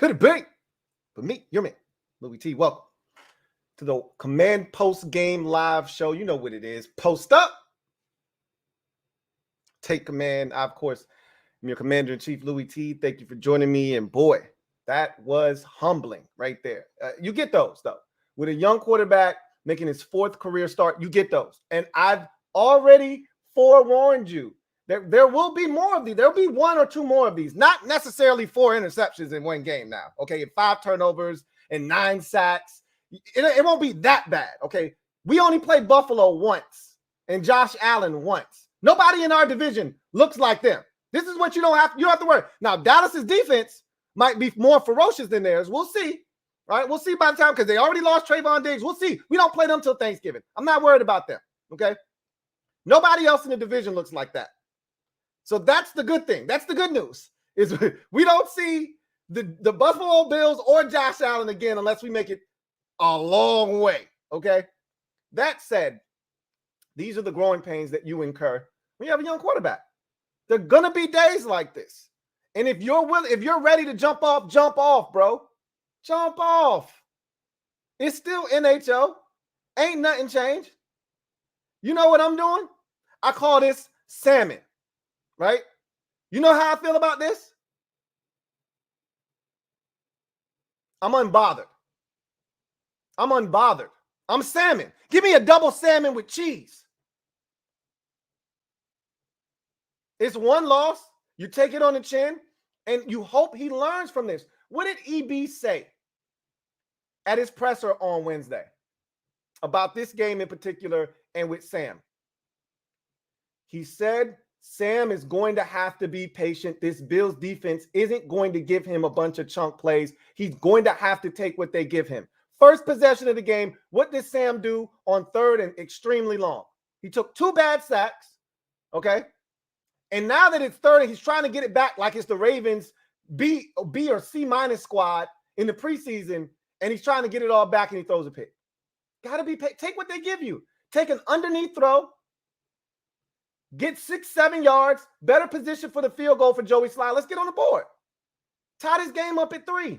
to the bank. But me, you're me, Louie Tee. Welcome to the Command Post Game Live Show. You know what it is. Post up. Take command. I, of course, am your Commander-in-Chief, Louie Tee. Thank you for joining me. And boy, that was humbling right there. You get those, though. With a young quarterback making his 4th career start, you get those. And I've already forewarned you that there will be more of these. There'll be 1 or 2 more of these. Not necessarily 4 interceptions in one game now. Okay, 5 turnovers and 9 sacks. It won't be that bad. Okay, we only played Buffalo once and Josh Allen once. Nobody in our division looks like them. This is what you don't have to worry. Now, Dallas's defense might be more ferocious than theirs. We'll see. All right, we'll see by the time, because they already lost Trayvon Diggs. We'll see. We don't play them till Thanksgiving. I'm not worried about them. Okay. Nobody else in the division looks like that. So that's the good thing. That's the good news, is we don't see the Buffalo Bills or Josh Allen again unless we make it a long way. Okay. That said, these are the growing pains that you incur when you have a young quarterback. There are gonna be days like this. And if you're ready to jump off, bro. Jump off. It's still NHL. Ain't nothing changed. You know what I'm doing? I call this salmon, right? You know how I feel about this? I'm unbothered. I'm salmon. Give me a double salmon with cheese. It's 1 loss. You take it on the chin, and you hope he learns from this. What did EB say at his presser on Wednesday about this game in particular and with Sam? He said Sam is going to have to be patient. This Bills defense isn't going to give him a bunch of chunk plays. He's going to have to take what they give him. First possession of the game, what did Sam do on 3rd and extremely long? He took 2 bad sacks, okay? And now that it's 3rd and he's trying to get it back like it's the Ravens B or C- squad in the preseason, and he's trying to get it all back and he throws a pick. Got to be take what they give you. Take an underneath throw, get 6-7 yards, better position for the field goal for Joey Slye. Let's get on the board. Tie this game up at 3.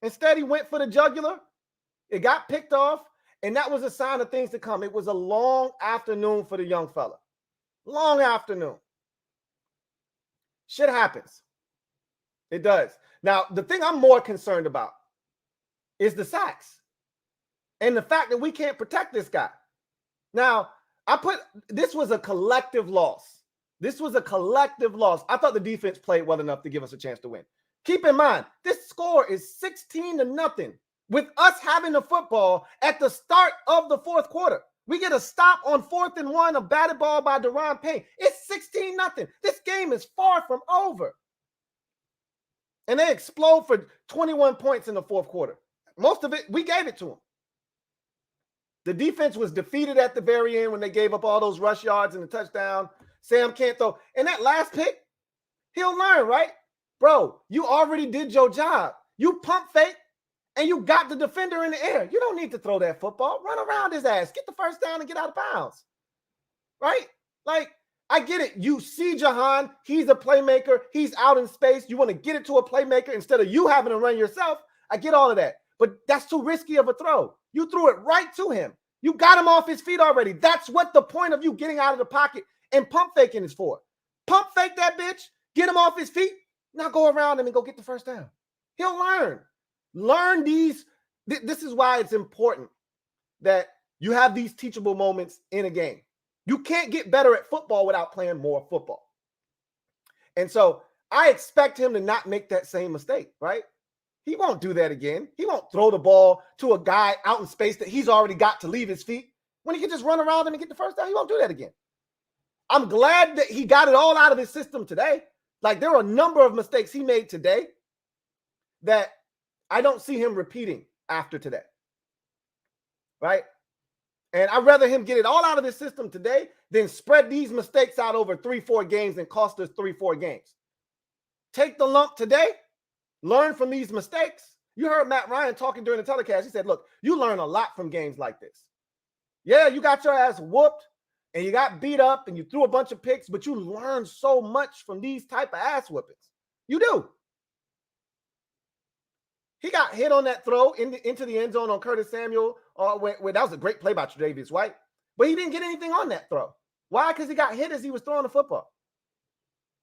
Instead, he went for the jugular. It got picked off, and that was a sign of things to come. It was a long afternoon for the young fella. Long afternoon. Shit happens. It does. Now, the thing I'm more concerned about is the sacks and the fact that we can't protect this guy. Now, this was a collective loss. This was a collective loss. I thought the defense played well enough to give us a chance to win. Keep in mind, this score is 16-0 with us having the football at the start of the 4th quarter. We get a stop on 4th and 1, a batted ball by Deron Payne. It's 16-0. This game is far from over. And they explode for 21 points in the 4th quarter. Most of it, we gave it to them. The defense was defeated at the very end when they gave up all those rush yards and the touchdown. Sam can't throw. And that last pick, he'll learn, right? Bro, you already did your job. You pump fake, and you got the defender in the air. You don't need to throw that football. Run around his ass. Get the first down and get out of bounds. Right? Like, I get it. You see Jahan. He's a playmaker. He's out in space. You want to get it to a playmaker instead of you having to run yourself. I get all of that. But that's too risky of a throw. You threw it right to him. You got him off his feet already. That's what the point of you getting out of the pocket and pump faking is for. Pump fake that bitch. Get him off his feet. Now go around him and go get the first down. He'll learn. Learn these. This is why it's important that you have these teachable moments in a game. You can't get better at football without playing more football. And so I expect him to not make that same mistake, right? He won't do that again. He won't throw the ball to a guy out in space that he's already got to leave his feet. When he can just run around him and get the first down, he won't do that again. I'm glad that he got it all out of his system today. Like, there are a number of mistakes he made today that I don't see him repeating after today. Right? And I'd rather him get it all out of his system today than spread these mistakes out over 3-4 games and cost us 3-4 games. Take the lump today. Learn from these mistakes. You heard Matt Ryan talking during the telecast. He said, look, you learn a lot from games like this. Yeah, you got your ass whooped and you got beat up and you threw a bunch of picks, but you learn so much from these type of ass whoopings. You do. He got hit on that throw into the end zone on Curtis Samuel. When that was a great play by Tre'Davious White, but he didn't get anything on that throw. Why? Because he got hit as he was throwing the football.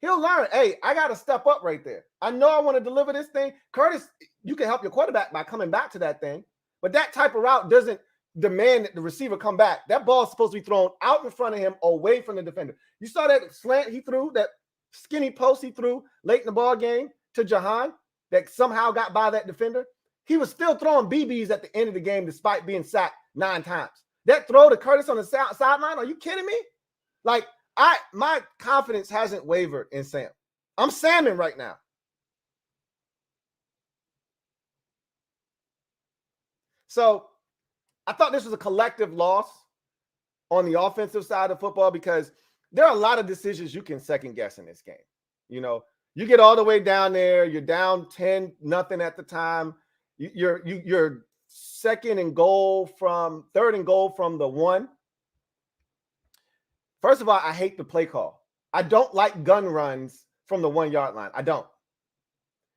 He'll learn, hey, I got to step up right there. I know I want to deliver this thing. Curtis, you can help your quarterback by coming back to that thing, but that type of route doesn't demand that the receiver come back. That ball is supposed to be thrown out in front of him, away from the defender. You saw that slant he threw, that skinny post he threw late in the ball game to Jahan that somehow got by that defender. He was still throwing BBs at the end of the game despite being sacked 9 times. That throw to Curtis on the sideline, are you kidding me? Like, my confidence hasn't wavered in Sam. I'm Samming right now. So I thought this was a collective loss on the offensive side of football because there are a lot of decisions you can second guess in this game. You know, you get all the way down there, you're down 10-0 at the time. You're 3rd and goal from the 1. First of all, I hate the play call. I don't like gun runs from the 1-yard line. I don't.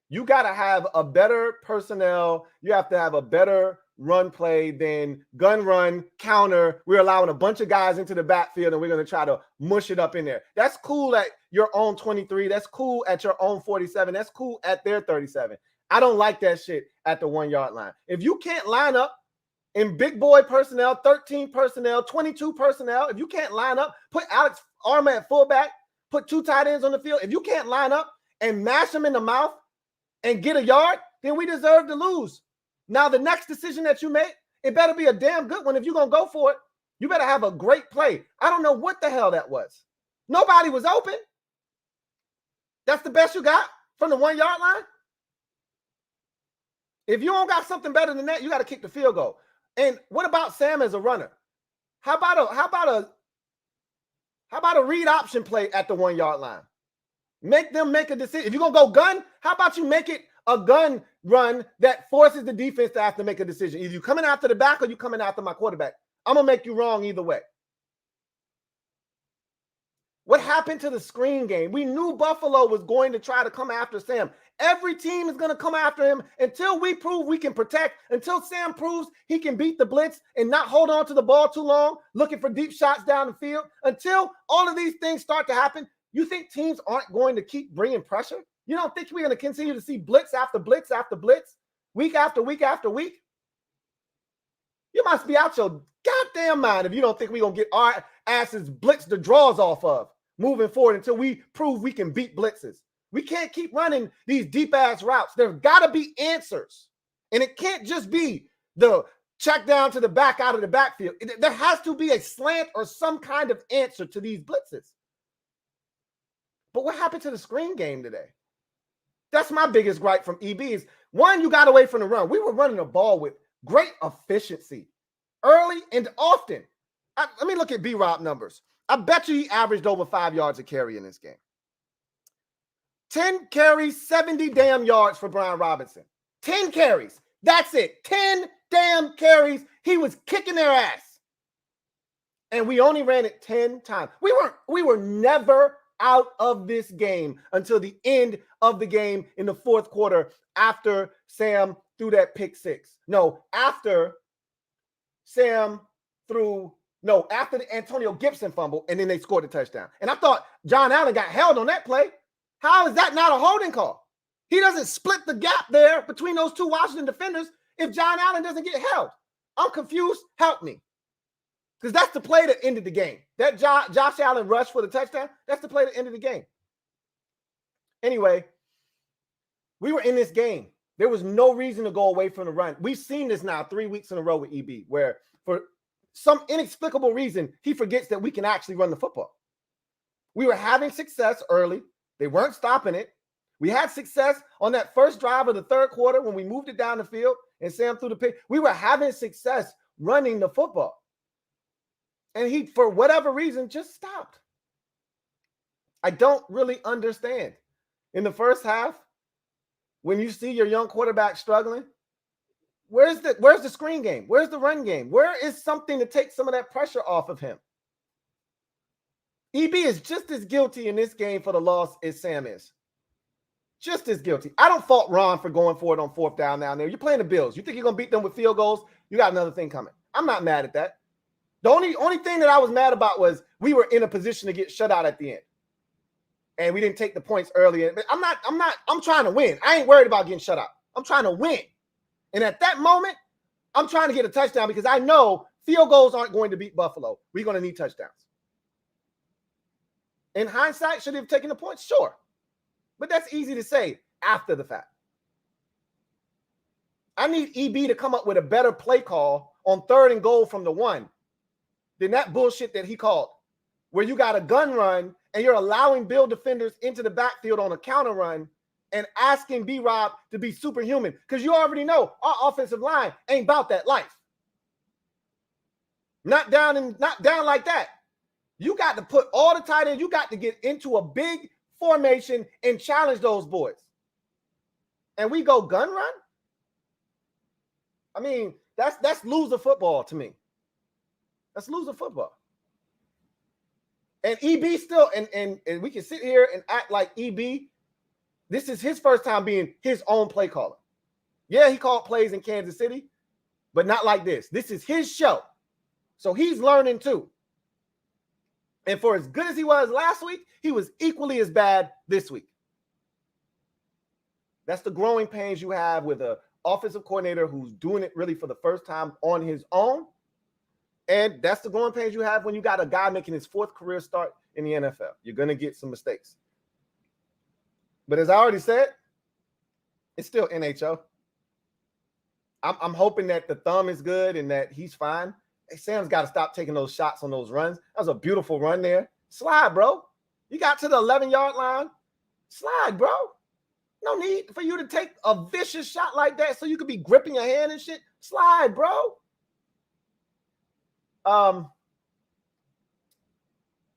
You got to have a better personnel. You have to have a better run play than gun run, counter. We're allowing a bunch of guys into the backfield and we're going to try to mush it up in there. That's cool at your own 23. That's cool at your own 47. That's cool at their 37. I don't like that shit at the 1-yard line. If you can't line up in big boy personnel, 13 personnel, 22 personnel, if you can't line up, put Alex Arma at fullback, put 2 tight ends on the field. If you can't line up and mash them in the mouth and get a yard, then we deserve to lose. Now, the next decision that you make, it better be a damn good one. If you're going to go for it, you better have a great play. I don't know what the hell that was. Nobody was open. That's the best you got from the 1-yard line? If you don't got something better than that, you got to kick the field goal. And what about Sam as a runner? How about a read option play at the 1-yard line? Make them make a decision. If you're going to go gun, how about you make it a gun run that forces the defense to have to make a decision? Either you coming after the back or you coming after my quarterback. I'm going to make you wrong either way. What happened to the screen game? We knew Buffalo was going to try to come after Sam. Every team is going to come after him until we prove we can protect, until Sam proves he can beat the blitz and not hold on to the ball too long, looking for deep shots down the field. Until all of these things start to happen, you think teams aren't going to keep bringing pressure? You don't think we're going to continue to see blitz after blitz after blitz, week after week after week? You must be out your goddamn mind if you don't think we're going to get our asses blitzed the draws off of moving forward until we prove we can beat blitzes. We can't keep running these deep-ass routes. There's got to be answers. And it can't just be the check down to the back out of the backfield. There has to be a slant or some kind of answer to these blitzes. But what happened to the screen game today? That's my biggest gripe from EB is, one, you got away from the run. We were running the ball with great efficiency early and often. Let me look at B-Rob numbers. I bet you he averaged over 5 yards a carry in this game. 10 carries, 70 damn yards for Brian Robinson. 10 carries. That's it. 10 damn carries. He was kicking their ass. And we only ran it 10 times. We were never out of this game until the end of the game in the 4th quarter after Sam threw that pick 6. After the Antonio Gibson fumble, and then they scored the touchdown. And I thought John Allen got held on that play. How is that not a holding call? He doesn't split the gap there between those 2 Washington defenders if John Allen doesn't get held. I'm confused. Help me. Because that's the play that ended the game. That Josh Allen rush for the touchdown, that's the play that ended the game. Anyway, we were in this game. There was no reason to go away from the run. We've seen this now 3 weeks in a row with EB, where for some inexplicable reason, he forgets that we can actually run the football. We were having success early. They weren't stopping it. We had success on that first drive of the 3rd quarter when we moved it down the field and Sam threw the pick. We were having success running the football. And he, for whatever reason, just stopped. I don't really understand. In the first half, when you see your young quarterback struggling, where's the screen game? Where's the run game? Where is something to take some of that pressure off of him? EB is just as guilty in this game for the loss as Sam is. Just as guilty. I don't fault Ron for going for it on 4th down now. You're playing the Bills. You think you're going to beat them with field goals? You got another thing coming. I'm not mad at that. The only thing that I was mad about was we were in a position to get shut out at the end. And we didn't take the points early. But I'm trying to win. I ain't worried about getting shut out. I'm trying to win. And at that moment, I'm trying to get a touchdown because I know field goals aren't going to beat Buffalo. We're going to need touchdowns. In hindsight, should they have taken the points? Sure. But that's easy to say after the fact. I need EB to come up with a better play call on 3rd and goal from the 1 than that bullshit that he called, where you got a gun run and you're allowing Bill defenders into the backfield on a counter run and asking B-Rob to be superhuman because you already know our offensive line ain't about that life. Not down like that. You got to put all the tight ends. You got to get into a big formation and challenge those boys. And we go gun run? I mean, that's loser football to me. That's loser football. And EB still, and we can sit here and act like EB, this is his first time being his own play caller. Yeah, he called plays in Kansas City, but not like this. This is his show. So he's learning too. And for as good as he was last week, he was equally as bad this week. That's the growing pains you have with an offensive coordinator who's doing it really for the first time on his own. And that's the growing pains you have when you got a guy making his 4th career start in the NFL. You're going to get some mistakes. But as I already said, it's still NHL. I'm hoping that the thumb is good and that he's fine. Hey, Sam's got to stop taking those shots on those runs. That was a beautiful run there. Slide, bro. You got to the 11-yard line. Slide, bro. No need for you to take a vicious shot like that so you could be gripping your hand and shit. Slide, bro.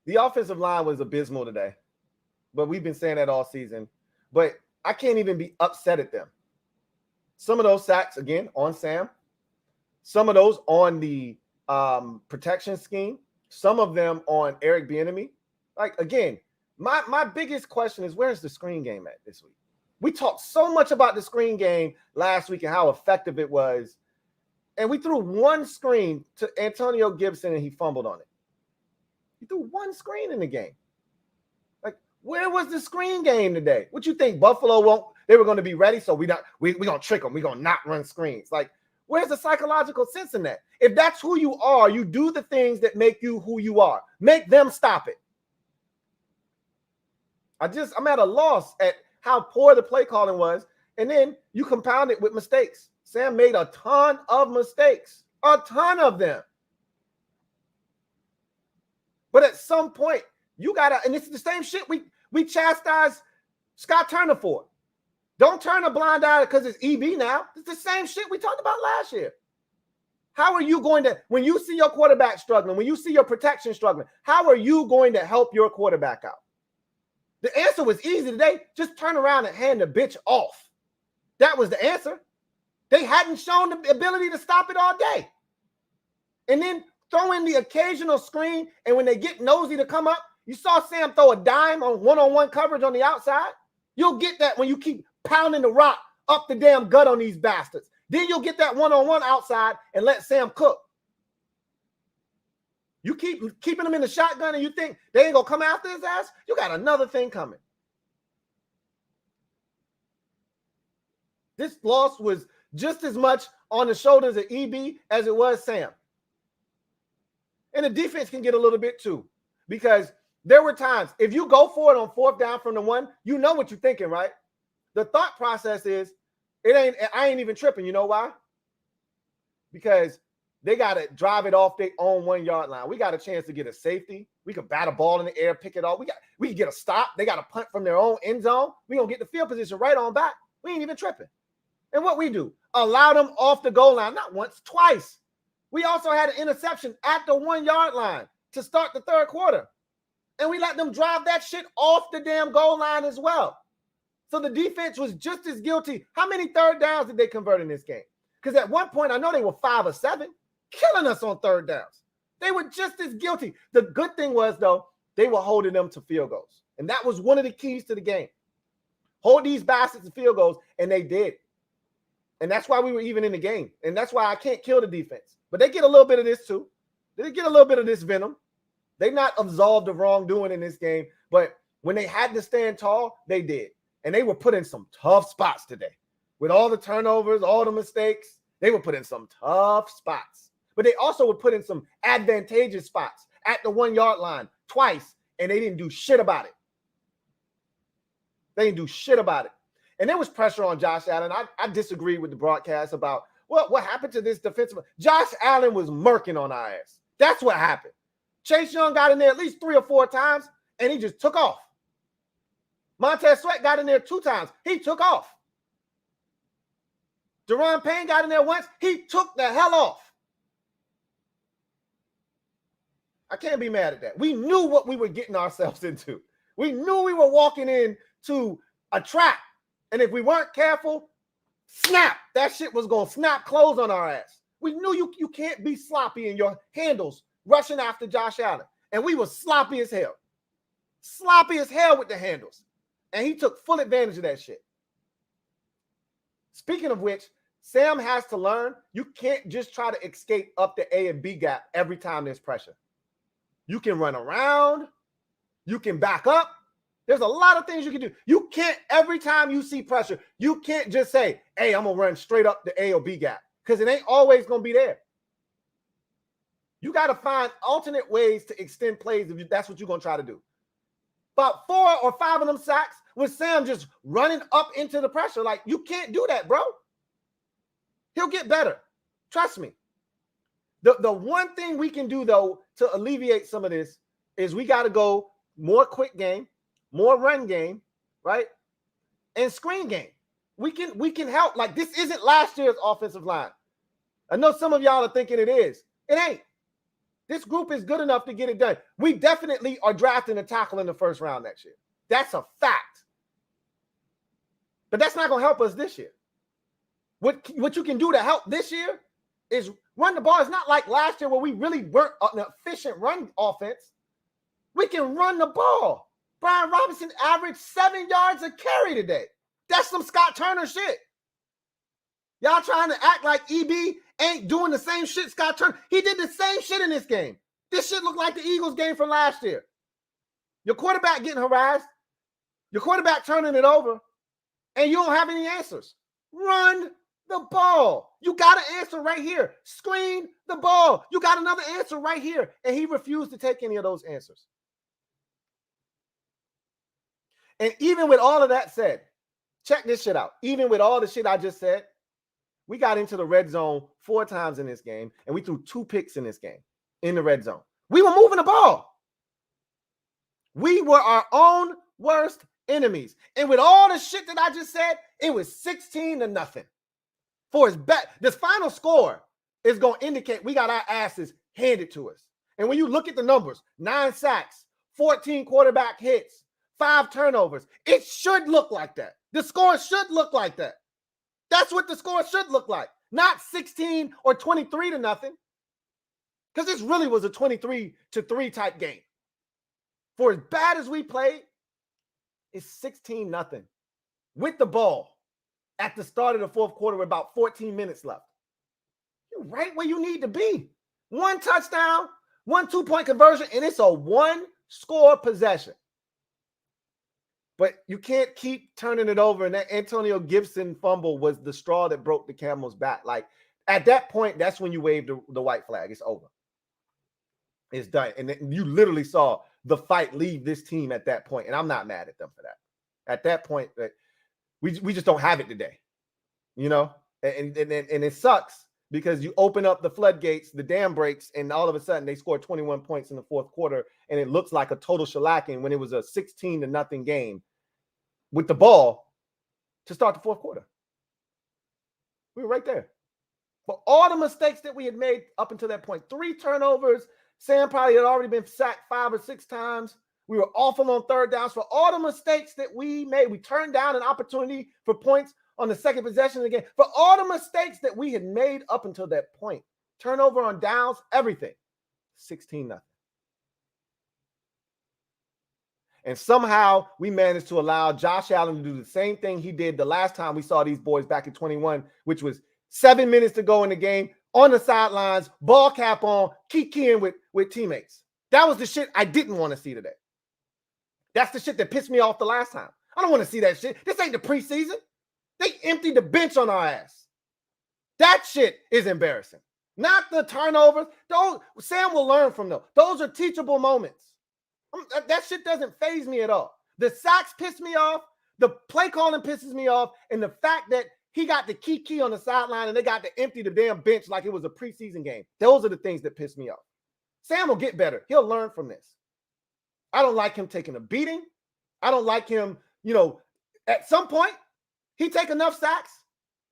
The offensive line was abysmal today, but we've been saying that all season. But I can't even be upset at them. Some of those sacks, again, on Sam. Some of those on the protection scheme. Some of them on Eric Bieniemy. Like, again, my biggest question is, where's the screen game at this week? We talked so much about the screen game last week and how effective it was. And we threw one screen to Antonio Gibson and he fumbled on it. He threw one screen in the game. Like, where was the screen game today? What you think, Buffalo won't? They were going to be ready, so we're going to trick them. We're going to not run screens. Like, where's the psychological sense in that? If that's who you are, you do the things that make you who you are. Make them stop it. I'm at a loss at how poor the play calling was. And then you compound it with mistakes. Sam made a ton of mistakes, a ton of them. But at some point, you got to, and it's the same shit we chastise Scott Turner for. Don't turn a blind eye because it's EB now. It's the same shit we talked about last year. How are you going to, when you see your quarterback struggling, when you see your protection struggling, how are you going to help your quarterback out? The answer was easy today. Just turn around and hand the bitch off. That was the answer. They hadn't shown the ability to stop it all day. And then throw in the occasional screen, and when they get nosy to come up, you saw Sam throw a dime on one-on-one coverage on the outside. You'll get that when you keep pounding the rock up the damn gut on these bastards. Then you'll get that one-on-one outside and let Sam cook. You keep keeping them in the shotgun and you think they ain't going to come after his ass? You got another thing coming. This loss was just as much on the shoulders of EB as it was Sam. And the defense can get a little bit too, because there were times, if you go for it on 4th down from the 1, you know what you're thinking, right? The thought process is, I ain't even tripping. You know why? Because they got to drive it off their own 1-yard line. We got a chance to get a safety. We could bat a ball in the air, pick it off. We can get a stop. They got to punt from their own end zone. We going to get the field position right on back. We ain't even tripping. And what we do, allow them off the goal line, not once, twice. We also had an interception at the 1-yard line to start the 3rd quarter. And we let them drive that shit off the damn goal line as well. So the defense was just as guilty. How many 3rd downs did they convert in this game? Because at one point, I know they were 5 or 7, killing us on 3rd downs. They were just as guilty. The good thing was, though, they were holding them to field goals. And that was one of the keys to the game. Hold these bastards to field goals, and they did. And that's why we were even in the game. And that's why I can't kill the defense. But they get a little bit of this too. They get a little bit of this venom. They not absolved of wrongdoing in this game, but when they had to stand tall, they did. And they were put in some tough spots today. With all the turnovers, all the mistakes, they were put in some tough spots. But they also were put in some advantageous spots at the 1 yard line twice, and they didn't do shit about it. They didn't do shit about it. And there was pressure on Josh Allen. I disagree with the broadcast about what happened to this defensive. Josh Allen was murking on our ass. That's what happened. Chase Young got in there at least 3 or 4 times, and he just took off. Montez Sweat got in there 2 times. He took off. Deron Payne got in there once. He took the hell off. I can't be mad at that. We knew what we were getting ourselves into. We knew we were walking into a trap. And if we weren't careful, snap. That shit was going to snap close on our ass. We knew you can't be sloppy in your handles rushing after Josh Allen. And we were sloppy as hell. Sloppy as hell with the handles. And he took full advantage of that shit. Speaking of which, Sam has to learn you can't just try to escape up the A and B gap every time there's pressure. You can run around. You can back up. There's a lot of things you can do. You can't, every time you see pressure, you can't just say, hey, I'm going to run straight up the A or B gap, because it ain't always going to be there. You got to find alternate ways to extend plays if that's what you're going to try to do. About 4 or 5 of them sacks with Sam just running up into the pressure. Like, you can't do that, bro. He'll get better. Trust me. The one thing we can do, though, to alleviate some of this is we got to go more quick game, more run game, right? And screen game. We can help. Like, this isn't last year's offensive line. I know some of y'all are thinking it is. It ain't. This group is good enough to get it done. We definitely are drafting a tackle in the first round next year. That's a fact. But that's not going to help us this year. What you can do to help this year is run the ball. It's not like last year where we really weren't an efficient run offense. We can run the ball. Brian Robinson averaged 7 yards a carry today. That's some Scott Turner shit. Y'all trying to act like EB ain't doing the same shit Scott Turner. He did the same shit in this game. This shit looked like the Eagles game from last year. Your quarterback getting harassed. Your quarterback turning it over. And you don't have any answers. Run the ball. You got an answer right here. Screen the ball. You got another answer right here. And he refused to take any of those answers. And even with all of that said, check this shit out. Even with all the shit I just said, we got into the red zone 4 times in this game, and we threw 2 picks in this game in the red zone. We were moving the ball. We were our own worst enemies. And with all the shit that I just said, it was 16-0. For his bet, this final score is going to indicate we got our asses handed to us. And when you look at the numbers, 9 sacks, 14 quarterback hits, 5 turnovers, it should look like that. The score should look like that. That's what the score should look like. Not 16 or 23-0. Because this really was a 23-3 type game. For as bad as we played, it's 16-0 with the ball at the start of the fourth quarter with about 14 minutes left. You're right where you need to be. 1 touchdown, 1 2-point conversion, and it's a 1-score possession. But you can't keep turning it over. And that Antonio Gibson fumble was the straw that broke the camel's back. Like, at that point, that's when you wave the white flag. It's over. It's done. And then you literally saw the fight leave this team at that point. And I'm not mad at them for that. At that point, we just don't have it today. You know? And it sucks because you open up the floodgates, the dam breaks, and all of a sudden they score 21 points in the fourth quarter. And it looks like a total shellacking when it was a 16-0 game with the ball to start the fourth quarter. We were right there. For all the mistakes that we had made up until that point, 3 turnovers, Sam probably had already been sacked 5 or 6 times. We were awful on third downs. For all the mistakes that we made, we turned down an opportunity for points on the second possession of the game. For all the mistakes that we had made up until that point, turnover on downs, everything, 16-0. And somehow we managed to allow Josh Allen to do the same thing he did the last time we saw these boys back in 21, which was 7 minutes to go in the game, on the sidelines, ball cap on, kikiing with teammates. That was the shit I didn't want to see today. That's the shit that pissed me off the last time. I don't want to see that shit. This ain't the preseason. They emptied the bench on our ass. That shit is embarrassing. Not the turnovers. Sam will learn from those. Those are teachable moments. That shit doesn't faze me at all. The sacks piss me off. The play calling pisses me off. And the fact that he got the key on the sideline and they got to empty the damn bench like it was a preseason game. Those are the things that piss me off. Sam will get better. He'll learn from this. I don't like him taking a beating. I don't like him, at some point, he take enough sacks,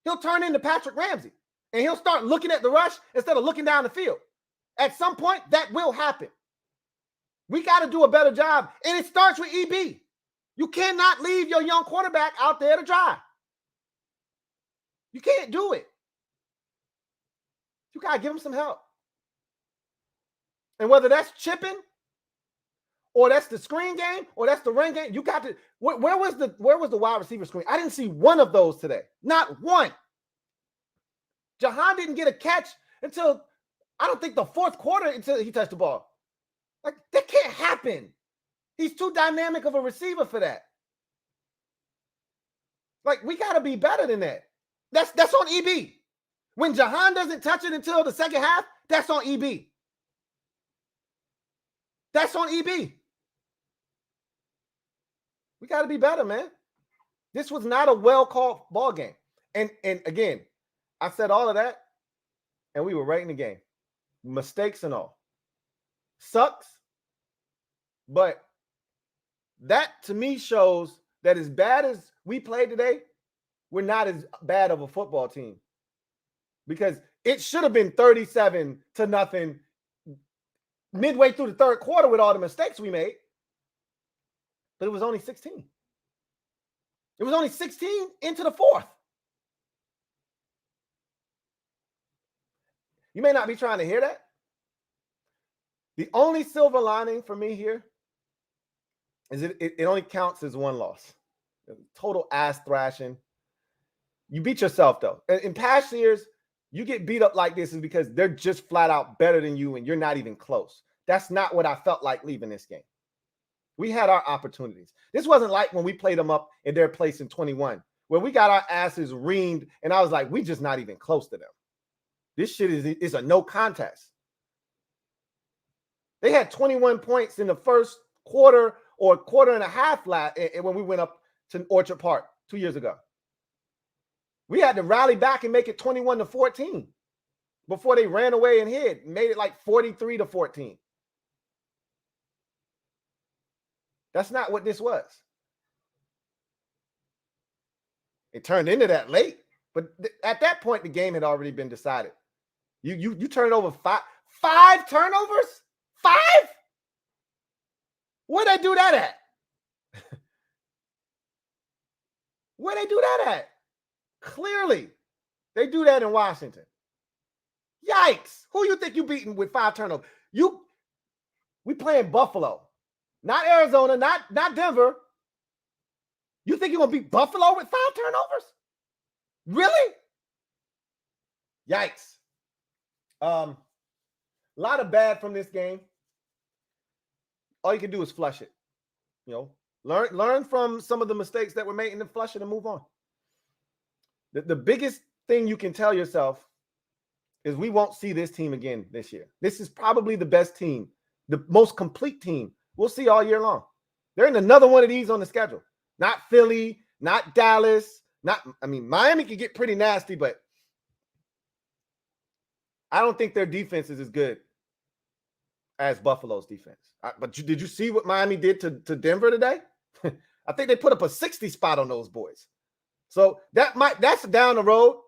he'll turn into Patrick Ramsey. And he'll start looking at the rush instead of looking down the field. At some point, that will happen. We got to do a better job. And it starts with EB. You cannot leave your young quarterback out there to dry. You can't do it. You got to give him some help. And whether that's chipping, or that's the screen game, or that's the run game, you got to. Where was the wide receiver screen? I didn't see one of those today. Not one. Jahan didn't get a catch until, I don't think, the fourth quarter until he touched the ball. Like, that can't happen. He's too dynamic of a receiver for that. Like, we got to be better than that. That's on EB. When Jahan doesn't touch it until the second half, that's on EB. That's on EB. We got to be better, man. This was not a well-called ball game. And again, I said all of that, and we were right in the game. Mistakes and all. Sucks. But that, to me, shows that as bad as we played today, we're not as bad of a football team. Because it should have been 37-0 midway through the third quarter with all the mistakes we made. But it was only 16. It was only 16 into the fourth. You may not be trying to hear that. The only silver lining for me here is it only counts as one loss. Total ass thrashing. You beat yourself, though. In past years, you get beat up like this is because they're just flat out better than you and you're not even close. That's not what I felt like leaving this game. We had our opportunities. This wasn't like when we played them up in their place in 21, where we got our asses reamed, and I was like, we just not even close to them. This shit is a no contest. They had 21 points in the first quarter or quarter and a half when we went up to Orchard Park 2 years ago. We had to rally back and make it 21-14 before they ran away and hid, made it like 43-14. That's not what this was. It turned into that late, but at that point, the game had already been decided. You turned over five turnovers? 5? Where'd they do that at? Where'd they do that at? Clearly, they do that in Washington. Yikes. Who you think you beating with 5 turnovers? We playing Buffalo. Not Arizona, not Denver. You think you're going to beat Buffalo with 5 turnovers? Really? Yikes. A lot of bad from this game. All you can do is flush it. Learn from some of the mistakes that were made and then flush it and move on. The biggest thing you can tell yourself is we won't see this team again this year. This is probably the best team, the most complete team we'll see all year long. There ain't another one of these on the schedule. Not Philly, not Dallas, Miami can get pretty nasty, but I don't think their defense is as good as Buffalo's defense. But did you see what Miami did to Denver today? I think they put up a 60 spot on those boys. So that's down the road.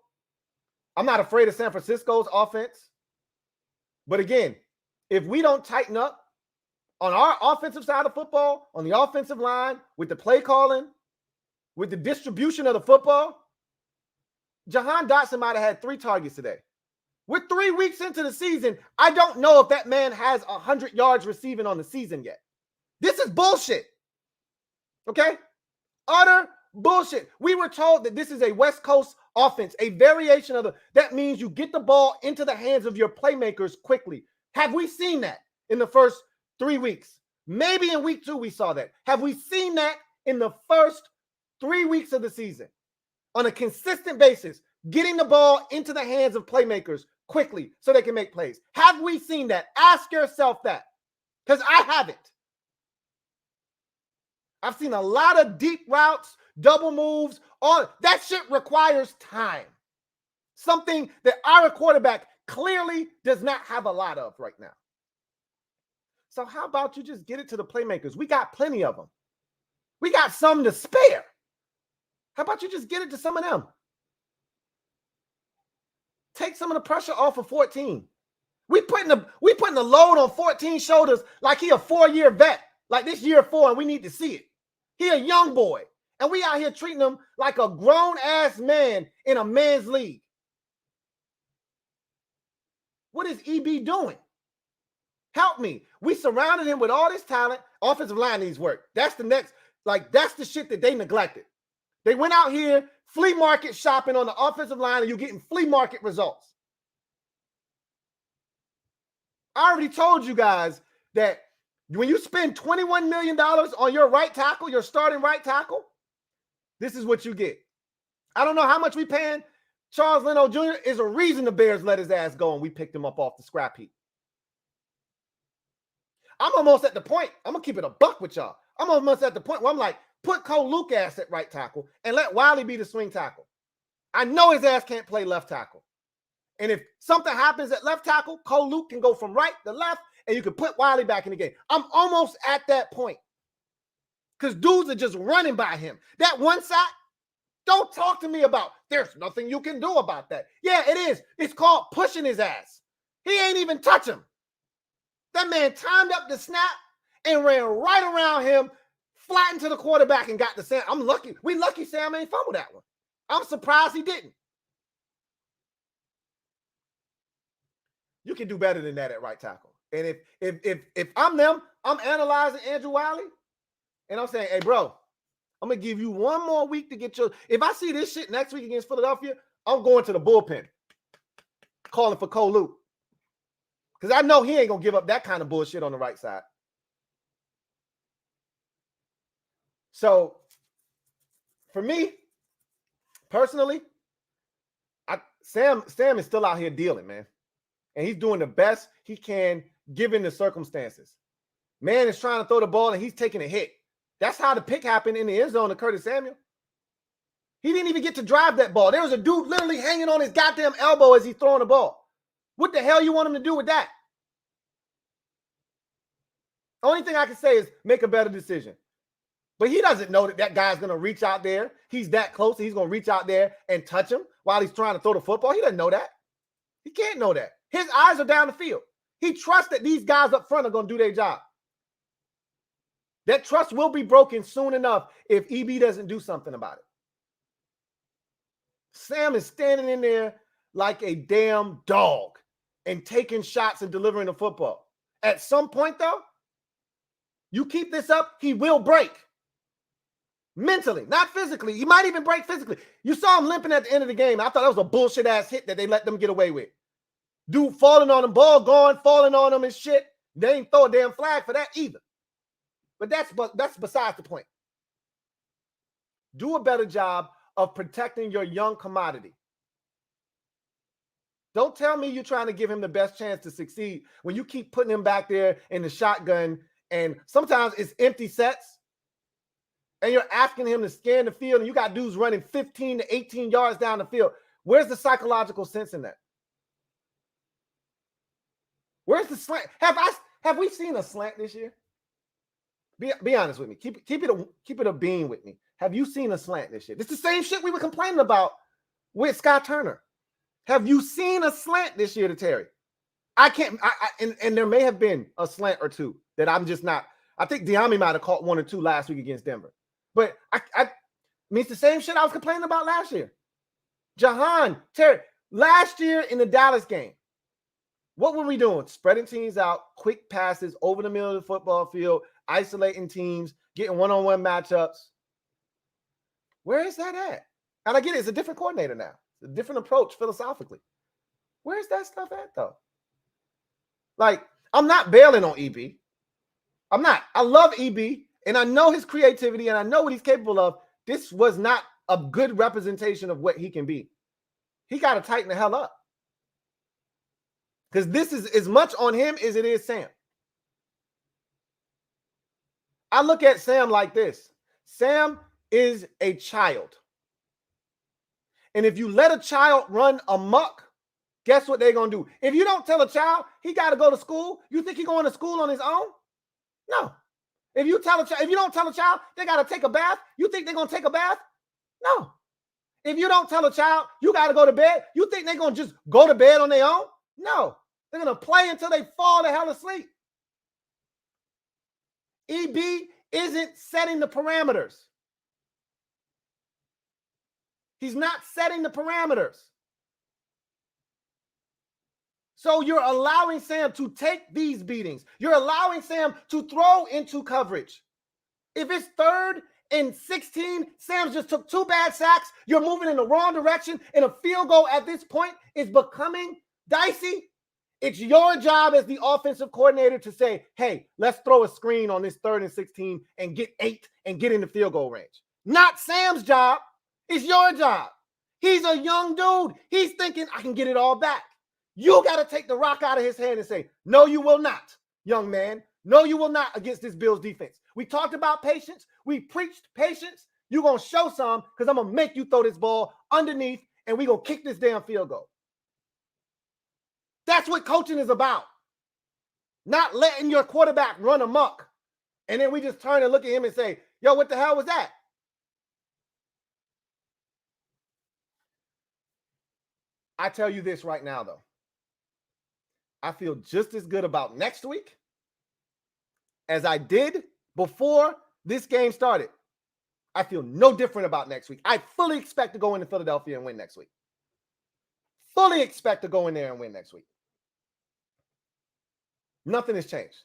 I'm not afraid of San Francisco's offense. But again, if we don't tighten up on our offensive side of football, on the offensive line, with the play calling, with the distribution of the football, Jahan Dotson might have had 3 targets today. We're 3 weeks into the season. I don't know if that man has 100 yards receiving on the season yet. This is bullshit. Okay? Utter bullshit. We were told that this is a West Coast offense, a variation of that means you get the ball into the hands of your playmakers quickly. Have we seen that in the first 3 weeks? Maybe in week 2 we saw that. Have we seen that in the first 3 weeks of the season on a consistent basis, getting the ball into the hands of playmakers quickly so they can make plays? Have we seen that? Ask yourself that, because I haven't. I've seen a lot of deep routes, double moves. All that shit requires time. Something that our quarterback clearly does not have a lot of right now. So how about you just get it to the playmakers? We got plenty of them. We got some to spare. How about you just get it to some of them? Take some of the pressure off of 14. We putting the load on 14 shoulders like he a 4-year vet. Like this year 4, and we need to see it. He a young boy, and we out here treating him like a grown-ass man in a man's league. What is EB doing? Help me. We surrounded him with all this talent. Offensive line needs work. That's the next, that's the shit that they neglected. They went out here flea market shopping on the offensive line, and you're getting flea market results. I already told you guys that when you spend $21 million on your right tackle, your starting right tackle, this is what you get. I don't know how much we paying Charles Leno Jr. Is a reason the Bears let his ass go and we picked him up off the scrap heap. I'm almost at the point, I'm going to keep it a buck with y'all. I'm almost at the point where I'm like, put Cole Luke ass at right tackle and let Wiley be the swing tackle. I know his ass can't play left tackle. And if something happens at left tackle, Cole Luke can go from right to left, and you can put Wiley back in the game. I'm almost at that point because dudes are just running by him. That one sack, don't talk to me about there's nothing you can do about that. Yeah, it is. It's called pushing his ass. He ain't even touch him. That man timed up the snap and ran right around him, flattened to the quarterback, and got the Sam. I'm lucky. We lucky Sam ain't fumbled that one. I'm surprised he didn't. You can do better than that at right tackle. And if I'm them, I'm analyzing Andrew Wiley, and I'm saying, hey, bro, I'm going to give you one more week to get your – if I see this shit next week against Philadelphia, I'm going to the bullpen, calling for Cole Luke. Because I know he ain't going to give up that kind of bullshit on the right side. So, for me, personally, Sam is still out here dealing, man. And he's doing the best he can given the circumstances. Man is trying to throw the ball, and he's taking a hit. That's how the pick happened in the end zone to Curtis Samuel. He didn't even get to drive that ball. There was a dude literally hanging on his goddamn elbow as he's throwing the ball. What the hell you want him to do with that? Only thing I can say is make a better decision. But he doesn't know that that guy's going to reach out there. He's that close. He's going to reach out there and touch him while he's trying to throw the football. He doesn't know that. He can't know that. His eyes are down the field. He trusts that these guys up front are going to do their job. That trust will be broken soon enough if EB doesn't do something about it. Sam is standing in there like a damn dog and taking shots and delivering the football. At some point, though, you keep this up, he will break. Mentally, not physically. He might even break physically. You saw him limping at the end of the game. I thought that was a bullshit-ass hit that they let them get away with. Dude falling on him, ball gone, falling on him and shit. They ain't throw a damn flag for that either. But that's besides the point. Do a better job of protecting your young commodity. Don't tell me you're trying to give him the best chance to succeed when you keep putting him back there in the shotgun, and sometimes it's empty sets, and you're asking him to scan the field, and you got dudes running 15 to 18 yards down the field. Where's the psychological sense in that? Where's the slant? Have we seen a slant this year? Be honest with me. Keep it a bean with me. Have you seen a slant this year? It's the same shit we were complaining about with Scott Turner. Have you seen a slant this year to Terry? I can't. And there may have been a slant or two that I'm just not. I think Diami might have caught one or two last week against Denver. But I mean, it's the same shit I was complaining about last year. Jahan, Terry, last year in the Dallas game, what were we doing? Spreading teams out, quick passes over the middle of the football field, isolating teams, getting one-on-one matchups. Where is that at? And I get it, it's a different coordinator now. It's a different approach philosophically. Where's that stuff at, though? Like, I'm not bailing on EB. I'm not. I love EB, and I know his creativity, and I know what he's capable of. This was not a good representation of what he can be. He got to tighten the hell up. Because this is as much on him as it is Sam. I look at Sam like this. Sam is a child. And if you let a child run amok, guess what they're going to do? If you don't tell a child he got to go to school, you think he's going to school on his own? No. If you don't tell a child they got to take a bath, you think they're going to take a bath? No. If you don't tell a child you got to go to bed, you think they're going to just go to bed on their own? No. They're going to play until they fall the hell asleep. EB isn't setting the parameters. He's not setting the parameters. So you're allowing Sam to take these beatings. You're allowing Sam to throw into coverage. If it's 3rd and 16, Sam just took 2 bad sacks. You're moving in the wrong direction, and a field goal at this point is becoming dicey. It's your job as the offensive coordinator to say, hey, let's throw a screen on this 3rd and 16 and get 8 and get in the field goal range. Not Sam's job. It's your job. He's a young dude. He's thinking, I can get it all back. You got to take the rock out of his hand and say, no, you will not, young man. No, you will not against this Bills defense. We talked about patience. We preached patience. You're going to show some because I'm going to make you throw this ball underneath, and we're going to kick this damn field goal. That's what coaching is about. Not letting your quarterback run amok. And then we just turn and look at him and say, yo, what the hell was that? I tell you this right now, though. I feel just as good about next week as I did before this game started. I feel no different about next week. I fully expect to go into Philadelphia and win next week. Fully expect to go in there and win next week. Nothing has changed.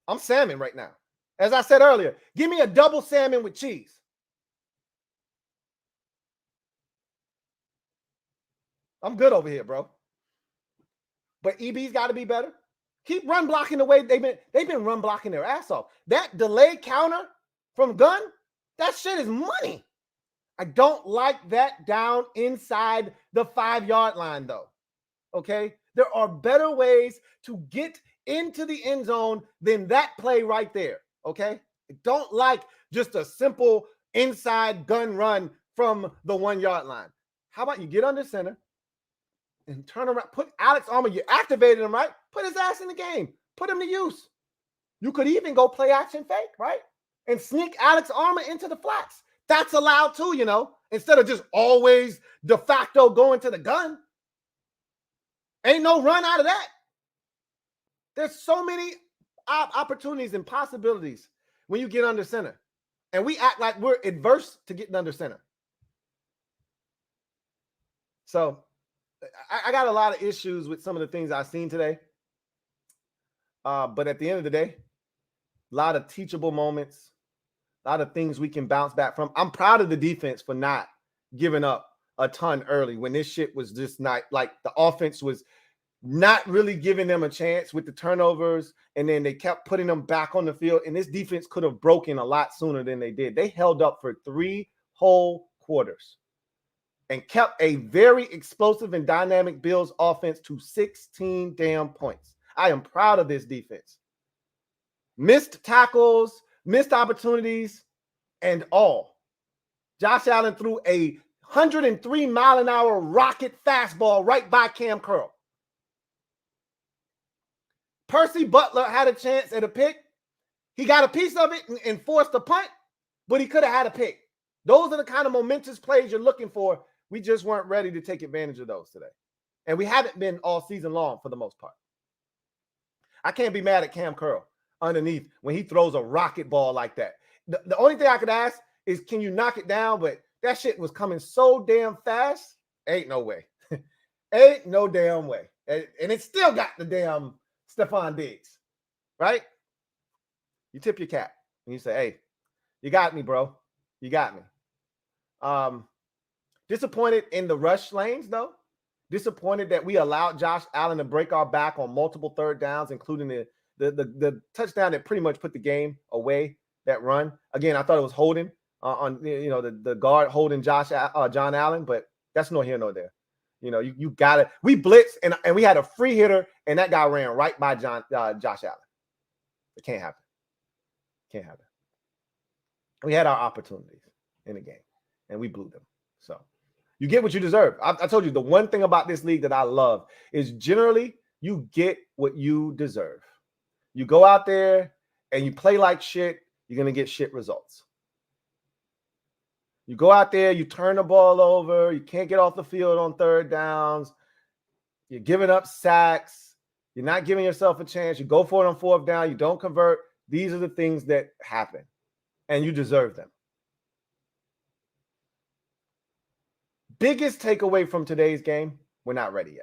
I'm salmon right now. As I said earlier, give me a double salmon with cheese. I'm good over here, bro. But EB's got to be better. Keep run blocking the way they've been run blocking their ass off. That delayed counter from Gunn, that shit is money. I don't like that down inside the 5-yard line, though. Okay? There are better ways to get into the end zone than that play right there. Okay? I don't like just a simple inside gun run from the 1-yard line. How about you get under center and turn around, put Alex Armour, you activated him, right? Put his ass in the game. Put him to use. You could even go play action fake, right? And sneak Alex Armour into the flats. That's allowed too, you know, instead of just always de facto going to the gun. Ain't no run out of that. There's so many opportunities and possibilities when you get under center. And we act like we're adverse to getting under center. So I got a lot of issues with some of the things I've seen today. But at the end of the day, a lot of teachable moments, a lot of things we can bounce back from. I'm proud of the defense for not giving up a ton early when this shit was just not, like, the offense was not really giving them a chance with the turnovers, and then they kept putting them back on the field, and this defense could have broken a lot sooner than they did. They held up for 3 whole quarters and kept a very explosive and dynamic Bills offense to 16 damn points. I am proud of this defense. Missed tackles, missed opportunities, and all. Josh Allen threw a 103-mile-an-hour rocket fastball right by Cam Curl. Percy Butler had a chance at a pick. He got a piece of it and forced a punt, but he could have had a pick. Those are the kind of momentous plays you're looking for. We just weren't ready to take advantage of those today. And we haven't been all season long for the most part. I can't be mad at Cam Curl underneath when he throws a rocket ball like that. The only thing I could ask is, can you knock it down? But that shit was coming so damn fast. Ain't no way. Ain't no damn way. And it still got the damn Stephon Diggs, right? You tip your cap and you say, hey, You got me, bro. You got me. Disappointed in the rush lanes, though. Disappointed that we allowed Josh Allen to break our back on multiple third downs, including the touchdown that pretty much put the game away. That run again, I thought it was holding on the guard holding John Allen, but that's no here nor there. You got it. We blitzed and we had a free hitter, and that guy ran right by Josh Allen. It can't happen. Can't happen. We had our opportunities in the game, and we blew them. So you get what you deserve. I told you the one thing about this league that I love is generally you get what you deserve. You go out there and you play like shit, you're going to get shit results. You go out there, you turn the ball over, you can't get off the field on third downs, you're giving up sacks, you're not giving yourself a chance, you go for it on fourth down, you don't convert. These are the things that happen, and you deserve them. Biggest takeaway from today's game, we're not ready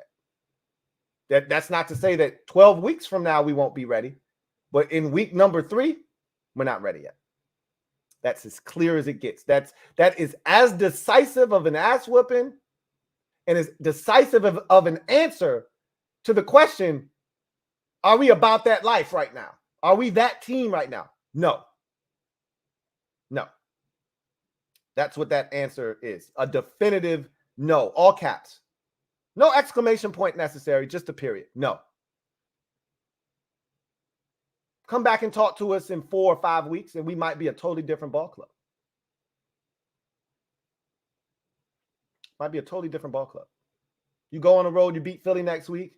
yet. That's not to say that 12 weeks from now we won't be ready, but in week number 3, we're not ready yet. That's as clear as it gets. That is as decisive of an ass whooping and as decisive of an answer to the question, are we about that life right now? Are we that team right now? No. That's what that answer is. A definitive no. All caps. No exclamation point necessary, just a period. No. Come back and talk to us in 4 or 5 weeks, and we might be a totally different ball club. Might be a totally different ball club. You go on the road, you beat Philly next week.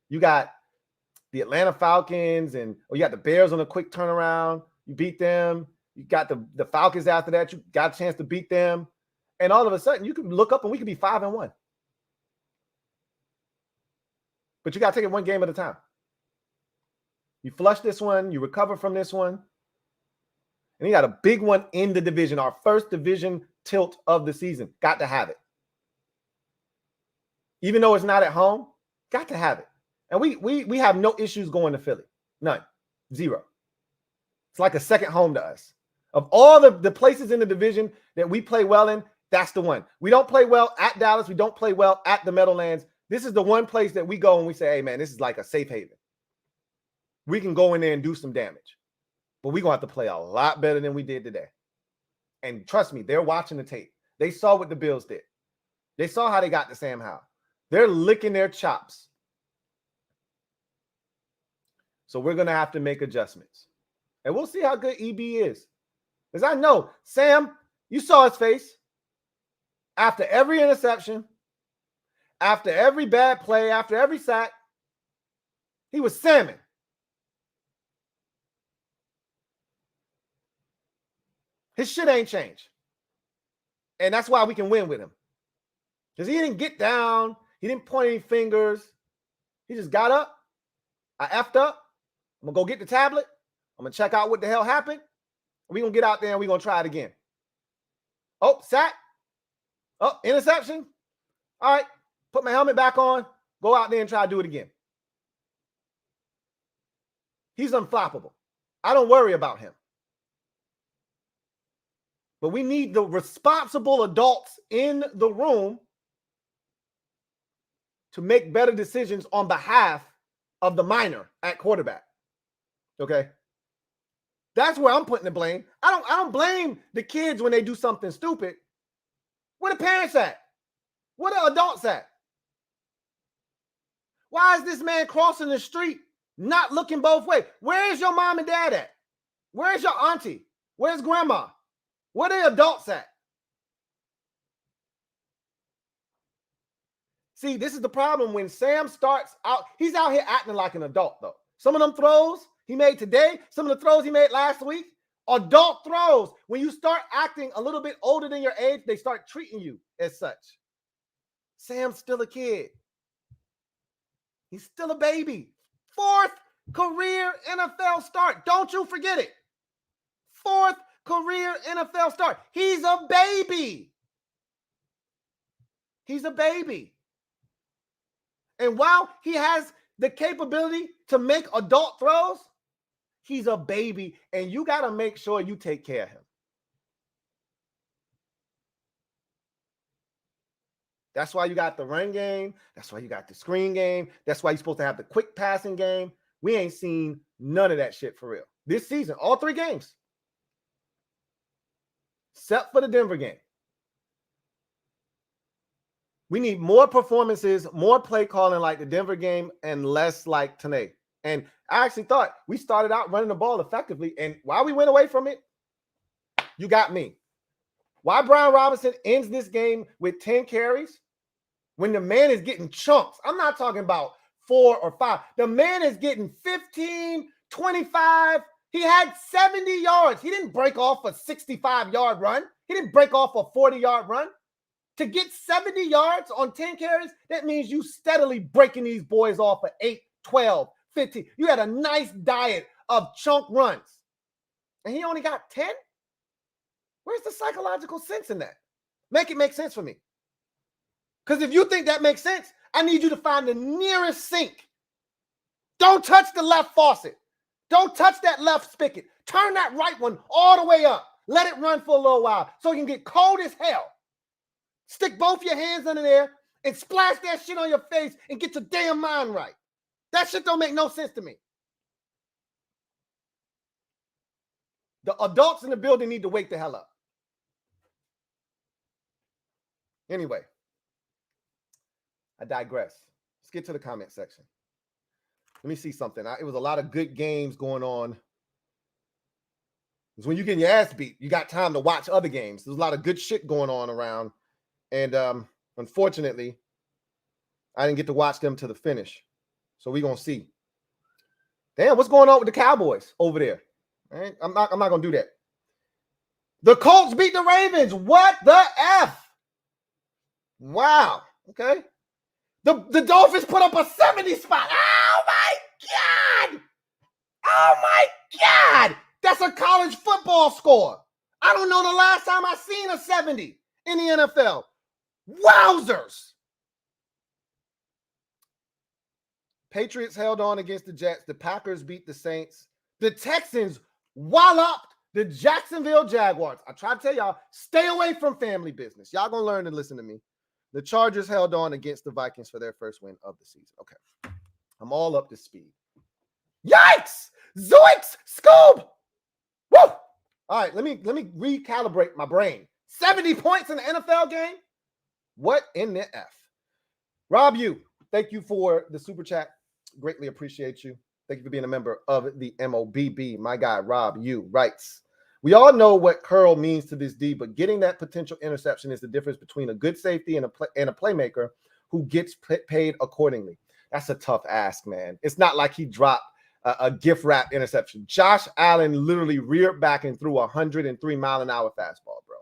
You got the Atlanta Falcons, and you got the Bears on a quick turnaround. You beat them. You got the Falcons after that. You got a chance to beat them. And all of a sudden, you can look up and we could be 5-1. But you got to take it one game at a time. You flush this one. You recover from this one. And you got a big one in the division. Our first division tilt of the season. Got to have it. Even though it's not at home, got to have it. And we have no issues going to Philly. None. Zero. It's like a second home to us. Of all the places in the division that we play well in, that's the one. We don't play well at Dallas. We don't play well at the Meadowlands. This is the one place that we go and we say, hey, man, this is like a safe haven. We can go in there and do some damage. But we're going to have to play a lot better than we did today. And trust me, they're watching the tape. They saw what the Bills did. They saw how they got to Sam Howell. They're licking their chops. So we're going to have to make adjustments. And we'll see how good EB is. Because I know, Sam, you saw his face. After every interception, after every bad play, after every sack, he was salmon. His shit ain't changed. And that's why we can win with him. Because he didn't get down. He didn't point any fingers. He just got up. I effed up. I'm going to go get the tablet. I'm going to check out what the hell happened. We're going to get out there and we're going to try it again. Oh, sack. Oh, interception. All right. Put my helmet back on. Go out there and try to do it again. He's unflappable. I don't worry about him. But we need the responsible adults in the room to make better decisions on behalf of the minor at quarterback. Okay? That's where I'm putting the blame. I don't blame the kids when they do something stupid. Where the parents at? Where the adults at? Why is this man crossing the street not looking both ways? Where is your mom and dad at? Where's your auntie? Where's grandma? Where the adults at? See, this is the problem when Sam starts out. He's out here acting like an adult, though. Some of them throws he made today, some of the throws he made last week, adult throws. When you start acting a little bit older than your age, they start treating you as such. Sam's still a kid. He's still a baby. 4th career NFL start. Don't you forget it. 4th career NFL start. He's a baby. He's a baby. And while he has the capability to make adult throws, he's a baby, and you got to make sure you take care of him. That's why you got the run game. That's why you got the screen game. That's why you're supposed to have the quick passing game. We ain't seen none of that shit for real. This season, all 3 games. Except for the Denver game. We need more performances, more play calling like the Denver game, and less like today. And I actually thought we started out running the ball effectively. And while we went away from it, you got me. Why Brian Robinson ends this game with 10 carries when the man is getting chunks? I'm not talking about 4 or 5. The man is getting 15, 25. He had 70 yards. He didn't break off a 65-yard run. He didn't break off a 40-yard run. To get 70 yards on 10 carries, that means you steadily breaking these boys off at 8, 12, 15. You had a nice diet of chunk runs. And he only got 10? Where's the psychological sense in that? Make it make sense for me. Because if you think that makes sense, I need you to find the nearest sink. Don't touch the left faucet. Don't touch that left spigot. Turn that right one all the way up. Let it run for a little while so you can get cold as hell. Stick both your hands under there and splash that shit on your face and get your damn mind right. That shit don't make no sense to me. The adults in the building need to wake the hell up. Anyway, I digress. Let's get to the comment section. Let me see something. It was a lot of good games going on. Because when you get your ass beat, you got time to watch other games. There's a lot of good shit going on around. And unfortunately, I didn't get to watch them to the finish. So we're going to see. Damn, what's going on with the Cowboys over there? All right? I'm not going to do that. The Colts beat the Ravens. What the F? Wow. Okay. The Dolphins put up a 70 spot. Oh, my God. Oh, my God. That's a college football score. I don't know the last time I seen a 70 in the NFL. Wowzers. Patriots held on against the Jets. The Packers beat the Saints. The Texans walloped the Jacksonville Jaguars. I try to tell y'all, stay away from family business. Y'all gonna learn and listen to me. The Chargers held on against the Vikings for their first win of the season. Okay. I'm all up to speed. Yikes! Zoinks! Scoob! Woo! All right, let me recalibrate my brain. 70 points in the NFL game? What in the F? Rob, thank you for the super chat. Greatly appreciate you. Thank you for being a member of the MOBB. My guy, Rob, writes, we all know what curl means to this D, but getting that potential interception is the difference between a good safety and a playmaker who gets paid accordingly. That's a tough ask, man. It's not like he dropped a gift wrap interception. Josh Allen literally reared back and threw a 103-mile-an-hour fastball, bro.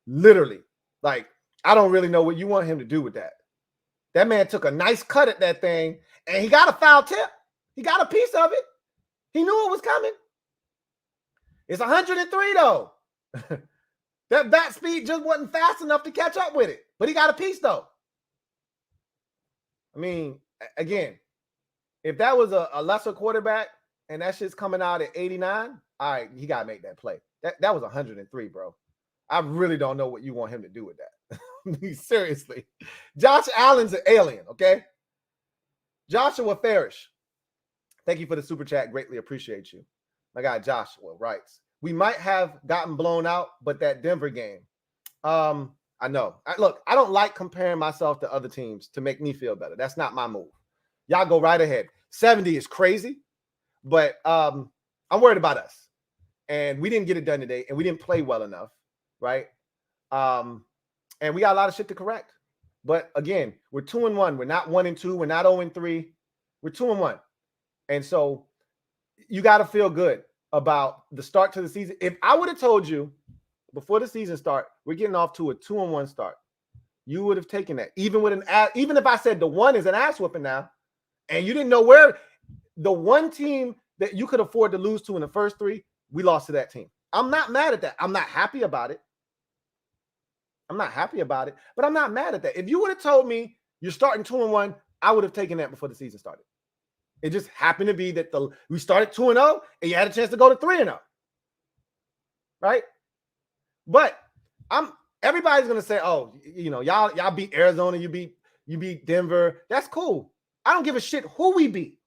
Literally. Like, I don't really know what you want him to do with that. That man took a nice cut at that thing, and he got a foul tip. He got a piece of it. He knew it was coming. It's 103, though. That bat speed just wasn't fast enough to catch up with it. But he got a piece, though. I mean, again, if that was a lesser quarterback and that shit's coming out at 89, all right, he got to make that play. That was 103, bro. I really don't know what you want him to do with that. Seriously. Josh Allen's an alien, okay? Joshua Farish, thank you for the super chat. Greatly appreciate you. My guy Joshua writes, we might have gotten blown out, but that Denver game, I know. Look, I don't like comparing myself to other teams to make me feel better. That's not my move. Y'all go right ahead. 70 is crazy, but I'm worried about us. And we didn't get it done today, and we didn't play well enough, right? And we got a lot of shit to correct. But again, we're 2-1. We're not 1-2. We're not 0-3. We're 2-1. And so you got to feel good about the start to the season. If I would have told you before the season start, we're getting off to a 2-1 start, you would have taken that. Even if I said the one is an ass whooping now, and you didn't know where the one team that you could afford to lose to in the first 3, we lost to that team. I'm not mad at that. I'm not happy about it. But I'm not mad at that. If you would have told me you're starting 2-1, I would have taken that before the season started. It just happened to be that we started 2-0 and you had a chance to go to 3-0. Right? But I'm Everybody's gonna say, "Oh, you know, y'all beat Arizona, you beat Denver. That's cool. I don't give a shit who we beat.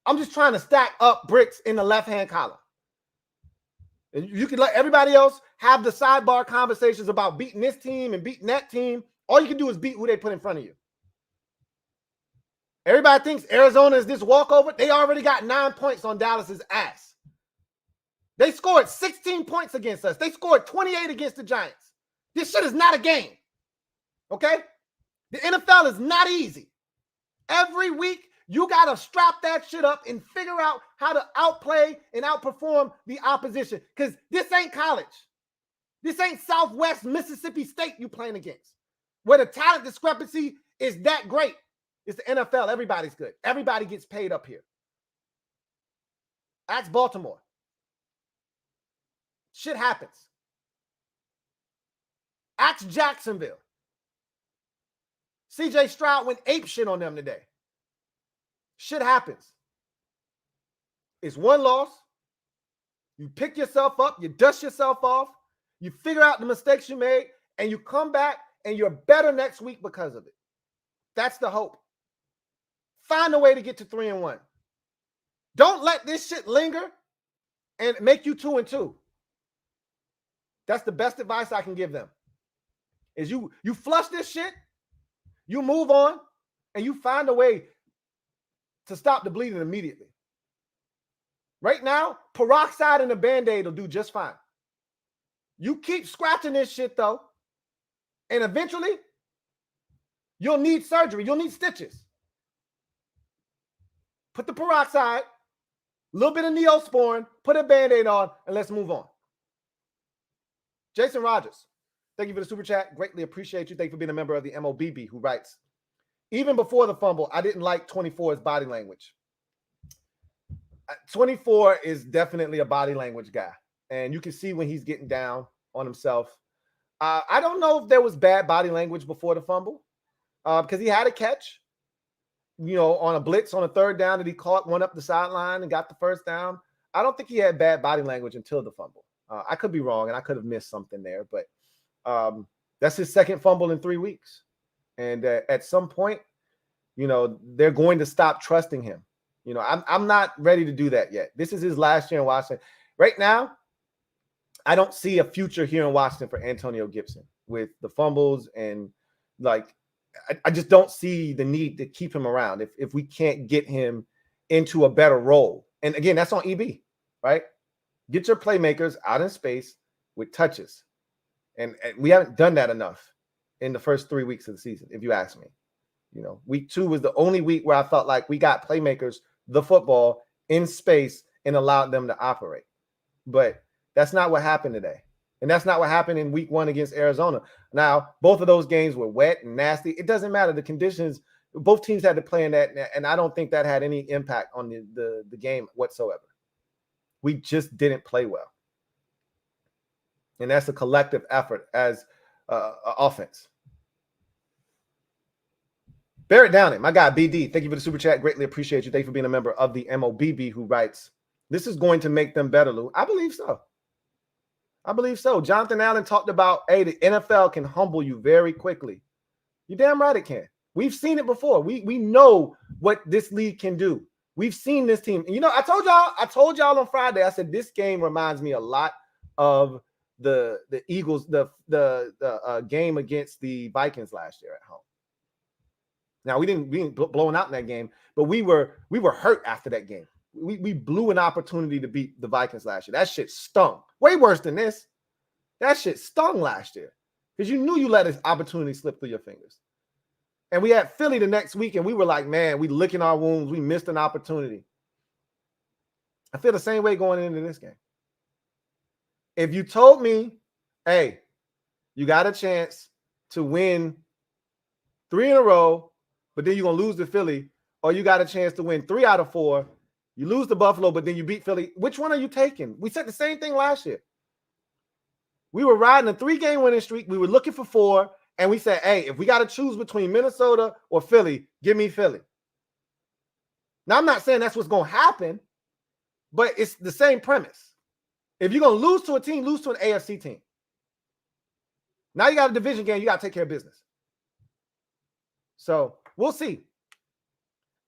I'm just trying to stack up bricks in the left-hand column. And you can let everybody else have the sidebar conversations about beating this team and beating that team. All you can do is beat who they put in front of you. Everybody thinks Arizona is this walkover. They already got 9 points on Dallas's ass. They scored 16 points against us. They scored 28 against the Giants. This shit is not a game. Okay? The NFL is not easy. Every week, you got to strap that shit up and figure out how to outplay and outperform the opposition. Because this ain't college. This ain't Southwest Mississippi State you playing against, where the talent discrepancy is that great. It's the NFL. Everybody's good. Everybody gets paid up here. Ask Baltimore. Shit happens. Ask Jacksonville. CJ Stroud went ape shit on them today. Shit happens. It's one loss. You pick yourself up, you dust yourself off, you figure out the mistakes you made, and you come back and you're better next week because of it. That's the hope. Find a way to get to 3-1. Don't let this shit linger and make you 2-2. That's the best advice I can give them. Is you flush this shit, you move on, and you find a way to stop the bleeding immediately. Right now, peroxide and a Band-Aid will do just fine. You keep scratching this shit, though, and eventually, you'll need surgery. You'll need stitches. Put the peroxide, a little bit of Neosporin, put a Band-Aid on, and let's move on. Jason Rogers, thank you for the super chat. Greatly appreciate you. Thank you for being a member of the MOBB, who writes, even before the fumble, I didn't like 24's body language. 24 is definitely a body language guy, and you can see when he's getting down on himself. I don't know if there was bad body language before the fumble because he had a catch, you know, on a blitz on a third down that he caught one up the sideline and got the first down. I don't think he had bad body language until the fumble. I could be wrong, and I could have missed something there, but that's his second fumble in 3 weeks. And at some point, you know, they're going to stop trusting him. You know, I'm not ready to do that yet. This is his last year in Washington. Right now, I don't see a future here in Washington for Antonio Gibson with the fumbles, and like I just don't see the need to keep him around if we can't get him into a better role. And again, that's on EB, right? Get your playmakers out in space with touches. And we haven't done that enough in the first 3 weeks of the season, if you ask me. You know, week 2 was the only week where I felt like we got playmakers, the football in space, and allowed them to operate. But that's not what happened today. And that's not what happened in week 1 against Arizona. Now, both of those games were wet and nasty. It doesn't matter. The conditions, both teams had to play in that, and I don't think that had any impact on the game whatsoever. We just didn't play well. And that's a collective effort as offense. Bear it down. My guy, BD, thank you for the super chat. Greatly appreciate you. Thank you for being a member of the MOBB, who writes, this is going to make them better, Lou. I believe so. I believe so. Jonathan Allen talked about, hey, the NFL can humble you very quickly. You're damn right it can. We've seen it before. We know what this league can do. We've seen this team. And, you know, I told y'all on Friday, I said this game reminds me a lot of the Eagles, the game against the Vikings last year at home. Now we didn't blown out in that game, but we were hurt after that game. We blew an opportunity to beat the Vikings last year. That shit stung. Way worse than this. That shit stung last year because you knew you let this opportunity slip through your fingers. And we had Philly the next week, and we were like, man, we licking our wounds. We missed an opportunity. I feel the same way going into this game. If you told me, hey, you got a chance to win 3 in a row, but then you're going to lose to Philly, or you got a chance to win 3 out of 4, you lose to Buffalo, but then you beat Philly, which one are you taking? We said the same thing last year. We were riding a 3-game winning streak. We were looking for 4, and we said, hey, if we got to choose between Minnesota or Philly, give me Philly. Now, I'm not saying that's what's going to happen, but it's the same premise. If you're going to lose to a team, lose to an AFC team. Now you got a division game. You got to take care of business. So we'll see.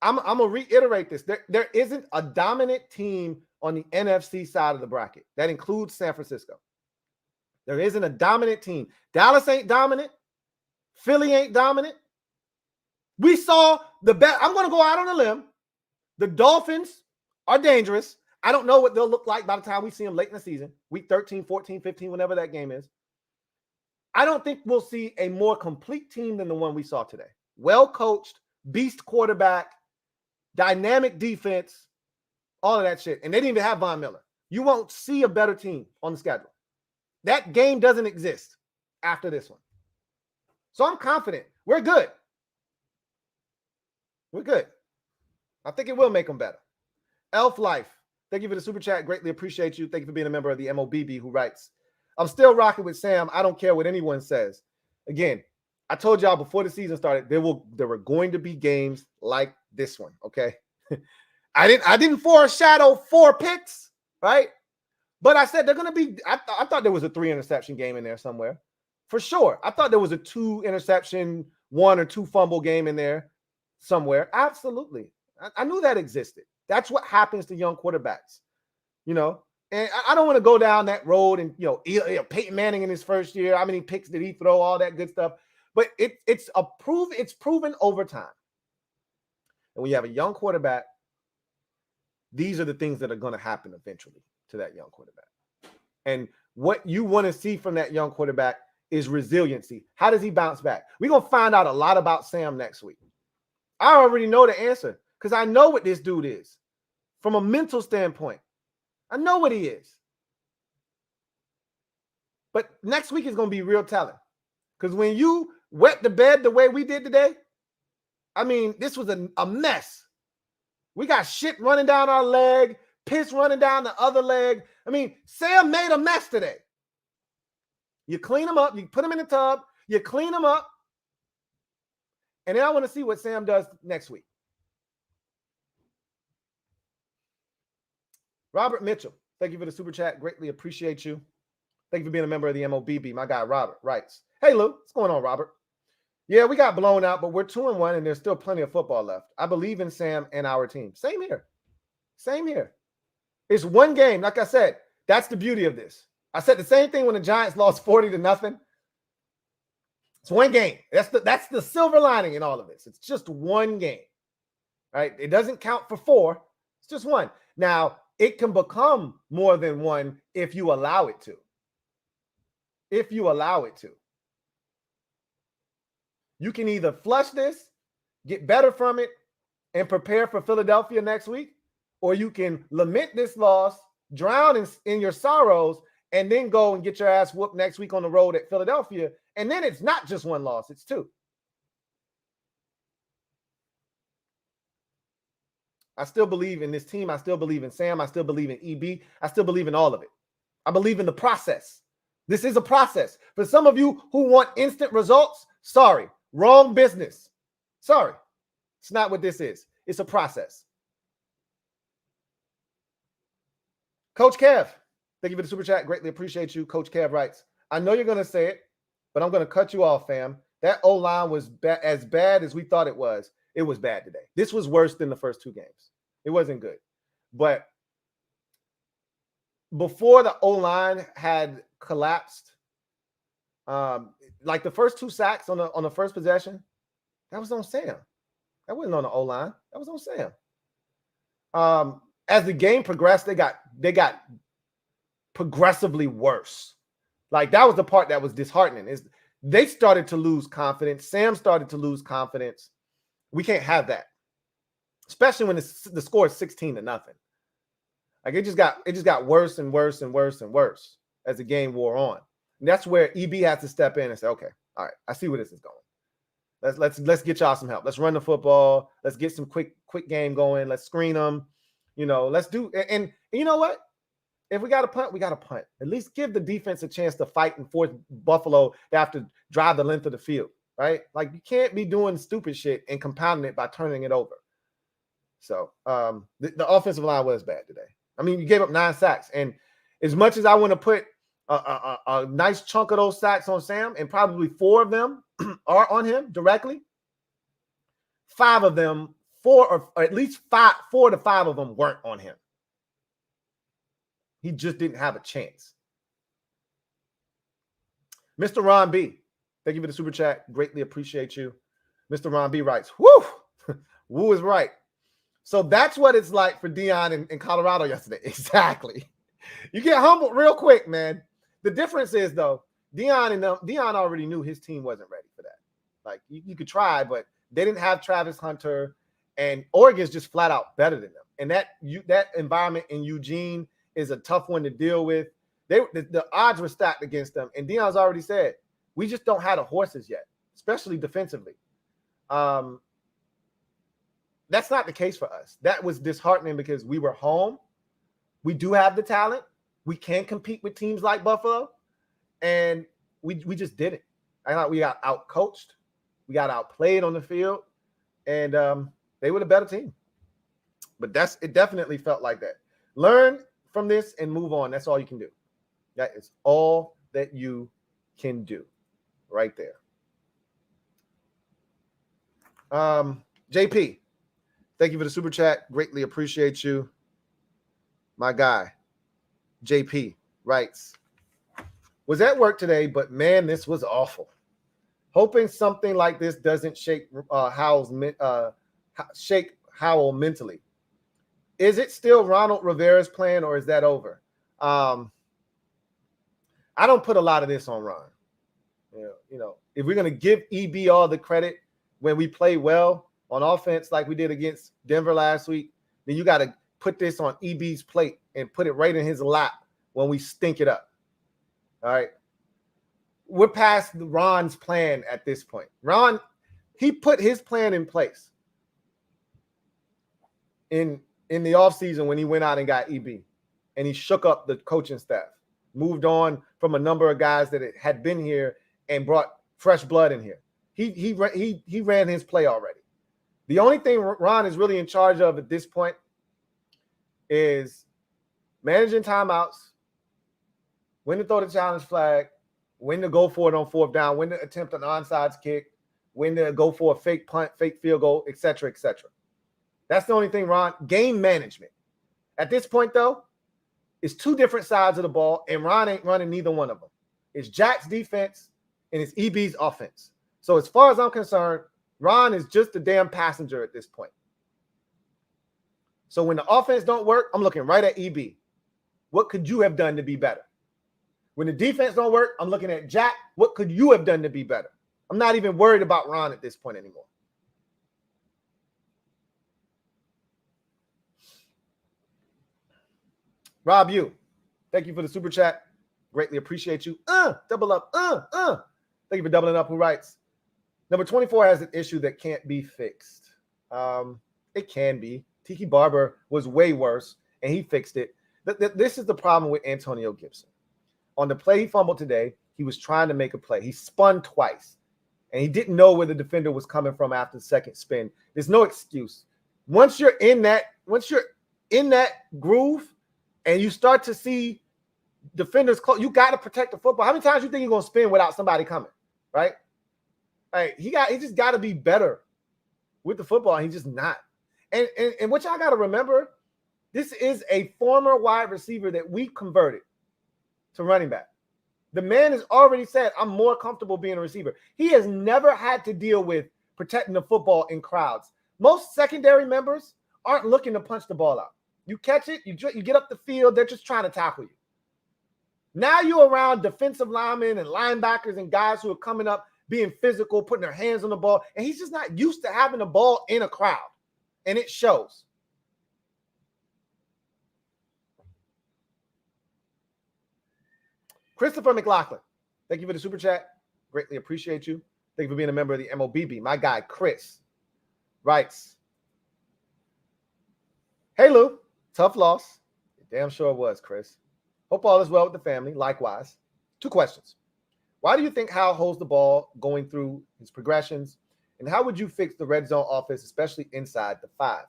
I'm going to reiterate this. There isn't a dominant team on the NFC side of the bracket. That includes San Francisco. There isn't a dominant team. Dallas ain't dominant. Philly ain't dominant. We saw the best. I'm going to go out on a limb. The Dolphins are dangerous. I don't know what they'll look like by the time we see them late in the season, week 13, 14, 15, whenever that game is. I don't think we'll see a more complete team than the one we saw today. Well-coached, beast quarterback, dynamic defense, all of that shit. And they didn't even have Von Miller. You won't see a better team on the schedule. That game doesn't exist after this one. So I'm confident. We're good. We're good. I think it will make them better. Elf Life, thank you for the super chat. Greatly appreciate you. Thank you for being a member of the MOBB who writes, I'm still rocking with Sam. I don't care what anyone says. Again, I told y'all before the season started, there were going to be games like this one, okay? I didn't foreshadow 4 picks, right? But I said they're going to be I thought there was a 3 interception game in there somewhere. For sure. I thought there was a 2 interception, 1 or 2 fumble game in there somewhere. Absolutely. I knew that existed. That's what happens to young quarterbacks, you know. And I don't want to go down that road and, Peyton Manning in his first year, how many picks did he throw, all that good stuff. But it's proven over time. And when you have a young quarterback, these are the things that are going to happen eventually to that young quarterback. And what you want to see from that young quarterback is resiliency. How does he bounce back? We're going to find out a lot about Sam next week. I already know the answer because I know what this dude is from a mental standpoint. I know what he is. But next week is going to be real telling. Because when you wet the bed the way we did today, I mean, this was a mess. We got shit running down our leg, piss running down the other leg. I mean, Sam made a mess today. You clean him up, you put him in the tub, you clean him up. And then I want to see what Sam does next week. Robert Mitchell, thank you for the super chat. Greatly appreciate you. Thank you for being a member of the MOBB. My guy, Robert, writes, hey, Lou, what's going on, Robert? Yeah, we got blown out, but we're 2-1, and there's still plenty of football left. I believe in Sam and our team. Same here. Same here. It's one game. Like I said, that's the beauty of this. I said the same thing when the Giants lost 40-0. It's one game. That's the silver lining in all of this. It's just one game, right? It doesn't count for 4. It's just one. Now, it can become more than one if you allow it to. If you allow it to. You can either flush this, get better from it, and prepare for Philadelphia next week, or you can lament this loss, drown in your sorrows, and then go and get your ass whooped next week on the road at Philadelphia. And then it's not just one loss, it's 2. I still believe in this team. I still believe in Sam. I still believe in EB. I still believe in all of it. I believe in the process. This is a process. For some of you who want instant results, sorry, wrong business. Sorry. It's not what this is. It's a process. Coach Kev, thank you for the super chat. Greatly appreciate you. Coach Kev writes, I know you're going to say it, but I'm going to cut you off, fam. That O-line was as bad as we thought it was. It was bad today. This was worse than the first 2 games. It wasn't good. But before the O-line had collapsed, like the first 2 sacks on the first possession, that was on Sam. That wasn't on the O-line. That was on Sam. As the game progressed, they got progressively worse. Like that was the part that was disheartening. Is they started to lose confidence. Sam started to lose confidence. We can't have that, especially when the score is 16-0. Like it just got worse and worse and worse and worse as the game wore on. And that's where EB has to step in and say, okay, all right, I see where this is going. Let's get y'all some help. Let's run the football. Let's get some quick game going. Let's screen them. Let's do and you know what? If we got to punt, we got to punt. At least give the defense a chance to fight and force Buffalo to have to drive the length of the field, right? Like you can't be doing stupid shit and compounding it by turning it over. So the offensive line was bad today. I mean, you gave up 9 sacks. And as much as I want to put a nice chunk of those sacks on Sam, and probably 4 of them are on him directly. 5 of them, 4 or at least 4 to 5 of them weren't on him. He just didn't have a chance. Mr. Ron B, thank you for the super chat. Greatly appreciate you. Mr. Ron B writes, whoo, woo is right. So that's what it's like for Deion in Colorado yesterday. Exactly. You get humbled real quick, man. The difference is, though, Deion already knew his team wasn't ready for that. Like, you could try, but they didn't have Travis Hunter, and Oregon's just flat out better than them. And that environment in Eugene is a tough one to deal with. The odds were stacked against them, and Deion's already said, we just don't have the horses yet, especially defensively. That's not the case for us. That was disheartening because we were home. We do have the talent. We can compete with teams like Buffalo, and we just didn't. I thought we got out-coached. We got outplayed on the field, and they were the better team. But it definitely felt like that. Learn from this and move on. That's all you can do. That is all that you can do right there. JP, thank you for the super chat. Greatly appreciate you. My guy, JP, writes, was at work today, but man, this was awful. Hoping something like this doesn't shake Howell mentally. Is it still Ronald Rivera's plan, or is that over? I don't put a lot of this on Ron. You know, if we're going to give EB all the credit when we play well on offense like we did against Denver last week, then you got to put this on EB's plate and put it right in his lap when we stink it up. All right. We're past Ron's plan at this point. Ron, he put his plan in place in the offseason when he went out and got EB, and he shook up the coaching staff, moved on from a number of guys that had been here and brought fresh blood in here. He ran his play already. The only thing Ron is really in charge of at this point is managing timeouts, when to throw the challenge flag, when to go for it on 4th down, when to attempt an onside kick, when to go for a fake punt, fake field goal, et cetera, et cetera. That's the only thing, Ron. Game management. At this point, though, it's 2 different sides of the ball, and Ron ain't running neither one of them. It's Jack's defense, and it's EB's offense. So as far as I'm concerned, Ron is just a damn passenger at this point. So when the offense don't work, I'm looking right at EB. What could you have done to be better? When the defense don't work, I'm looking at Jack. What could you have done to be better? I'm not even worried about Ron at this point anymore. Rob, thank you for the super chat. Greatly appreciate you. Double up. Thank you for doubling up. Who writes, number 24 has an issue that can't be fixed. It can be. Tiki Barber was way worse, and he fixed it. This is the problem with Antonio Gibson. On the play he fumbled today, he was trying to make a play. He spun twice, and he didn't know where the defender was coming from after the second spin. There's no excuse. Once you're in that groove, and you start to see defenders close, you got to protect the football. How many times do you think you're going to spin without somebody coming, right? Right. He just got to be better with the football, and he's just not. And what y'all got to remember, this is a former wide receiver that we converted to running back. The man has already said, I'm more comfortable being a receiver. He has never had to deal with protecting the football in crowds. Most secondary members aren't looking to punch the ball out. You catch it, you get up the field, they're just trying to tackle you. Now you're around defensive linemen and linebackers and guys who are coming up, being physical, putting their hands on the ball, and he's just not used to having the ball in a crowd, and it shows. Christopher McLaughlin, thank you for the super chat. Greatly appreciate you. Thank you for being a member of the MOBB. My guy, Chris, writes, hey, Lou, tough loss. Damn sure it was, Chris. Hope all is well with the family. Likewise. 2 questions. Why do you think Hal holds the ball going through his progressions? And how would you fix the red zone offense, especially inside the 5?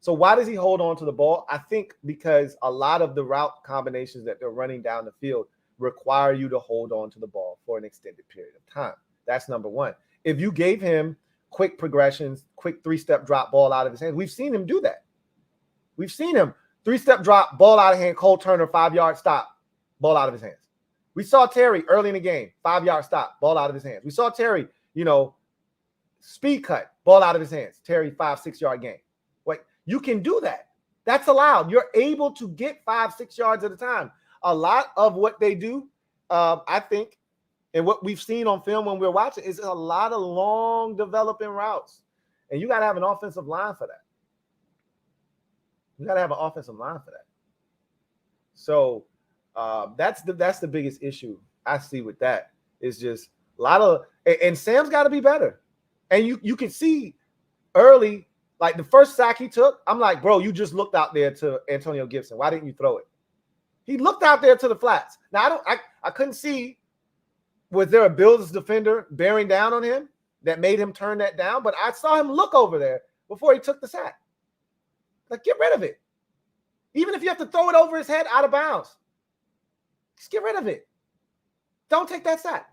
So why does he hold on to the ball? I think because a lot of the route combinations that they're running down the field require you to hold on to the ball for an extended period of time. That's number one. If you gave him quick progressions, quick three-step drop, ball out of his hands, we've seen him do that. We've seen him three-step drop, ball out of hand, Cole Turner, 5-yard stop, ball out of his hands. We saw Terry early in the game, 5-yard stop, ball out of his hands. We saw Terry, speed cut, ball out of his hands. Terry, 5-6-yard gain. Wait, you can do that. That's allowed. You're able to get 5-6 yards at a time. A lot of what they do, I think, and what we've seen on film when we're watching is a lot of long developing routes. And you got to have an offensive line for that. You got to have an offensive line for that. So that's the biggest issue I see with that. Is just a lot of, and Sam's got to be better. And you can see early, like the first sack he took, I'm like, bro, you just looked out there to Antonio Gibson. Why didn't you throw it? He looked out there to the flats. Now I couldn't see, was there a Bills defender bearing down on him that made him turn that down? But I saw him look over there before he took the sack. Like, get rid of it. Even if you have to throw it over his head out of bounds, just get rid of it. Don't take that sack.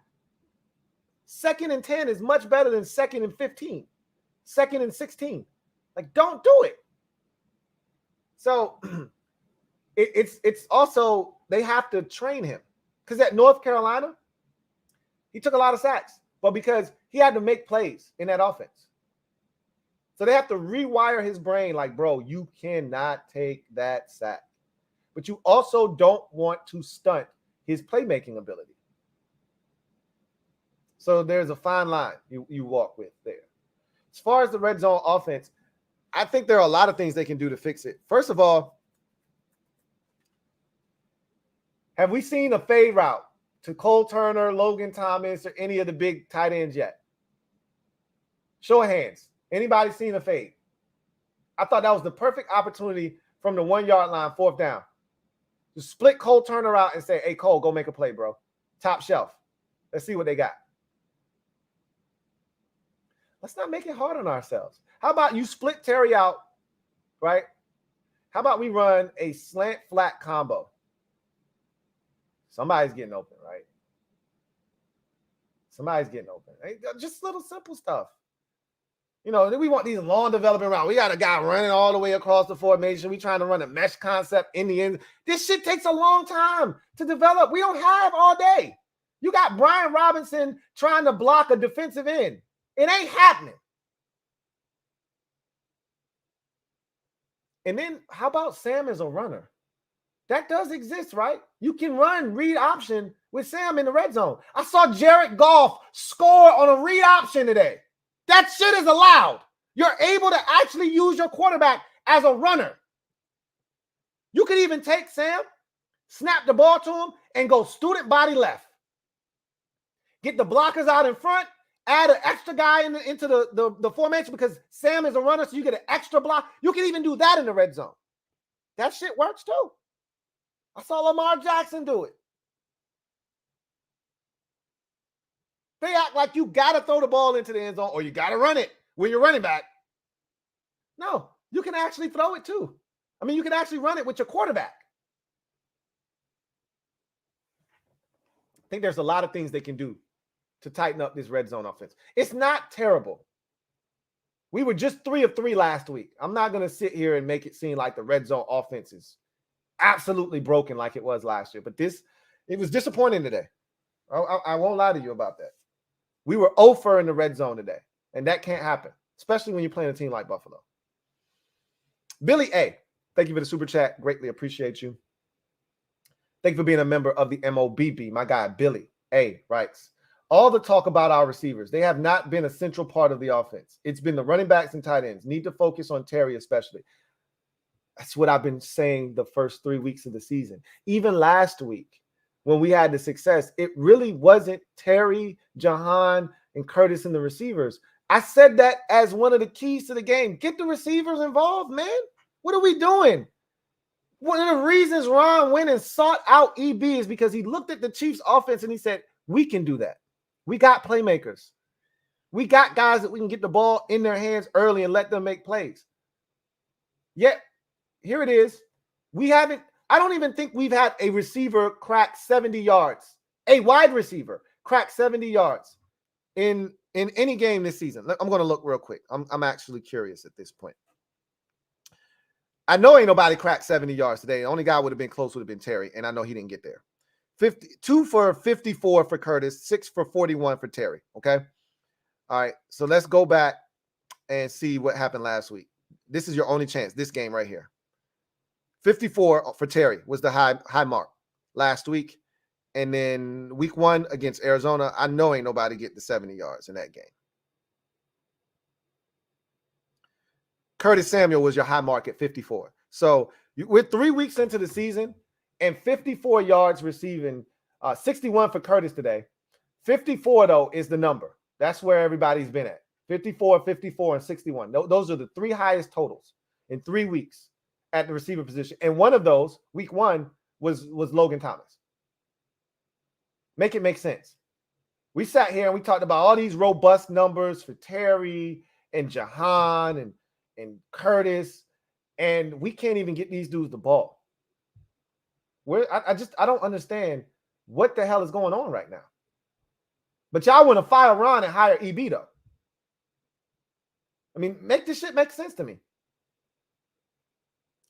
2nd and 10 is much better than 2nd and 15, 2nd and 16. Like, don't do it. So it's also, they have to train him. Because at North Carolina, he took a lot of sacks, but because he had to make plays in that offense. So they have to rewire his brain like, bro, you cannot take that sack. But you also don't want to stunt his playmaking ability. So there's a fine line you walk with there. As far as the red zone offense, I think there are a lot of things they can do to fix it. First of all, have we seen a fade route to Cole Turner, Logan Thomas, or any of the big tight ends yet? Show of hands. Anybody seen a fade? I thought that was the perfect opportunity from the 1-yard line, 4th down. To split Cole Turner out and say, hey, Cole, go make a play, bro. Top shelf. Let's see what they got. Let's not make it hard on ourselves. How about you split Terry out, right? How about we run a slant flat combo? Somebody's getting open, right? Somebody's getting open. Just little simple stuff. We want these long developing routes. We got a guy running all the way across the formation. We trying to run a mesh concept in the end. This shit takes a long time to develop. We don't have all day. You got Brian Robinson trying to block a defensive end. It ain't happening. And then how about Sam as a runner? That does exist, right? You can run read option with Sam in the red zone. I saw Jared Goff score on a read option today. That shit is allowed. You're able to actually use your quarterback as a runner. You could even take Sam, snap the ball to him, and go student body left. Get the blockers out in front, add an extra guy into the formation because Sam is a runner, so you get an extra block. You can even do that in the red zone. That shit works too. I saw Lamar Jackson do it. They act like you got to throw the ball into the end zone or you got to run it when you're running back. No, you can actually throw it too. I mean, you can actually run it with your quarterback. I think there's a lot of things they can do to tighten up this red zone offense. It's not terrible. We were just 3 of 3 last week. I'm not going to sit here and make it seem like the red zone offense is absolutely broken like it was last year. But it was disappointing today. I won't lie to you about that. We were 0-for in the red zone today, and that can't happen, especially when you're playing a team like Buffalo. Billy A., thank you for the super chat. Greatly appreciate you. Thank you for being a member of the MOBB. My guy, Billy A., writes, all the talk about our receivers, they have not been a central part of the offense. It's been the running backs and tight ends. Need to focus on Terry especially. That's what I've been saying the first 3 weeks of the season. Even last week, when we had the success, it really wasn't Terry, Jahan, and Curtis and the receivers. I said that as one of the keys to the game. Get the receivers involved, man. What are we doing? One of the reasons Ron went and sought out EB is because he looked at the Chiefs' offense and he said, we can do that. We got playmakers. We got guys that we can get the ball in their hands early and let them make plays. Yet, here it is. We haven't I don't even think we've had a receiver crack 70 yards, a wide receiver crack 70 yards in any game this season. I'm going to look real quick. I'm actually curious at this point. I know ain't nobody cracked 70 yards today. The only guy would have been close would have been Terry, and I know he didn't get there. 2 for 54 for Curtis, 6 for 41 for Terry. Okay. All right. So let's go back and see what happened last week. This is your only chance. This game right here. 54 for Terry was the high mark last week. And then week 1 against Arizona, I know ain't nobody get the 70 yards in that game. Curtis Samuel was your high mark at 54. So we're 3 weeks into the season and 54 yards receiving, 61 for Curtis today. 54, though, is the number. That's where everybody's been at. 54, 54, and 61. Those are the 3 highest totals in 3 weeks at the receiver position. And one of those, week 1, was Logan Thomas. Make it make sense. We sat here and we talked about all these robust numbers for Terry and Jahan and Curtis, and we can't even get these dudes the ball. I don't understand what the hell is going on right now. But y'all want to fire Ron and hire EB, though. I mean, make this shit make sense to me.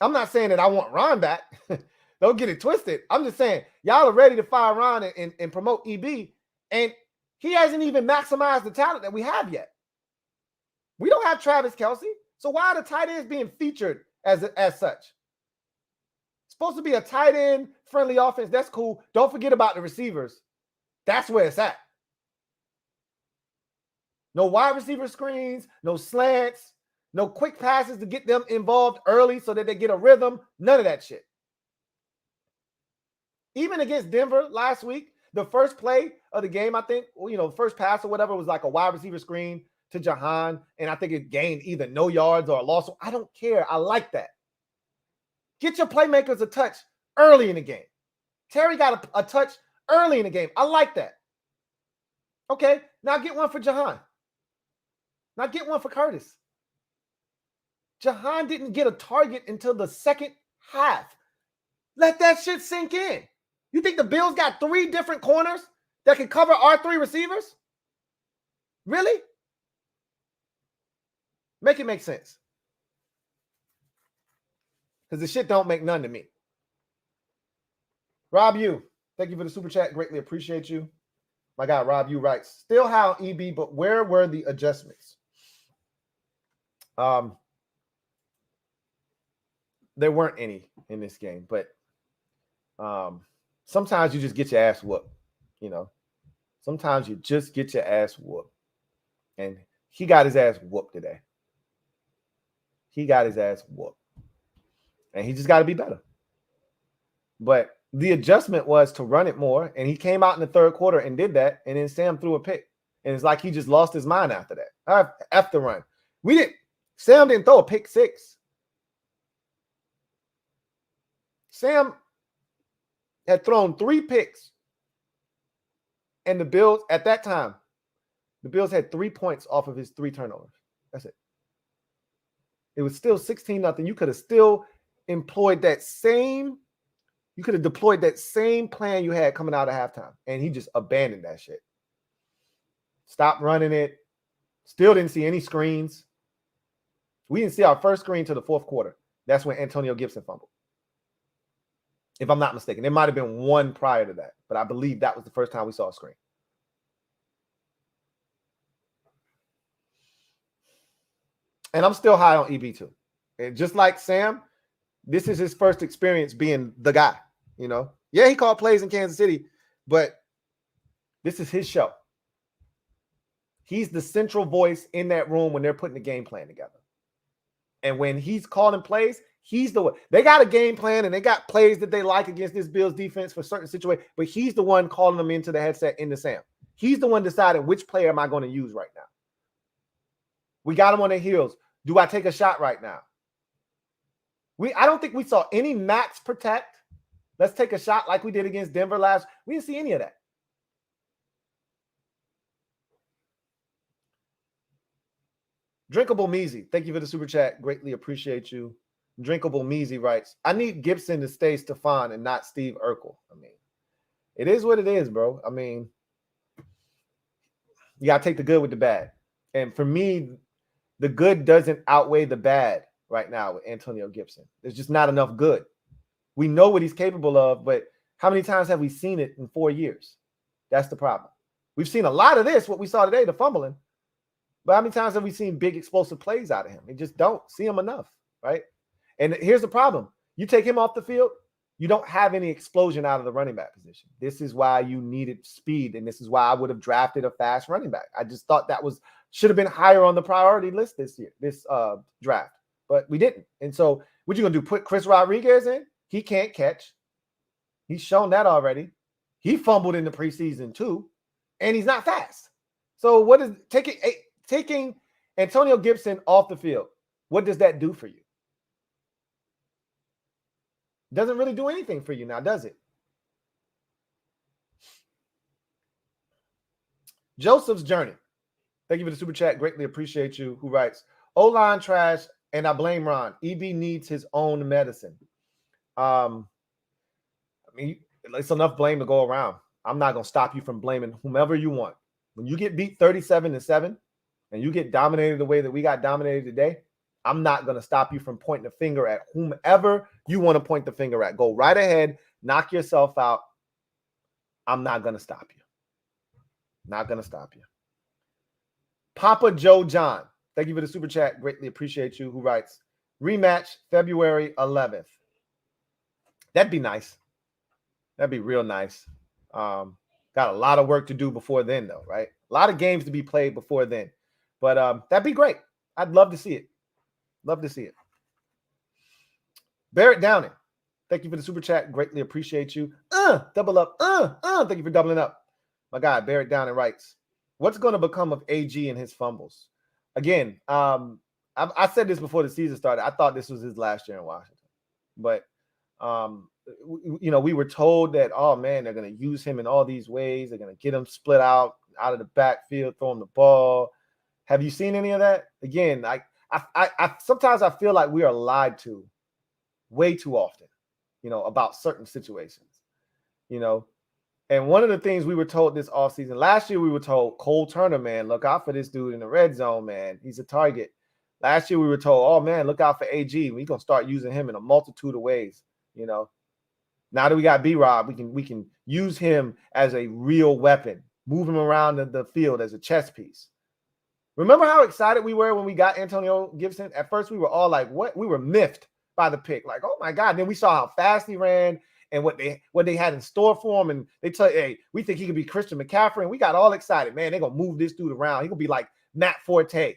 I'm not saying that I want Ron back. Don't get it twisted. I'm just saying y'all are ready to fire Ron and promote EB, and he hasn't even maximized the talent that we have yet. We don't have Travis Kelce, so why are the tight ends being featured as such? It's supposed to be a tight end friendly offense. That's cool. Don't forget about the receivers. That's where it's at. No wide receiver screens, no slants, no quick passes to get them involved early so that they get a rhythm. None of that shit. Even against Denver last week, the first play of the game, I think, first pass or whatever was like a wide receiver screen to Jahan, and I think it gained either no yards or a loss. I don't care. I like that. Get your playmakers a touch early in the game. Terry got a touch early in the game. I like that. Okay, now get one for Jahan. Now get one for Curtis. Jahan didn't get a target until the second half. Let that shit sink in. You think the Bills got 3 different corners that can cover our 3 receivers? Really? Make it make sense. Because the shit don't make none to me. Rob U, thank you for the super chat. Greatly appreciate you. My guy Rob U writes, still high on EB, but where were the adjustments? There weren't any in this game, but sometimes you just get your ass whooped, Sometimes you just get your ass whooped. And he got his ass whooped today. He got his ass whooped. And he just got to be better. But the adjustment was to run it more, and he came out in the third quarter and did that, and then Sam threw a pick. And it's like he just lost his mind after that. After the run. Sam didn't throw a pick 6. Sam had thrown 3 picks. And the Bills, at that time, the Bills had 3 points off of his 3 turnovers. That's it. It was still 16-0. You could have still deployed that same plan you had coming out of halftime. And he just abandoned that shit. Stopped running it. Still didn't see any screens. We didn't see our first screen till the fourth quarter. That's when Antonio Gibson fumbled. If I'm not mistaken. There might have been one prior to that, but I believe that was the first time we saw a screen. And I'm still high on EB too. And just like Sam, this is his first experience being the guy, Yeah, he called plays in Kansas City, but this is his show. He's the central voice in that room when they're putting the game plan together. And when he's calling plays, he's the one. They got a game plan and they got plays that they like against this Bills defense for certain situations, but he's the one calling them into the headset into Sam. He's the one deciding which player am I going to use right now. We got him on their heels. Do I take a shot right now? I don't think we saw any max protect. Let's take a shot like we did against Denver last. We didn't see any of that. Drinkable Measy, thank you for the super chat. Greatly appreciate you. Drinkable Measy writes, I need Gibson to stay Stephon and not Steve Urkel. I mean, it is what it is, bro. I mean, you got to take the good with the bad. And for me, the good doesn't outweigh the bad right now with Antonio Gibson. There's just not enough good. We know what he's capable of, but how many times have we seen it in 4 years? That's the problem. We've seen a lot of this, what we saw today, the fumbling. But how many times have we seen big explosive plays out of him? We just don't see him enough, right? And here's the problem. You take him off the field, you don't have any explosion out of the running back position. This is why you needed speed, and this is why I would have drafted a fast running back. I just thought that should have been higher on the priority list this draft, but we didn't. And so what you going to do, put Chris Rodriguez in? He can't catch. He's shown that already. He fumbled in the preseason too, and he's not fast. So what is taking Antonio Gibson off the field, what does that do for you? Doesn't really do anything for you now, does it? Joseph's Journey. Thank you for the super chat. Greatly appreciate you. Who writes, O-line trash, and I blame Ron. EB needs his own medicine. I mean, it's enough blame to go around. I'm not going to stop you from blaming whomever you want. When you get beat 37-7 and you get dominated the way that we got dominated today, I'm not going to stop you from pointing the finger at whomever you want to point the finger at. Go right ahead, knock yourself out. I'm not going to stop you. Not going to stop you. Papa Joe John, thank you for the super chat. Greatly appreciate you. Who writes, rematch February 11th. That'd be nice. That'd be real nice. Got a lot of work to do before then, though, right? A lot of games to be played before then. But that'd be great. I'd love to see it. Love to see it. Barrett Downing, thank you for the super chat. Greatly appreciate you. Double up. Thank you for doubling up. My guy, Barrett Downing writes, what's going to become of AG and his fumbles? Again, I said this before the season started. I thought this was his last year in Washington. But, we were told that, oh, man, they're going to use him in all these ways. They're going to get him split out of the backfield, throw him the ball. Have you seen any of that? Again, I sometimes I feel like we are lied to way too often, about certain situations, And one of the things we were told this offseason, last year we were told, Cole Turner, man, look out for this dude in the red zone, man. He's a target. Last year we were told, oh, man, look out for AG. We're going to start using him in a multitude of ways, Now that we got B-Rob, we can use him as a real weapon, move him around the field as a chess piece. Remember how excited we were when we got Antonio Gibson? At first, we were all like, what? We were miffed by the pick. Like, oh, my God. And then we saw how fast he ran and what they had in store for him. And they tell you, hey, we think he could be Christian McCaffrey. And we got all excited. Man, they're going to move this dude around. He's going to be like Matt Forte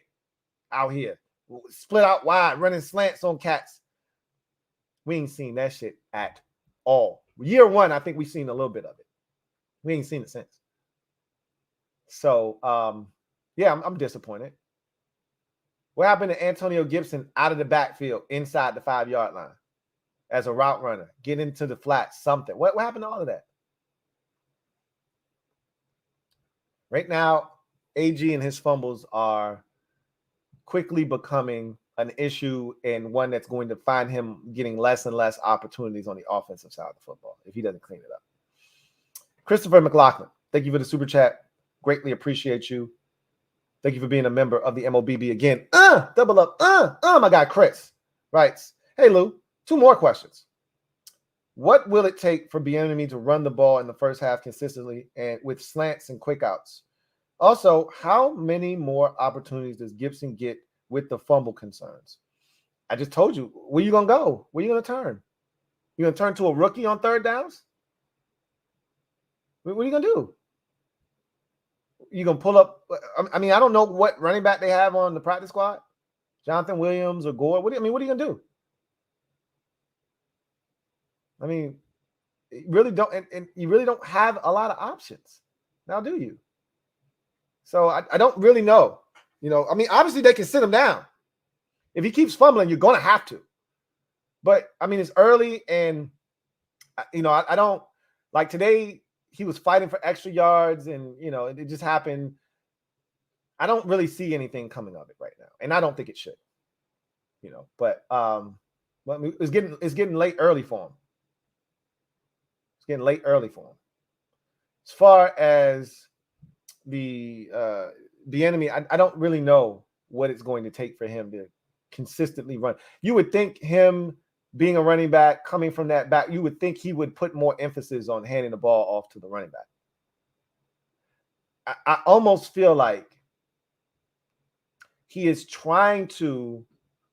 out here. Split out wide, running slants on cats. We ain't seen that shit at all. Year one, I think we've seen a little bit of it. We ain't seen it since. So, yeah, I'm disappointed. What happened to Antonio Gibson out of the backfield inside the 5-yard line as a route runner? Get into the flat, something. What happened to all of that? Right now, AG and his fumbles are quickly becoming an issue and one that's going to find him getting less and less opportunities on the offensive side of the football if he doesn't clean it up. Christopher McLaughlin, thank you for the super chat. Greatly appreciate you. Thank you for being a member of the MOBB again. Double up. My guy Chris writes, hey, Lou, 2 more questions. What will it take for Bieniemy to run the ball in the first half consistently and with slants and quick outs? Also, how many more opportunities does Gibson get with the fumble concerns? I just told you. Where you going to go? Where you going to turn? You going to turn to a rookie on third downs? What are you going to do? You going to pull up? I mean, I don't know what running back they have on the practice squad. Jonathan Williams or Gore. What are you going to do? I mean, you really don't, and you really don't have a lot of options. Now, do you? So I don't really know. I mean, obviously they can sit him down. If he keeps fumbling, you're going to have to. But, I mean, it's early and, I don't, like today, he was fighting for extra yards and, it just happened. I don't really see anything coming of it right now. And I don't think it should, but But it's getting late early for him. It's getting late early for him. As far as the enemy, I don't really know what it's going to take for him to consistently run. You would think him being a running back, coming from that back, you would think he would put more emphasis on handing the ball off to the running back. I almost feel like he is trying to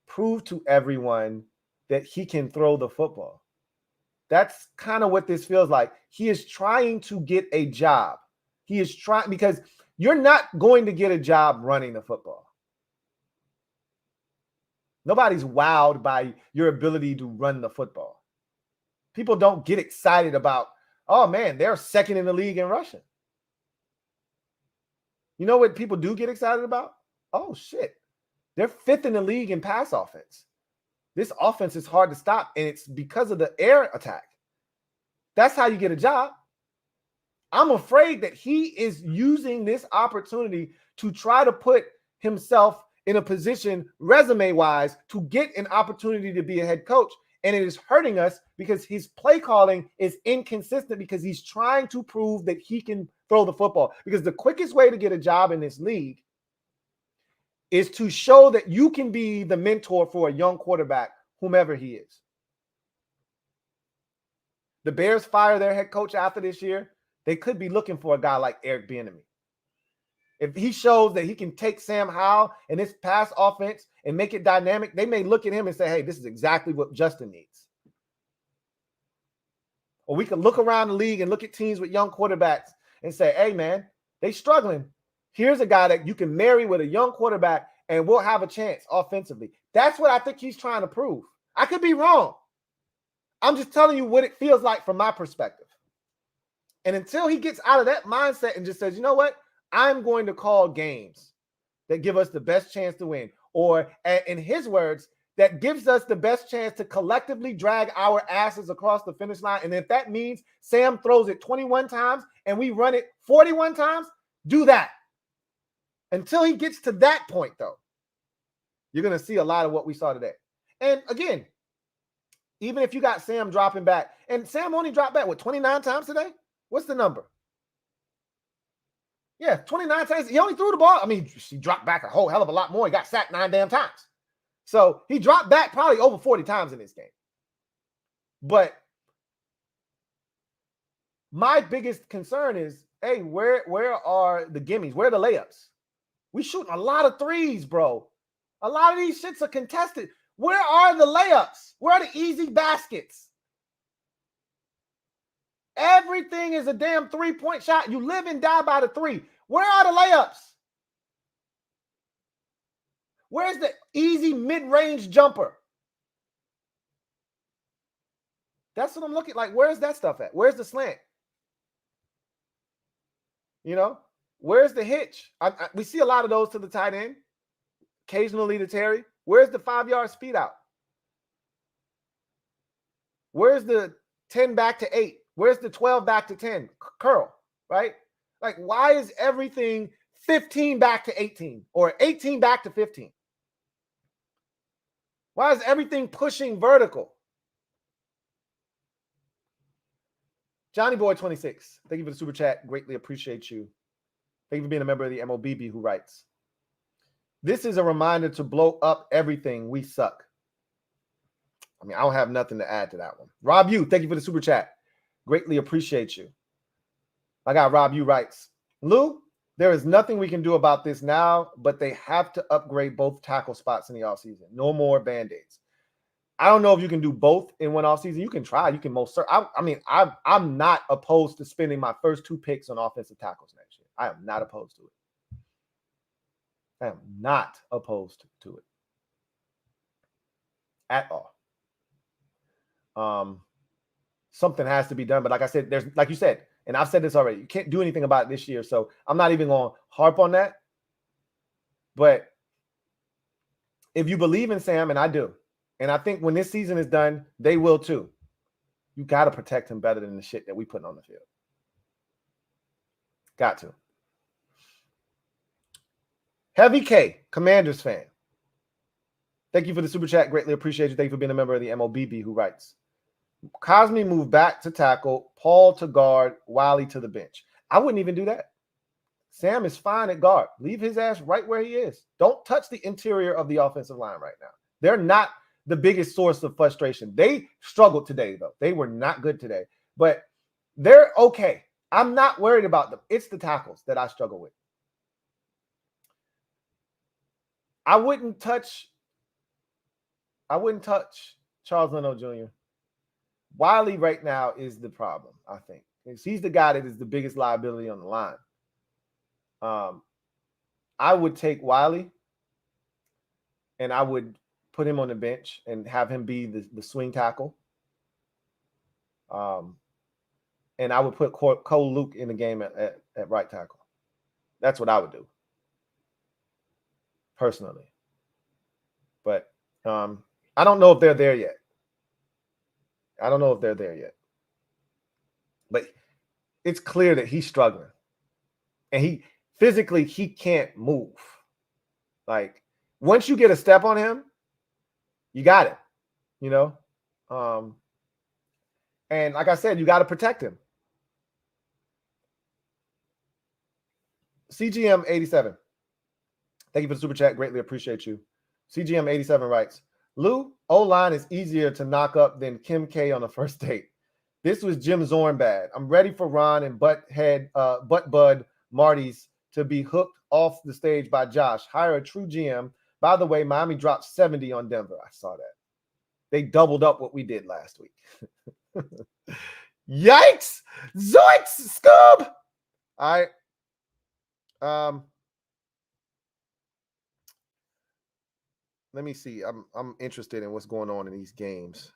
prove to everyone that he can throw the football. That's kind of what this feels like. He is trying to get a job. He is trying, because you're not going to get a job running the football. Nobody's wowed by your ability to run the football. People don't get excited about, oh man, they're second in the league in rushing. You know what people do get excited about? Oh shit, they're fifth in the league in pass offense. This offense is hard to stop, and it's because of the air attack. That's how you get a job. I'm afraid that he is using this opportunity to try to put himself in a position resume-wise to get an opportunity to be a head coach. And it is hurting us because his play calling is inconsistent, because he's trying to prove that he can throw the football. Because the quickest way to get a job in this league is to show that you can be the mentor for a young quarterback, whomever he is. The Bears fire their head coach after this year. They could be looking for a guy like Eric Bieniemy. If he shows that he can take Sam Howell and this pass offense and make it dynamic, they may look at him and say, hey, this is exactly what Justin needs. Or we can look around the league and look at teams with young quarterbacks and say, hey, man, they struggling. Here's a guy that you can marry with a young quarterback and we'll have a chance offensively. That's what I think he's trying to prove. I could be wrong. I'm just telling you what it feels like from my perspective. And until he gets out of that mindset and just says, you know what? I'm going to call games that give us the best chance to win. Or in his words, that gives us the best chance to collectively drag our asses across the finish line. And if that means Sam throws it 21 times and we run it 41 times, do that. Until he gets to that point, though, you're going to see a lot of what we saw today. And again, even if you got Sam dropping back, and Sam only dropped back, 29 times today? What's the number? Yeah, 29 times. He only threw the ball. I mean, he dropped back a whole hell of a lot more. He got sacked 9 damn times. So he dropped back probably over 40 times in this game. But my biggest concern is, hey, where are the gimmies? Where are the layups? We shooting a lot of threes, bro. A lot of these shits are contested. Where are the layups? Where are the easy baskets? Everything is a damn three-point shot. You live and die by the three. Where are the layups? Where's the easy mid-range jumper? That's what I'm looking like. Where's that stuff at? Where's the slant? You know, where's the hitch? We see a lot of those to the tight end, occasionally to Terry. Where's the 5-yard speed out? Where's the 10 back to 8? Where's the 12 back to 10? Curl, right? Like, why is everything 15 back to 18 or 18 back to 15? Why is everything pushing vertical? Johnny Boy 26, thank you for the super chat. Greatly appreciate you. Thank you for being a member of the MOBB who writes, this is a reminder to blow up everything. We suck. I mean, I don't have nothing to add to that one. Rob Yu, thank you for the super chat. Greatly appreciate you. I got Rob Yu writes, Lou, there is nothing we can do about this now, but they have to upgrade both tackle spots in the offseason. No more Band-Aids. I don't know if you can do both in one offseason. You can try. You can most certainly. I mean, I'm not opposed to spending my first 2 picks on offensive tackles next year. I am not opposed to it. I am not opposed to it at all. Something has to be done. But like I said, there's, like you said, and I've said this already, you can't do anything about it this year. So I'm not even going to harp on that. But if you believe in Sam, and I do, and I think when this season is done, they will too, you got to protect him better than the shit that we putting on the field. Got to. Heavy K, Commanders fan. Thank you for the super chat. Greatly appreciate you. Thank you for being a member of the MOBB who writes, Cosme moved back to tackle, Paul to guard, Wiley to the bench. I wouldn't even do that. Sam is fine at guard. Leave his ass right where he is. Don't touch the interior of the offensive line right now. They're not the biggest source of frustration. They struggled today, though. They were not good today, but they're okay. I'm not worried about them. It's the tackles that I struggle with. I wouldn't touch Charles Leno Jr. Wiley right now is the problem, I think. He's the guy that is the biggest liability on the line. I would take Wiley and I would put him on the bench and have him be the swing tackle. And I would put Cole Luke in the game at right tackle. That's what I would do, personally. But I don't know if they're there yet. But it's clear that he's struggling. And he physically can't move. Like, once you get a step on him, you got it. You know? And like I said, you got to protect him. CGM87. Thank you for the super chat. Greatly appreciate you. CGM87 writes, Lou, O-line is easier to knock up than Kim K on the first date. This was Jim Zorn bad. I'm ready for Ron and Butt Bud Marty's to be hooked off the stage by Josh. Hire a true GM. By the way, Miami dropped 70 on Denver. I saw that. They doubled up what we did last week. Yikes! Zoinks! Scoob! All right. Let me see. I'm interested in what's going on in these games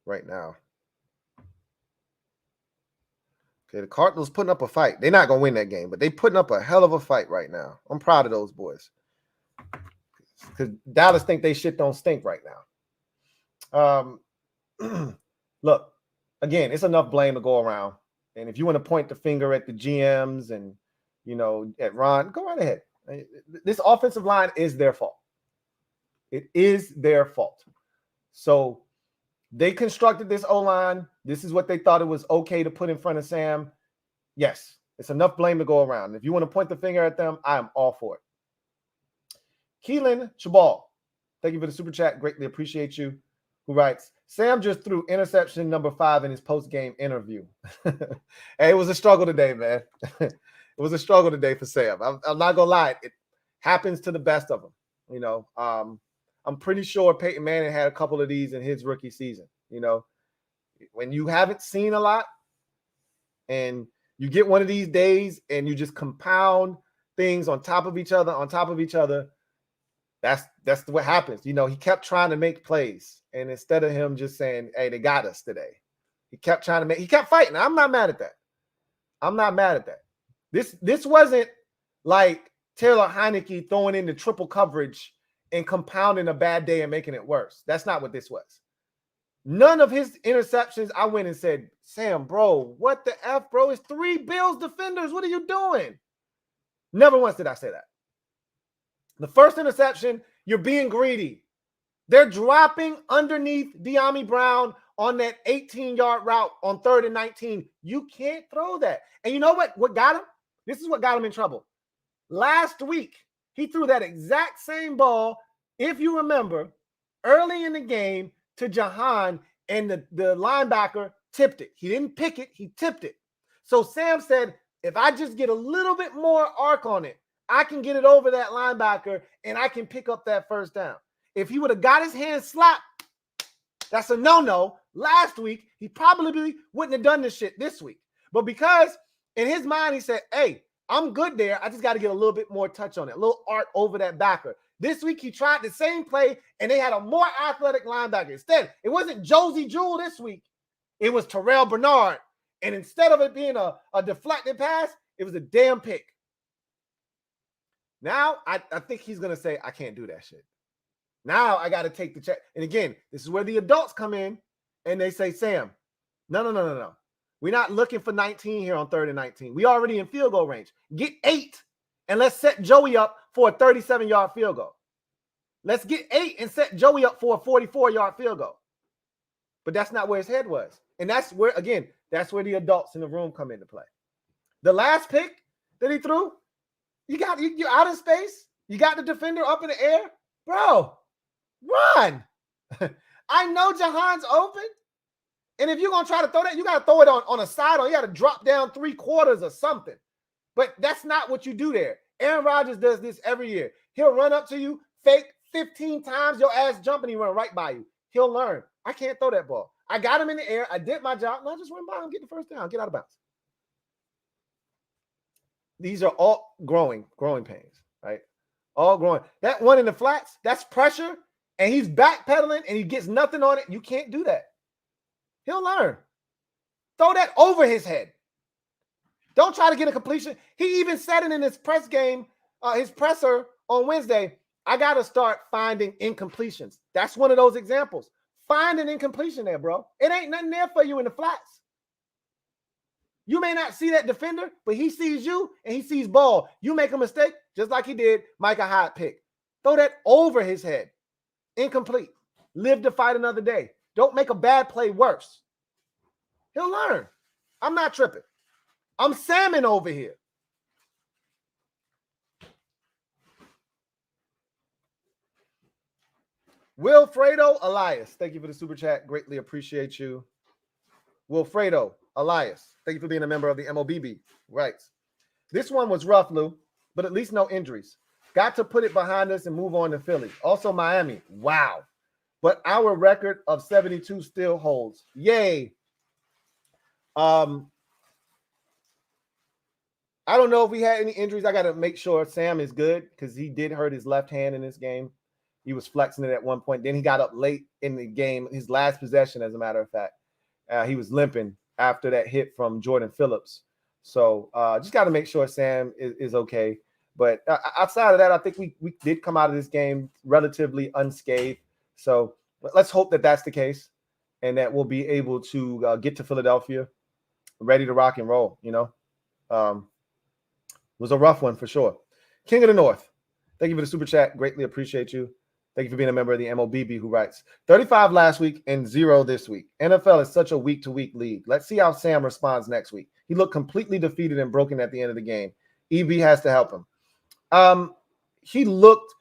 right now. Okay, the Cardinals putting up a fight. They're not going to win that game, but they're putting up a hell of a fight right now. I'm proud of those boys. Because Dallas think they shit don't stink right now. Look, again, it's enough blame to go around. And if you want to point the finger at the GMs and, you know, at Ron, go right ahead. This offensive line is their fault. It is their fault. So they constructed this O-line. This is what they thought it was okay to put in front of Sam. Yes, it's enough blame to go around. If you want to point the finger at them, I am all for it. Keelan Chabal, thank you for the super chat. Greatly appreciate you. Who writes, Sam just threw interception number 5 in his post-game interview. Hey, it was a struggle today, man. It was a struggle today for Sam. I'm not going to lie. It happens to the best of them. You know, I'm pretty sure Peyton Manning had a couple of these in his rookie season. You know, when you haven't seen a lot and you get one of these days and you just compound things on top of each other, that's what happens. You know, he kept trying to make plays, and instead of him just saying, hey, they got us today, he kept fighting. I'm not mad at that. This wasn't like Taylor Heineke throwing in the triple coverage and compounding a bad day and making it worse. That's not what this was. None of his interceptions, I went and said, Sam, bro, what the F, bro? It's 3 Bills defenders. What are you doing? Never once did I say that. The first interception, you're being greedy. They're dropping underneath De'Ami Brown on that 18-yard route on 3rd and 19. You can't throw that. And you know what? What got him? This is what got him in trouble. Last week, he threw that exact same ball, if you remember, early in the game to Jahan, and the linebacker tipped it. He didn't pick it. He tipped it. So Sam said, if I just get a little bit more arc on it, I can get it over that linebacker, and I can pick up that first down. If he would have got his hand slapped, that's a no-no. Last week, he probably wouldn't have done this shit this week. But because in his mind, he said, hey, I'm good there. I just got to get a little bit more touch on it, a little arc over that backer. This week, he tried the same play, and they had a more athletic linebacker. Instead, it wasn't Josie Jewell this week. It was Terrell Bernard. And instead of it being a deflected pass, it was a damn pick. Now, I think he's going to say, I can't do that shit. Now, I got to take the check. And again, this is where the adults come in, and they say, Sam, no. We're not looking for 19 here on 3rd and 19. We already in field goal range. Get 8, and let's set Joey up for a 37-yard field goal. Let's get 8 and set Joey up for a 44-yard field goal. But that's not where his head was. And that's where, again, that's where the adults in the room come into play. The last pick that he threw, you're out in space. You got the defender up in the air. Bro, run. I know Jahan's open. And if you're going to try to throw that, you got to throw it on a side, or you got to drop down 3/4 or something. But that's not what you do there. Aaron Rodgers does this every year. He'll run up to you, fake 15 times, your ass jump, and he run right by you. He'll learn. I can't throw that ball. I got him in the air. I did my job. Now just run by him, get the first down, get out of bounds. These are all growing pains, right? All growing. That one in the flats, that's pressure, and he's backpedaling, and he gets nothing on it. You can't do that. He'll learn. Throw that over his head. Don't try to get a completion. He even said it in his press game, his presser on Wednesday. I got to start finding incompletions. That's one of those examples. Find an incompletion there, bro. It ain't nothing there for you in the flats. You may not see that defender, but he sees you and he sees ball. You make a mistake, just like he did Micah Hyde pick. Throw that over his head. Incomplete. Live to fight another day. Don't make a bad play worse. He'll learn. I'm not tripping. I'm salmon over here. Wilfredo Elias, thank you for the super chat. Greatly appreciate you. Wilfredo Elias, thank you for being a member of the MOBB. Right. This one was rough, Lou, but at least no injuries. Got to put it behind us and move on to Philly. Also Miami. Wow. But our record of 72 still holds. Yay. I don't know if we had any injuries. I got to make sure Sam is good because he did hurt his left hand in this game. He was flexing it at one point. Then he got up late in the game. His last possession, as a matter of fact, he was limping after that hit from Jordan Phillips. So just got to make sure Sam is okay. But outside of that, I think we did come out of this game relatively unscathed. So let's hope that that's the case and that we'll be able to get to Philadelphia ready to rock and roll, you know. It was a rough one for sure. King of the North, thank you for the super chat. Greatly appreciate you. Thank you for being a member of the MOBB, who writes, 35 last week and 0 this week. NFL is such a week-to-week league. Let's see how Sam responds next week. He looked completely defeated and broken at the end of the game. EB has to help him. He looked,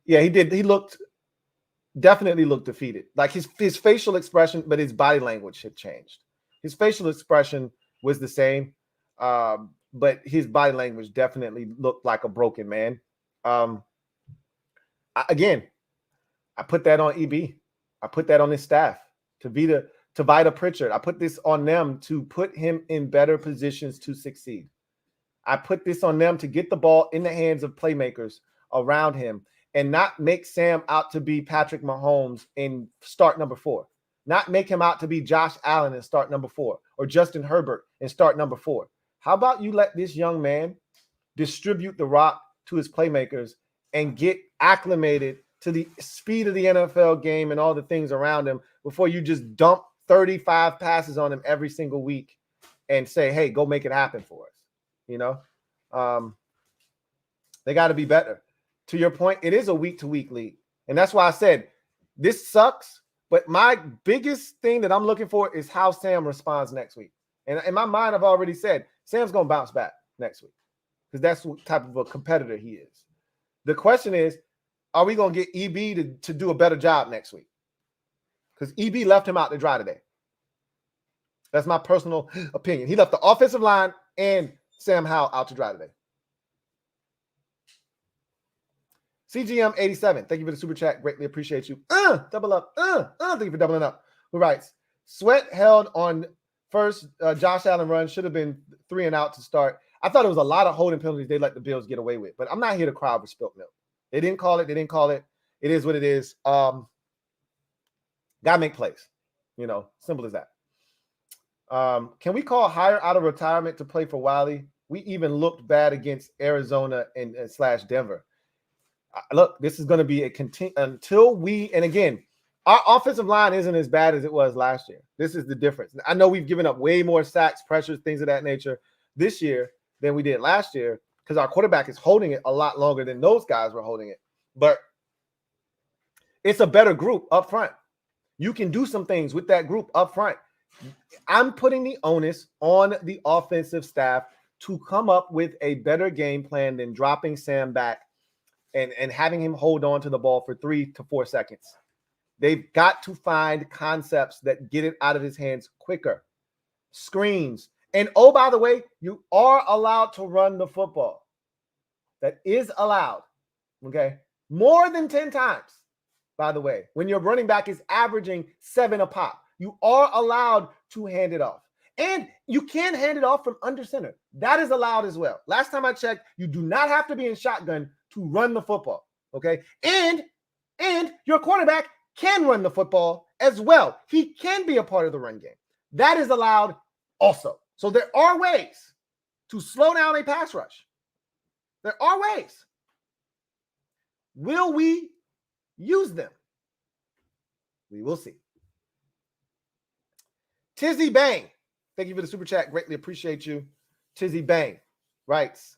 yeah, he did. He definitely looked defeated. Like his facial expression, but his body language had changed. His facial expression was the same, but his body language definitely looked like a broken man. I put that on EB. I put that on his staff, Tavita Pritchard. I put this on them to put him in better positions to succeed. I put this on them to get the ball in the hands of playmakers around him and not make Sam out to be Patrick Mahomes in start number 4. Not make him out to be Josh Allen in start number 4 or Justin Herbert in start number 4. How about you let this young man distribute the rock to his playmakers and get acclimated to the speed of the NFL game and all the things around him before you just dump 35 passes on him every single week and say, hey, go make it happen for us. You know, they got to be better. To your point, it is a week-to-week league. And that's why I said this sucks. But my biggest thing that I'm looking for is how Sam responds next week. And in my mind, I've already said Sam's going to bounce back next week because that's what type of a competitor he is. The question is, are we going to get EB to do a better job next week? Because EB left him out to dry today. That's my personal opinion. He left the offensive line and Sam Howell out to dry today. CGM 87, thank you for the super chat. Greatly appreciate you. Double up. Thank you for doubling up. Who writes, Sweat held on first Josh Allen run. Should have been 3 and out to start. I thought it was a lot of holding penalties they let the Bills get away with. But I'm not here to cry over spilt milk. They didn't call it. It is what it is. Got to make plays. You know, simple as that. Can we call higher out of retirement to play for Wiley? We even looked bad against Arizona and / Denver. Look, this is going to be a until we, and again, our offensive line isn't as bad as it was last year. This is the difference. I know we've given up way more sacks, pressures, things of that nature this year than we did last year, because our quarterback is holding it a lot longer than those guys were holding it. But it's a better group up front. You can do some things with that group up front. I'm putting the onus on the offensive staff to come up with a better game plan than dropping Sam back and having him hold on to the ball for 3 to 4 seconds. They've got to find concepts that get it out of his hands quicker. Screens. And oh, by the way, you are allowed to run the football. That is allowed. Okay? More than 10 times, by the way, when your running back is averaging 7 a pop. You are allowed to hand it off. And you can hand it off from under center. That is allowed as well. Last time I checked, you do not have to be in shotgun to run the football. Okay? And your quarterback can run the football as well. He can be a part of the run game. That is allowed also. So there are ways to slow down a pass rush. There are ways. Will we use them? We will see. Tizzy Bang, thank you for the super chat. Greatly appreciate you. Tizzy Bang writes,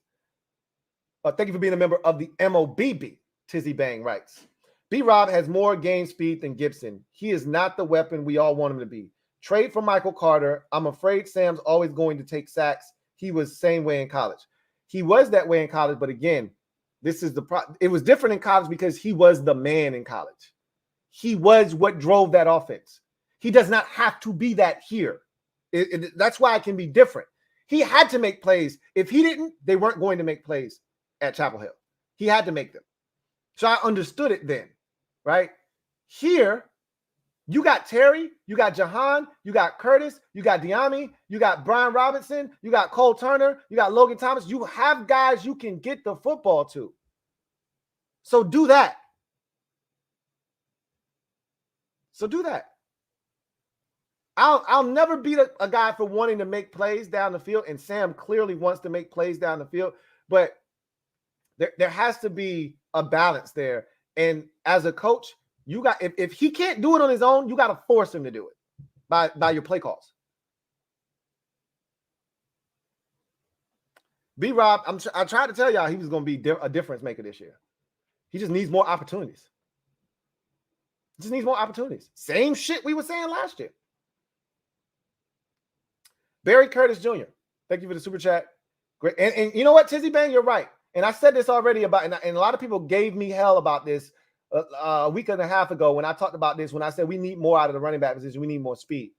thank you for being a member of the MOBB. Tizzy Bang writes, B-Rob has more game speed than Gibson. He is not the weapon we all want him to be. Trade for Michael Carter. I'm afraid Sam's always going to take sacks. He was the same way in college. He was that way in college, but again, this is it was different in college because he was the man in college. He was what drove that offense. He does not have to be that here. That's why it can be different. He had to make plays. If he didn't, they weren't going to make plays at Chapel Hill. He had to make them. So I understood it then, right? Here, you got Terry, you got Jahan, you got Curtis, you got Diami, you got Brian Robinson, you got Cole Turner, you got Logan Thomas. You have guys you can get the football to. So do that. So do that. I'll never beat a guy for wanting to make plays down the field, and Sam clearly wants to make plays down the field, but there has to be a balance there. And as a coach, you got if he can't do it on his own, you got to force him to do it by your play calls. B-Rob, I tried to tell y'all he was going to be a difference maker this year. He just needs more opportunities. Just needs more opportunities. Same shit we were saying last year. Barry Curtis Jr., thank you for the super chat. Great. And you know what, Tizzy Bang, you're right. And I said this already and a lot of people gave me hell about this a week and a half ago when I talked about this, when I said we need more out of the running back position. We need more speed.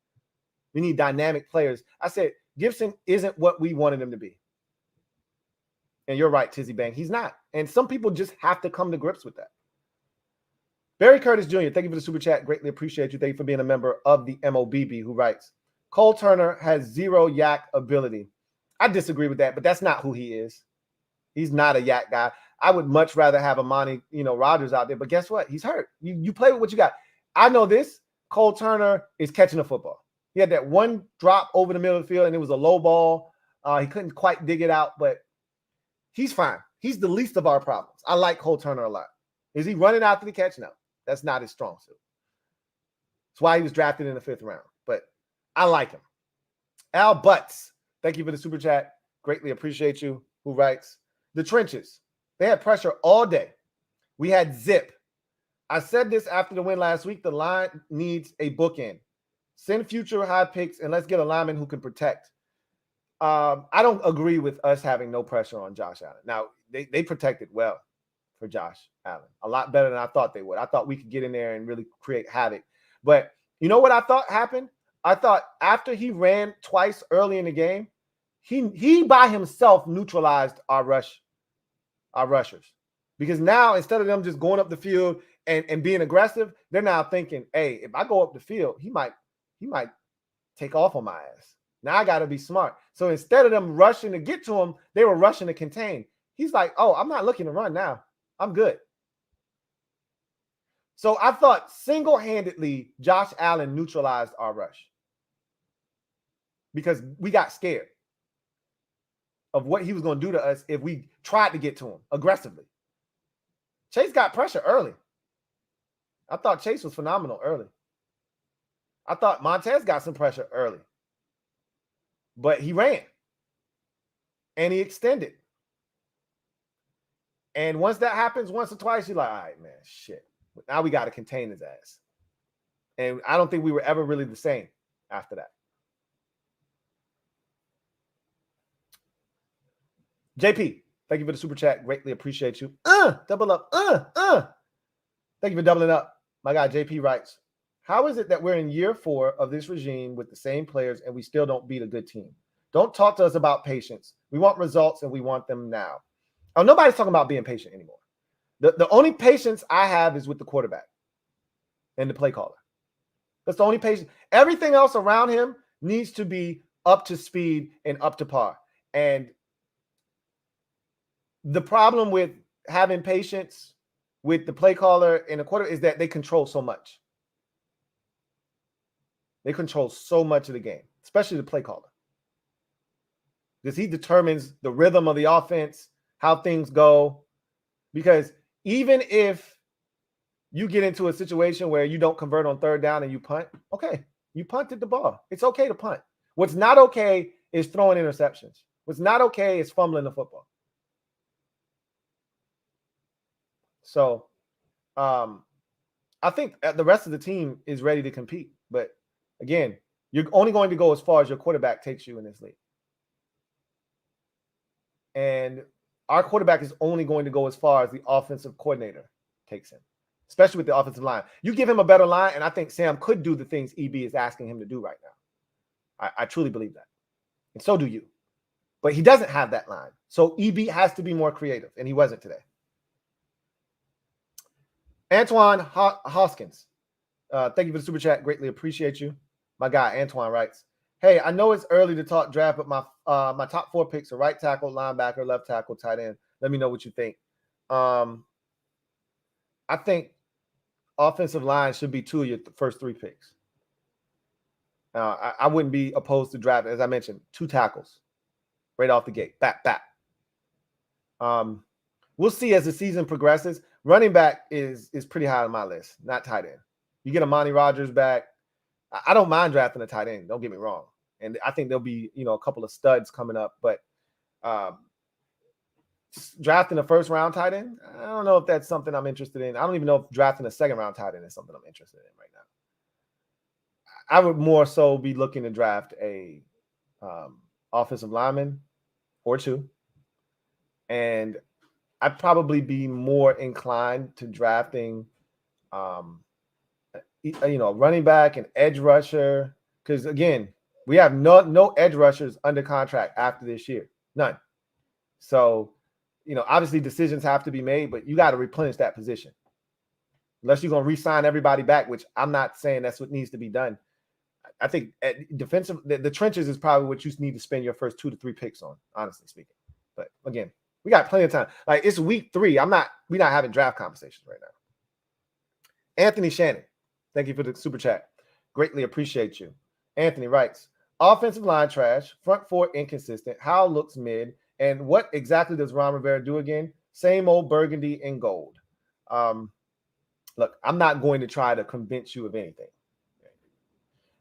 We need dynamic players. I said Gibson isn't what we wanted him to be. And you're right, Tizzy Bang. He's not. And some people just have to come to grips with that. Barry Curtis Jr., thank you for the super chat. Greatly appreciate you. Thank you for being a member of the MOBB, who writes, Cole Turner has zero yak ability. I disagree with that, but that's not who he is. He's not a yak guy. I would much rather have Amani, Rodgers out there, but guess what? He's hurt. You play with what you got. I know this. Cole Turner is catching the football. He had that one drop over the middle of the field, and it was a low ball. He couldn't quite dig it out, but he's fine. He's the least of our problems. I like Cole Turner a lot. Is he running after the catch? No, that's not his strong suit. That's why he was drafted in the 5th round, but I like him. Al Butts, thank you for the super chat. Greatly appreciate you. Who writes, the trenches. They had pressure all day. We had zip. I said this after the win last week. The line needs a bookend. Send future high picks, and let's get a lineman who can protect. I don't agree with us having no pressure on Josh Allen. Now, they protected well for Josh Allen. A lot better than I thought they would. I thought we could get in there and really create havoc. But you know what I thought happened? I thought after he ran twice early in the game, he by himself neutralized our rushers. Because now, instead of them just going up the field and being aggressive, they're now thinking, hey, if I go up the field, he might take off on my ass. Now I got to be smart. So instead of them rushing to get to him, they were rushing to contain. He's like, oh, I'm not looking to run now. I'm good. So I thought single-handedly Josh Allen neutralized our rush because we got scared of what he was going to do to us if we tried to get to him aggressively. Chase got pressure early. I thought Chase was phenomenal early. I thought Montez got some pressure early. But he ran. And he extended. And once that happens once or twice, you're like, all right, man, shit. Now we got to contain his ass. And I don't think we were ever really the same after that. JP, thank you for the super chat. Greatly appreciate you. Double up. Thank you for doubling up. My guy JP writes, how is it that we're in year 4 of this regime with the same players and we still don't beat a good team? Don't talk to us about patience. We want results and we want them now. Oh, nobody's talking about being patient anymore. The only patience I have is with the quarterback and the play caller. That's the only patience. Everything else around him needs to be up to speed and up to par. And the problem with having patience with the play caller and the quarterback is that they control so much. They control so much of the game, especially the play caller. Because he determines the rhythm of the offense, how things go. Because even if you get into a situation where you don't convert on 3rd down and you punt, okay, you punted the ball. It's okay to punt. What's not okay is throwing interceptions. What's not okay is fumbling the football. So I think the rest of the team is ready to compete. But again, you're only going to go as far as your quarterback takes you in this league. And our quarterback is only going to go as far as the offensive coordinator takes him, especially with the offensive line. You give him a better line, and I think Sam could do the things EB is asking him to do right now. I truly believe that. And so do you. But he doesn't have that line. So EB has to be more creative, and he wasn't today. Antoine Hoskins, thank you for the super chat. Greatly appreciate you. My guy, Antoine, writes, hey, I know it's early to talk draft, but my top 4 picks are right tackle, linebacker, left tackle, tight end. Let me know what you think. I think offensive line should be 2 of your first 3 picks. I wouldn't be opposed to draft, as I mentioned, 2 tackles right off the gate. Back. We'll see as the season progresses. Running back is pretty high on my list, not tight end. You get Amani Rodgers back. I don't mind drafting a tight end. Don't get me wrong. And I think there'll be, a couple of studs coming up. But drafting a first-round tight end, I don't know if that's something I'm interested in. I don't even know if drafting a second-round tight end is something I'm interested in right now. I would more so be looking to draft a offensive lineman or 2. And I'd probably be more inclined to drafting, running back and edge rusher. Because, again, we have no edge rushers under contract after this year. None. So, obviously decisions have to be made, but you got to replenish that position. Unless you're going to re-sign everybody back, which I'm not saying that's what needs to be done. I think at defensive, the trenches is probably what you need to spend your first 2 to 3 picks on, honestly speaking. But, again, we got plenty of time. Like, it's week 3. We're not having draft conversations right now. Anthony Shannon, thank you for the super chat. Greatly appreciate you. Anthony writes, offensive line trash, front 4 inconsistent, Howell looks mid, and what exactly does Ron Rivera do again? Same old burgundy and gold. Look, I'm not going to try to convince you of anything.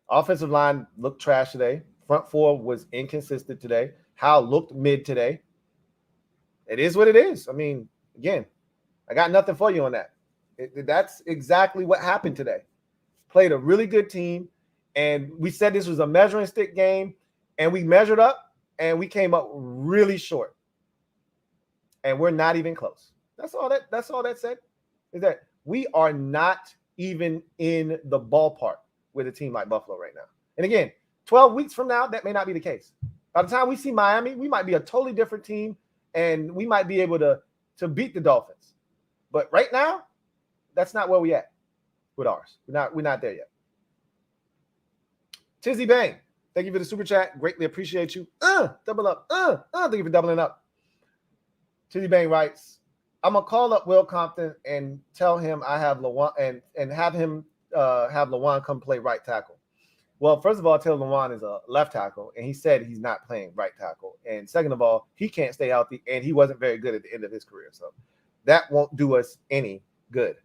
Offensive line looked trash today. Front 4 was inconsistent today. Howell looked mid today. It is what it is. I mean, again, I got nothing for you on that. That's exactly what happened today. Played a really good team, and we said this was a measuring stick game, and we measured up, and we came up really short. And we're not even close. That's all that said, is that we are not even in the ballpark with a team like Buffalo right now. And again, 12 weeks from now, that may not be the case. By the time we see Miami, we might be a totally different team, and we might be able to beat the Dolphins. But right now, that's not where we at with ours. We're not there yet. Tizzy Bang, thank you for the super chat. Greatly appreciate you. Double up. Thank you for doubling up. Tizzy Bang writes, I'm gonna call up Will Compton and tell him I have Lawan and have him have Lawan come play right tackle. Well, first of all, Taylor Lewan is a left tackle, and he said he's not playing right tackle. And second of all, he can't stay healthy, and he wasn't very good at the end of his career. So that won't do us any good.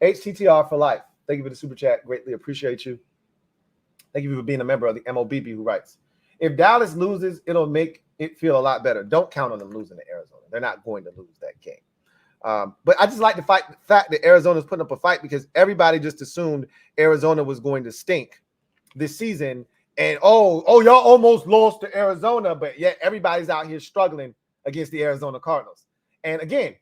HTTR for life. Thank you for the super chat. Greatly appreciate you. Thank you for being a member of the MOBB who writes, if Dallas loses, it'll make it feel a lot better. Don't count on them losing to Arizona. They're not going to lose that game. But I just like the fact that Arizona's putting up a fight, because everybody just assumed Arizona was going to stink this season. And, y'all almost lost to Arizona, but yet everybody's out here struggling against the Arizona Cardinals. And again,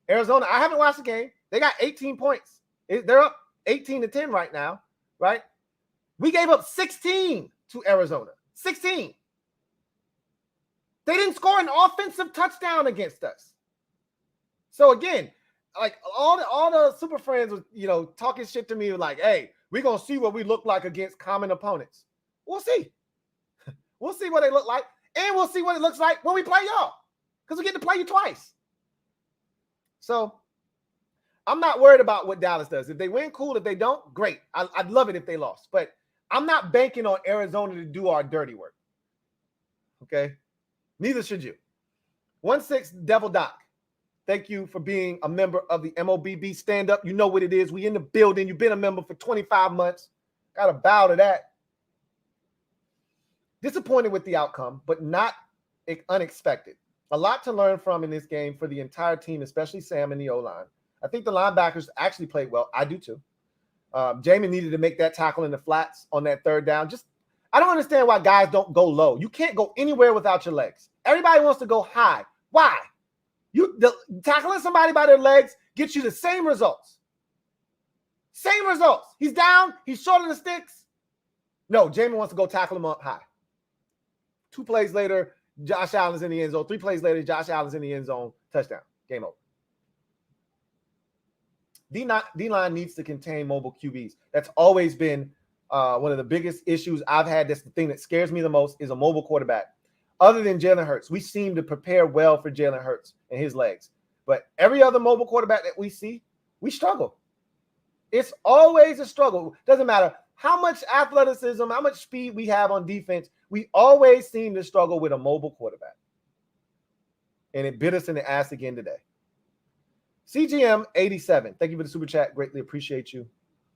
Arizona, I haven't watched the game. They got 18 points. They're up 18-10 right now, right? We gave up 16 to Arizona. 16. They didn't score an offensive touchdown against us. So again, like all the super friends was, talking shit to me like, hey, we're going to see what we look like against common opponents. We'll see. We'll see what they look like. And we'll see what it looks like when we play y'all, because we get to play you twice. So I'm not worried about what Dallas does. If they win, cool. If they don't, great. I'd love it if they lost. But I'm not banking on Arizona to do our dirty work. Okay? Neither should you. 1-6 Devil Doc. Thank you for being a member of the MOBB stand-up. You know what it is. We in the building. You've been a member for 25 months. Got to bow to that. Disappointed with the outcome, but not unexpected. A lot to learn from in this game for the entire team, especially Sam and the O-line. I think the linebackers actually played well. I do too. Jamin needed to make that tackle in the flats on that third down. I don't understand why guys don't go low. You can't go anywhere without your legs. Everybody wants to go high. Why? Tackling somebody by their legs gets you the same results. Same results. He's down. He's short on the sticks. No, Jamin wants to go tackle him up high. 2 plays later, Josh Allen's in the end zone. 3 plays later, Josh Allen's in the end zone. Touchdown. Game over. D-line needs to contain mobile QBs. That's always been one of the biggest issues I've had. That's the thing that scares me the most, is a mobile quarterback. Other than Jalen Hurts, we seem to prepare well for Jalen Hurts and his legs. But every other mobile quarterback that we see, we struggle. It's always a struggle. Doesn't matter how much athleticism, how much speed we have on defense, we always seem to struggle with a mobile quarterback. And it bit us in the ass again today. CGM 87, thank you for the super chat. Greatly appreciate you.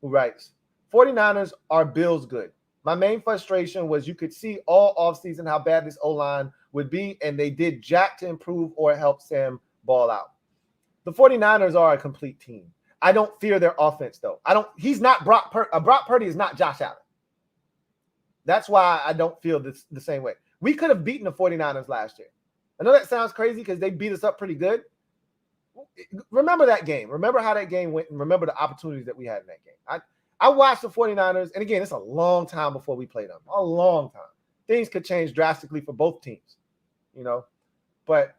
Who writes, 49ers are Bills good. My main frustration was you could see all offseason how bad this O-line would be, and they did jack to improve or help Sam ball out. The 49ers are a complete team. I don't fear their offense, though. He's not Brock Purdy. Brock Purdy is not Josh Allen. That's why I don't feel the same way. We could have beaten the 49ers last year. I know that sounds crazy because they beat us up pretty good. Remember that game. Remember how that game went, and remember the opportunities that we had in that game. I watched the 49ers, and again, it's a long time before we played them. A long time. Things could change drastically for both teams, But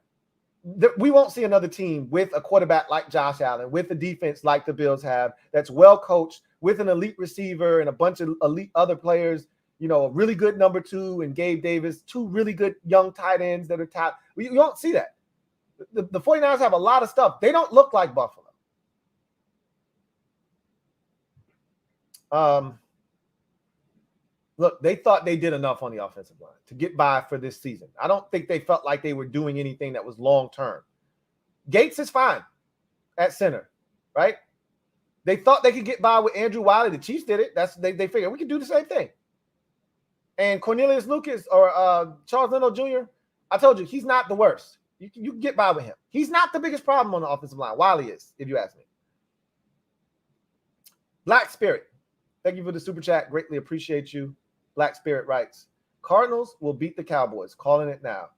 we won't see another team with a quarterback like Josh Allen, with a defense like the Bills have, that's well coached, with an elite receiver and a bunch of elite other players, a really good number 2 and Gabe Davis, 2 really good young tight ends that are top. You don't see that. The 49ers have a lot of stuff. They don't look like Buffalo. Look, they thought they did enough on the offensive line to get by for this season. I don't think they felt like they were doing anything that was long-term. Gates is fine at center, right? They thought they could get by with Andrew Wiley. The Chiefs did it. They figured we could do the same thing. And Cornelius Lucas or Charles Leno Jr., I told you, he's not the worst. You can get by with him. He's not the biggest problem on the offensive line. Wiley is, if you ask me. Black Spirit, thank you for the super chat. Greatly appreciate you. Black Spirit writes, Cardinals will beat the Cowboys. Calling it now.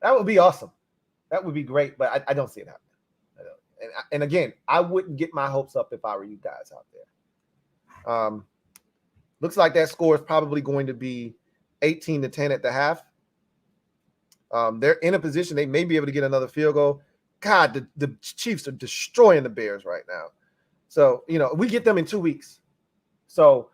That would be awesome. That would be great, but I don't see it happening. And again, I wouldn't get my hopes up if I were you guys out there. Looks like that score is probably going to be 18-10 at the half. They're in a position they may be able to get another field goal. God, the Chiefs are destroying the Bears right now. So, we get them in 2 weeks. So,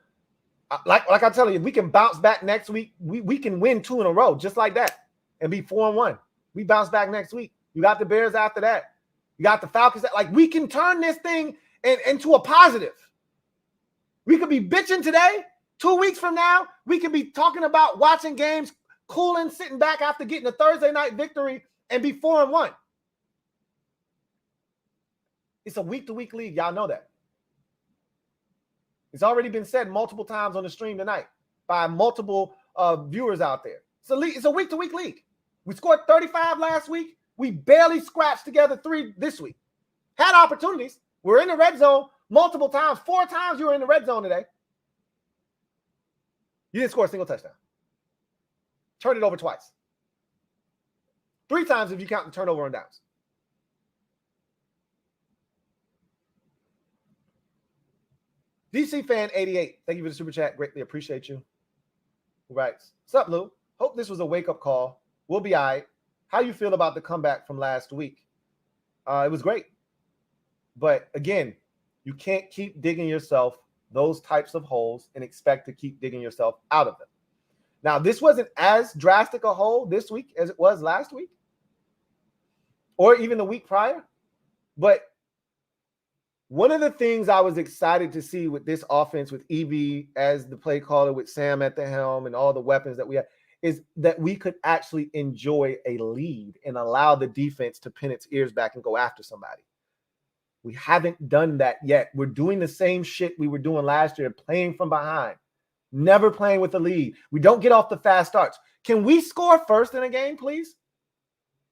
like I tell you, if we can bounce back next week, we can win 2 in a row just like that and be 4-1. We bounce back next week. You got the Bears after that. You got the Falcons. We can turn this thing into a positive. We could be bitching today. 2 weeks from now, we could be talking about watching games, cooling, sitting back after getting a Thursday night victory and be 4-1. It's a week-to-week league. Y'all know that. It's already been said multiple times on the stream tonight by multiple viewers out there. It's a week-to-week league. We scored 35 last week. We barely scratched together 3 this week. Had opportunities. We're in the red zone multiple times. 4 times you were in the red zone today. You didn't score a single touchdown. Turned it over twice. 3 times if you count the turnover on downs. DC Fan 88, thank you for the super chat. Greatly appreciate you. Who writes, "What's up, Lou? Hope this was a wake-up call. We'll be all right. How you feel about the comeback from last week?" It was great. But again, you can't keep digging yourself those types of holes and expect to keep digging yourself out of them. Now, this wasn't as drastic a hole this week as it was last week or even the week prior. But one of the things I was excited to see with this offense, with EB as the play caller, with Sam at the helm and all the weapons that we have, is that we could actually enjoy a lead and allow the defense to pin its ears back and go after somebody. We haven't done that yet. We're doing the same shit we were doing last year, playing from behind, never playing with the lead. We don't get off the fast starts. Can we score first in a game, please?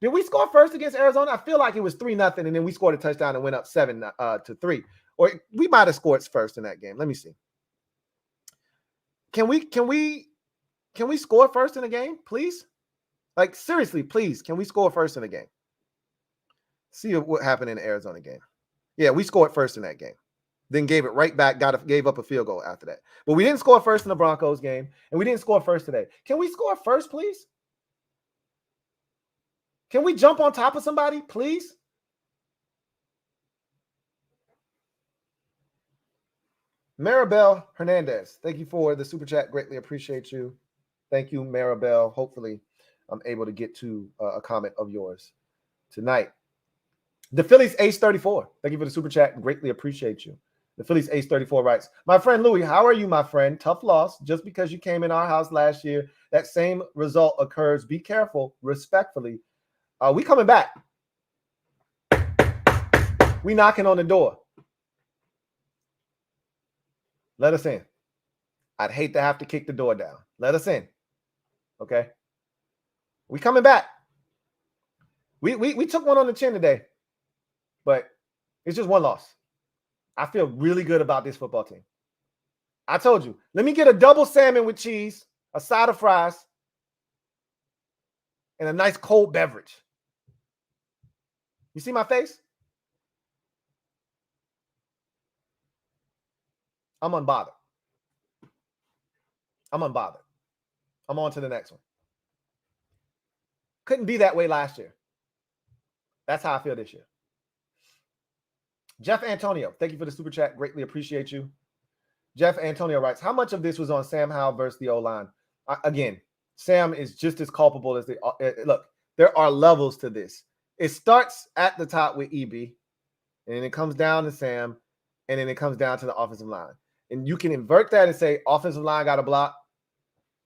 Did we score first against Arizona? I feel like it was 3-0, and then we scored a touchdown and went up 7-3. Or we might have scored first in that game. Let me see. Can we score first in a game, please? Like, seriously, please, can we score first in a game? See what happened in the Arizona game. Yeah, we scored first in that game. Then gave it right back, gave up a field goal after that. But we didn't score first in the Broncos game, and we didn't score first today. Can we score first, please? Can we jump on top of somebody, please? Maribel Hernandez, thank you for the super chat. Greatly appreciate you. Thank you, Maribel. Hopefully, I'm able to get to a comment of yours tonight. The Phillies Ace 34. Thank you for the super chat. Greatly appreciate you. The Phillies Ace 34 writes, "My friend Louie, how are you, my friend? Tough loss. Just because you came in our house last year, that same result occurs. Be careful. Respectfully. We coming back. We knocking on the door. Let us in. I'd hate to have to kick the door down. Let us in. Okay? We coming back. We took one on the chin today, but it's just one loss. I feel really good about this football team. I told you, let me get a double salmon with cheese, a side of fries, and a nice cold beverage. You see my face? I'm unbothered. I'm unbothered. I'm on to the next one. Couldn't be that way last year. That's how I feel this year. Jeff Antonio, thank you for the super chat. Greatly appreciate you. Jeff Antonio writes, "How much of this was on Sam Howell versus the O-line?" Again, Sam is just as culpable as look, there are levels to this. It starts at the top with EB, and then it comes down to Sam, and then it comes down to the offensive line. And you can invert that and say offensive line got to block,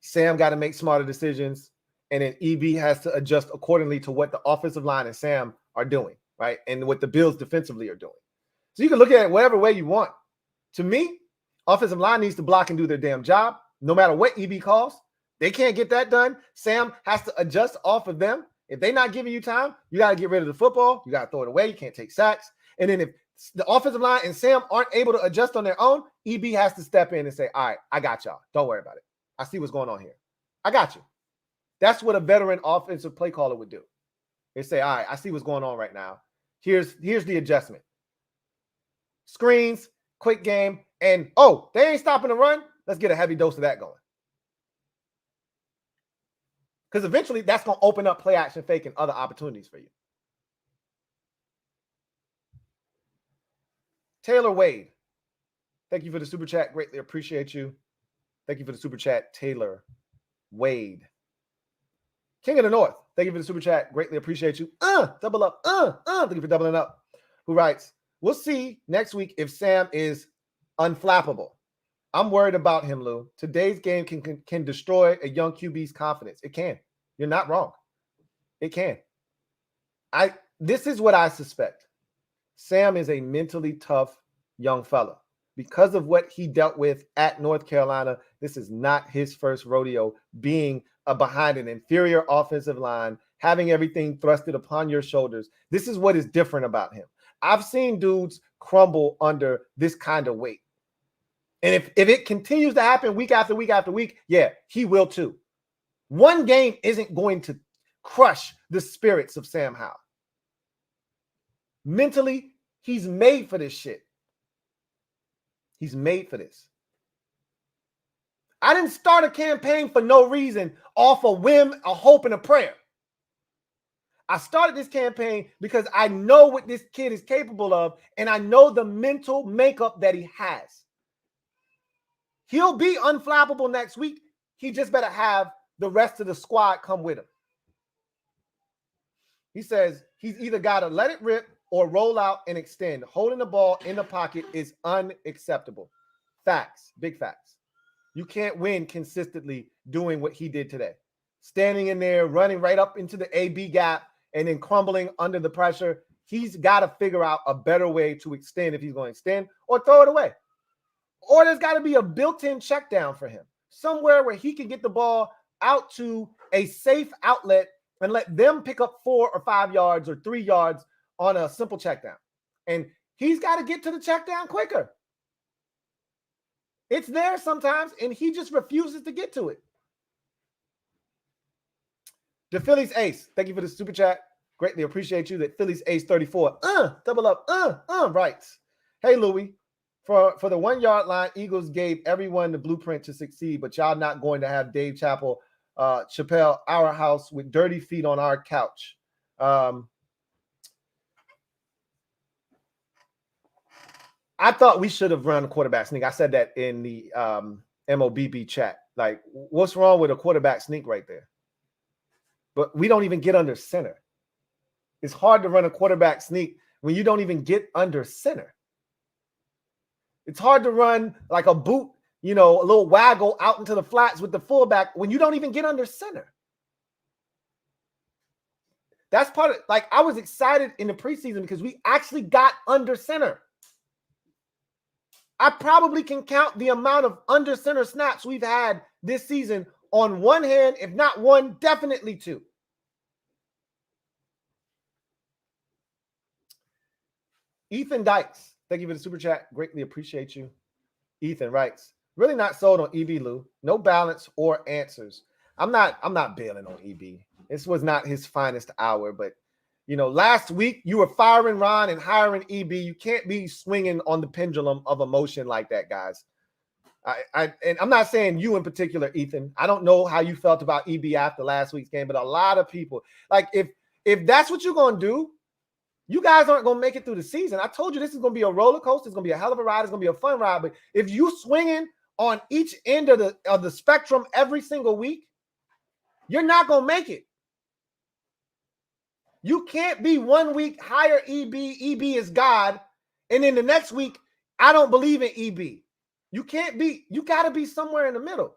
Sam got to make smarter decisions, and then EB has to adjust accordingly to what the offensive line and Sam are doing, right? And what the Bills defensively are doing. So you can look at it whatever way you want. To me, offensive line needs to block and do their damn job, no matter what EB calls. They can't get that done. Sam has to adjust off of them. If they're not giving you time, you got to get rid of the football. You got to throw it away. You can't take sacks. And then if the offensive line and Sam aren't able to adjust on their own, EB has to step in and say, all right, I got y'all. Don't worry about it. I see what's going on here. I got you. That's what a veteran offensive play caller would do. They say, all right, I see what's going on right now. Here's the adjustment. Screens, quick game, and, oh, they ain't stopping the run. Let's get a heavy dose of that going. Because eventually that's going to open up play action fake and other opportunities for you. Taylor Wade, thank you for the super chat. Greatly appreciate you. Thank you for the super chat, Taylor Wade. King of the North, thank you for the super chat. Greatly appreciate you. Double up. Thank you for doubling up. Who writes, we'll see next week if Sam is unflappable. I'm worried about him, Lou. Today's game can destroy a young QB's confidence. It can. You're not wrong. It can. This is what I suspect. Sam is a mentally tough young fella. Because of what he dealt with at North Carolina, this is not his first rodeo being behind an inferior offensive line, having everything thrusted upon your shoulders. This is what is different about him. I've seen dudes crumble under this kind of weight. And if it continues to happen week after week after week, yeah, he will too. One game isn't going to crush the spirits of Sam Howell. Mentally, he's made for this shit. He's made for this. I didn't start a campaign for no reason, off a whim, a hope, and a prayer. I started this campaign because I know what this kid is capable of, and I know the mental makeup that he has. He'll be unflappable next week. He just better have the rest of the squad come with him. He says he's either got to let it rip or roll out and extend. Holding the ball in the pocket is unacceptable. Facts, big facts. You can't win consistently doing what he did today. Standing in there, running right up into the AB gap, and then crumbling under the pressure. He's got to figure out a better way to extend if he's going to extend, or throw it away. Or there's got to be a built-in check down for him. Somewhere where he can get the ball out to a safe outlet and let them pick up 4 or 5 yards or 3 yards on a simple check down. And he's got to get to the check down quicker. It's there sometimes, and he just refuses to get to it. The Phillies ace, thank you for the super chat. Greatly appreciate you. That Phillies ace 34. Double up. Writes. Hey, Louie. For the 1 yard line, Eagles gave everyone the blueprint to succeed, but y'all not going to have Dave Chappelle, our house with dirty feet on our couch. I thought we should have run a quarterback sneak. I said that in the MOBB chat. Like, what's wrong with a quarterback sneak right there? But we don't even get under center. It's hard to run a quarterback sneak when you don't even get under center. It's hard to run like a boot, a little waggle out into the flats with the fullback when you don't even get under center. That's part of, like, I was excited in the preseason because we actually got under center. I probably can count the amount of under center snaps we've had this season on one hand, if not one, definitely two. Ethan Dykes, thank you for the super chat. Greatly appreciate you. Ethan writes, really not sold on EB, Lou. No balance or answers. I'm not bailing on EB. This was not his finest hour, but last week you were firing Ron and hiring EB. You can't be swinging on the pendulum of emotion like that, guys. And I'm not saying you in particular, Ethan. I don't know how you felt about EB after last week's game, but a lot of people, like, if that's what you're going to do, you guys aren't going to make it through the season. I told you this is going to be a roller coaster. It's going to be a hell of a ride. It's going to be a fun ride. But if you swinging on each end of the spectrum every single week, you're not going to make it. You can't be 1 week hire EB is God, and then the next week, I don't believe in EB. You got to be somewhere in the middle.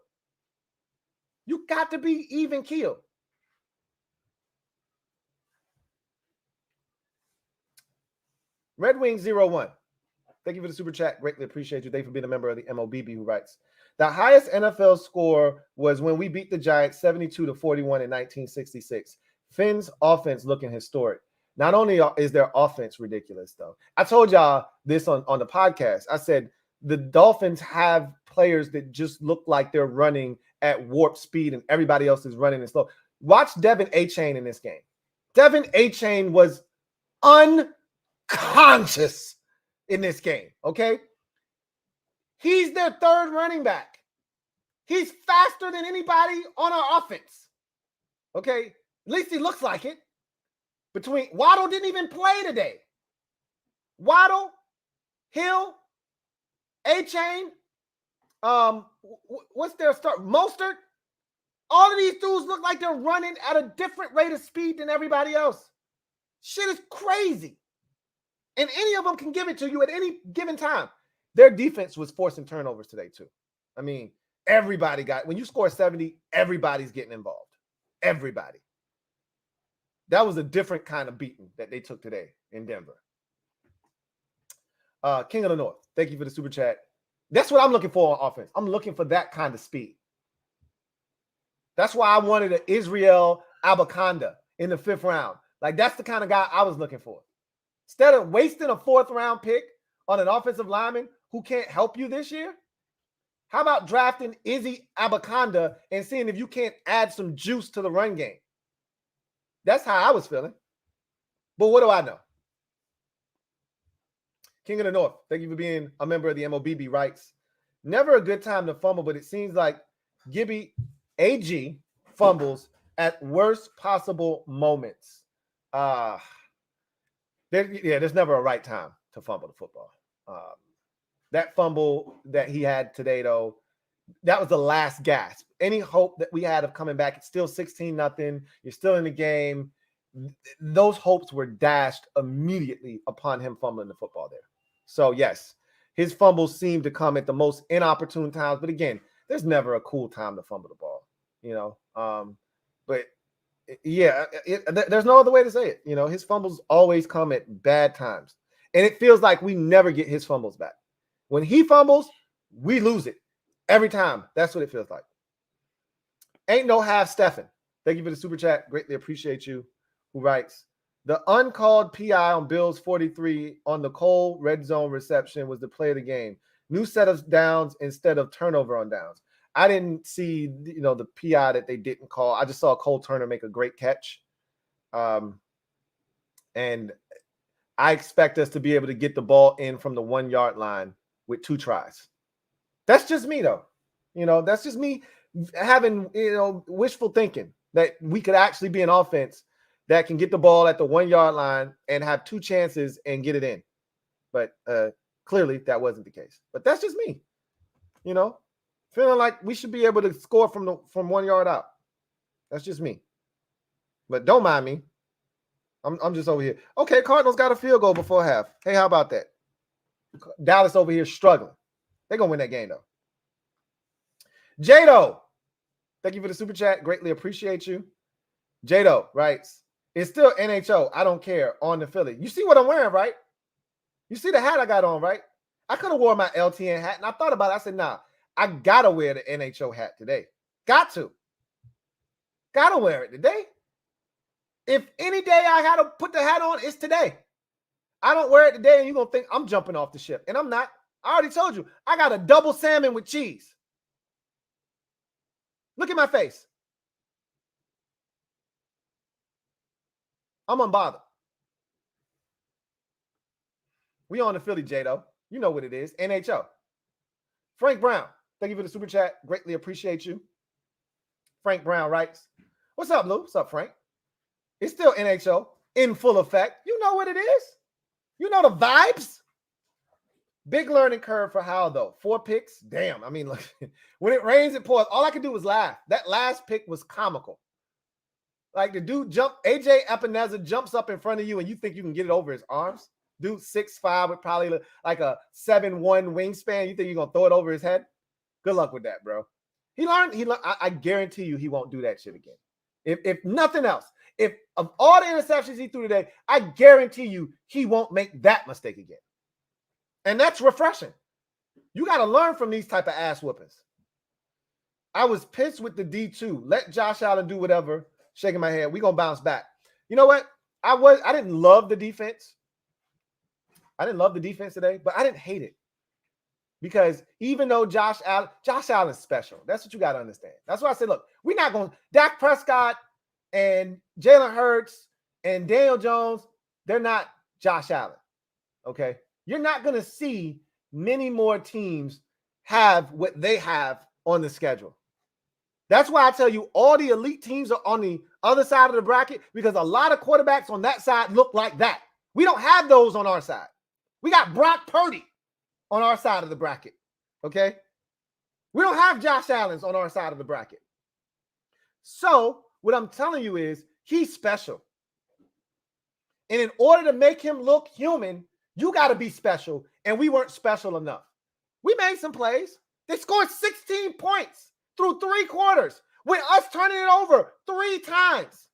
You got to be even keel. Red Wing 01. Thank you for the super chat. Greatly appreciate you. Thank you for being a member of the MOBB who writes, the highest NFL score was when we beat the Giants 72-41 in 1966. Finn's offense looking historic. Not only is their offense ridiculous, though. I told y'all this on the podcast. I said the Dolphins have players that just look like they're running at warp speed and everybody else is running and slow. Watch Devin A-Chain in this game. Devin A-Chain was unconscious in this game, okay? He's their third running back. He's faster than anybody on our offense, okay? At least he looks like it. Between Waddle didn't even play today. Waddle, Hill, A-Chain, what's their start? Mostert. All of these dudes look like they're running at a different rate of speed than everybody else. Shit is crazy. And any of them can give it to you at any given time. Their defense was forcing turnovers today, too. I mean, everybody when you score 70, everybody's getting involved. Everybody. That was a different kind of beating that they took today in Denver. King of the North, thank you for the super chat. That's what I'm looking for on offense. I'm looking for that kind of speed. That's why I wanted an Israel Abakanda in the 5th round. Like, that's the kind of guy I was looking for. Instead of wasting a 4th-round pick on an offensive lineman who can't help you this year, how about drafting Izzy Abaconda and seeing if you can't add some juice to the run game? That's how I was feeling. But what do I know? King of the North, thank you for being a member of the MOBB, writes, never a good time to fumble, but it seems like Gibby AG fumbles at worst possible moments. There's never a right time to fumble the football. That fumble that he had today, though, that was the last gasp. Any hope that we had of coming back, it's still 16-0. You're still in the game. Those hopes were dashed immediately upon him fumbling the football there. So, yes, his fumbles seem to come at the most inopportune times. But, again, there's never a cool time to fumble the ball, you know. But, yeah, there's no other way to say it. You know, his fumbles always come at bad times. And it feels like we never get his fumbles back. When he fumbles, we lose it every time. That's what it feels like. Ain't no half Stephen. Thank you for the super chat. Greatly appreciate you. Who writes, the uncalled PI on Bills 43 on the Cole red zone reception was the play of the game. New set of downs instead of turnover on downs. I didn't see, you know, the PI that they didn't call. I just saw Cole Turner make a great catch. And I expect us to be able to get the ball in from the 1-yard line with 2 tries. That's just me, though. You know, that's just me having, you know, wishful thinking that we could actually be an offense that can get the ball at the 1-yard line and have 2 chances and get it in. But clearly that wasn't the case. But that's just me, you know, feeling like we should be able to score from 1 yard out. That's just me. But don't mind me. I'm just over here. Okay, Cardinals got a field goal before half. Hey, how about that? Dallas over here struggling. They're going to win that game, though. Jado, thank you for the super chat. Greatly appreciate you. Jado writes, it's still NHO. I don't care on the Philly. You see what I'm wearing, right? You see the hat I got on, right? I could have worn my LTN hat, and I thought about it. I said, nah, I got to wear the NHO hat today. Got to. Got to wear it today. If any day I had to put the hat on, it's today. I don't wear it today, and you're going to think I'm jumping off the ship. And I'm not. I already told you. I got a double salmon with cheese. Look at my face. I'm unbothered. We on the Philly, Jado. You know what it is. NHO. Frank Brown, thank you for the super chat. Greatly appreciate you. Frank Brown writes, what's up, Lou? What's up, Frank? It's still NHO in full effect. You know what it is. You know the vibes. Big learning curve for Howell, though. 4 picks. Damn. I mean, look, when it rains, it pours. All I could do was laugh. That last pick was comical. Like the dude AJ Epineza jumps up in front of you and you think you can get it over his arms. Dude 6'5" with probably like a 7'1" wingspan. You think you're going to throw it over his head? Good luck with that, bro. He learned. I guarantee you he won't do that shit again. If nothing else, if of all the interceptions he threw today, I guarantee you he won't make that mistake again. And that's refreshing. You got to learn from these type of ass whoopings. I was pissed with the D2. Let Josh Allen do whatever. Shaking my head. We're going to bounce back. You know what? I didn't love the defense. I didn't love the defense today, but I didn't hate it. Because even though Josh Allen's special. That's what you got to understand. That's why I said, look, we're not going to – Dak Prescott and Jalen Hurts and Daniel Jones, they're not Josh Allen, okay? You're not going to see many more teams have what they have on the schedule. That's why I tell you all the elite teams are on the other side of the bracket because a lot of quarterbacks on that side look like that. We don't have those on our side. We got Brock Purdy on our side of the bracket, okay? We don't have Josh Allen's on our side of the bracket. So what I'm telling you is he's special. And in order to make him look human, you got to be special, and we weren't special enough. We made some plays. They scored 16 points through 3 quarters with us turning it over 3 times.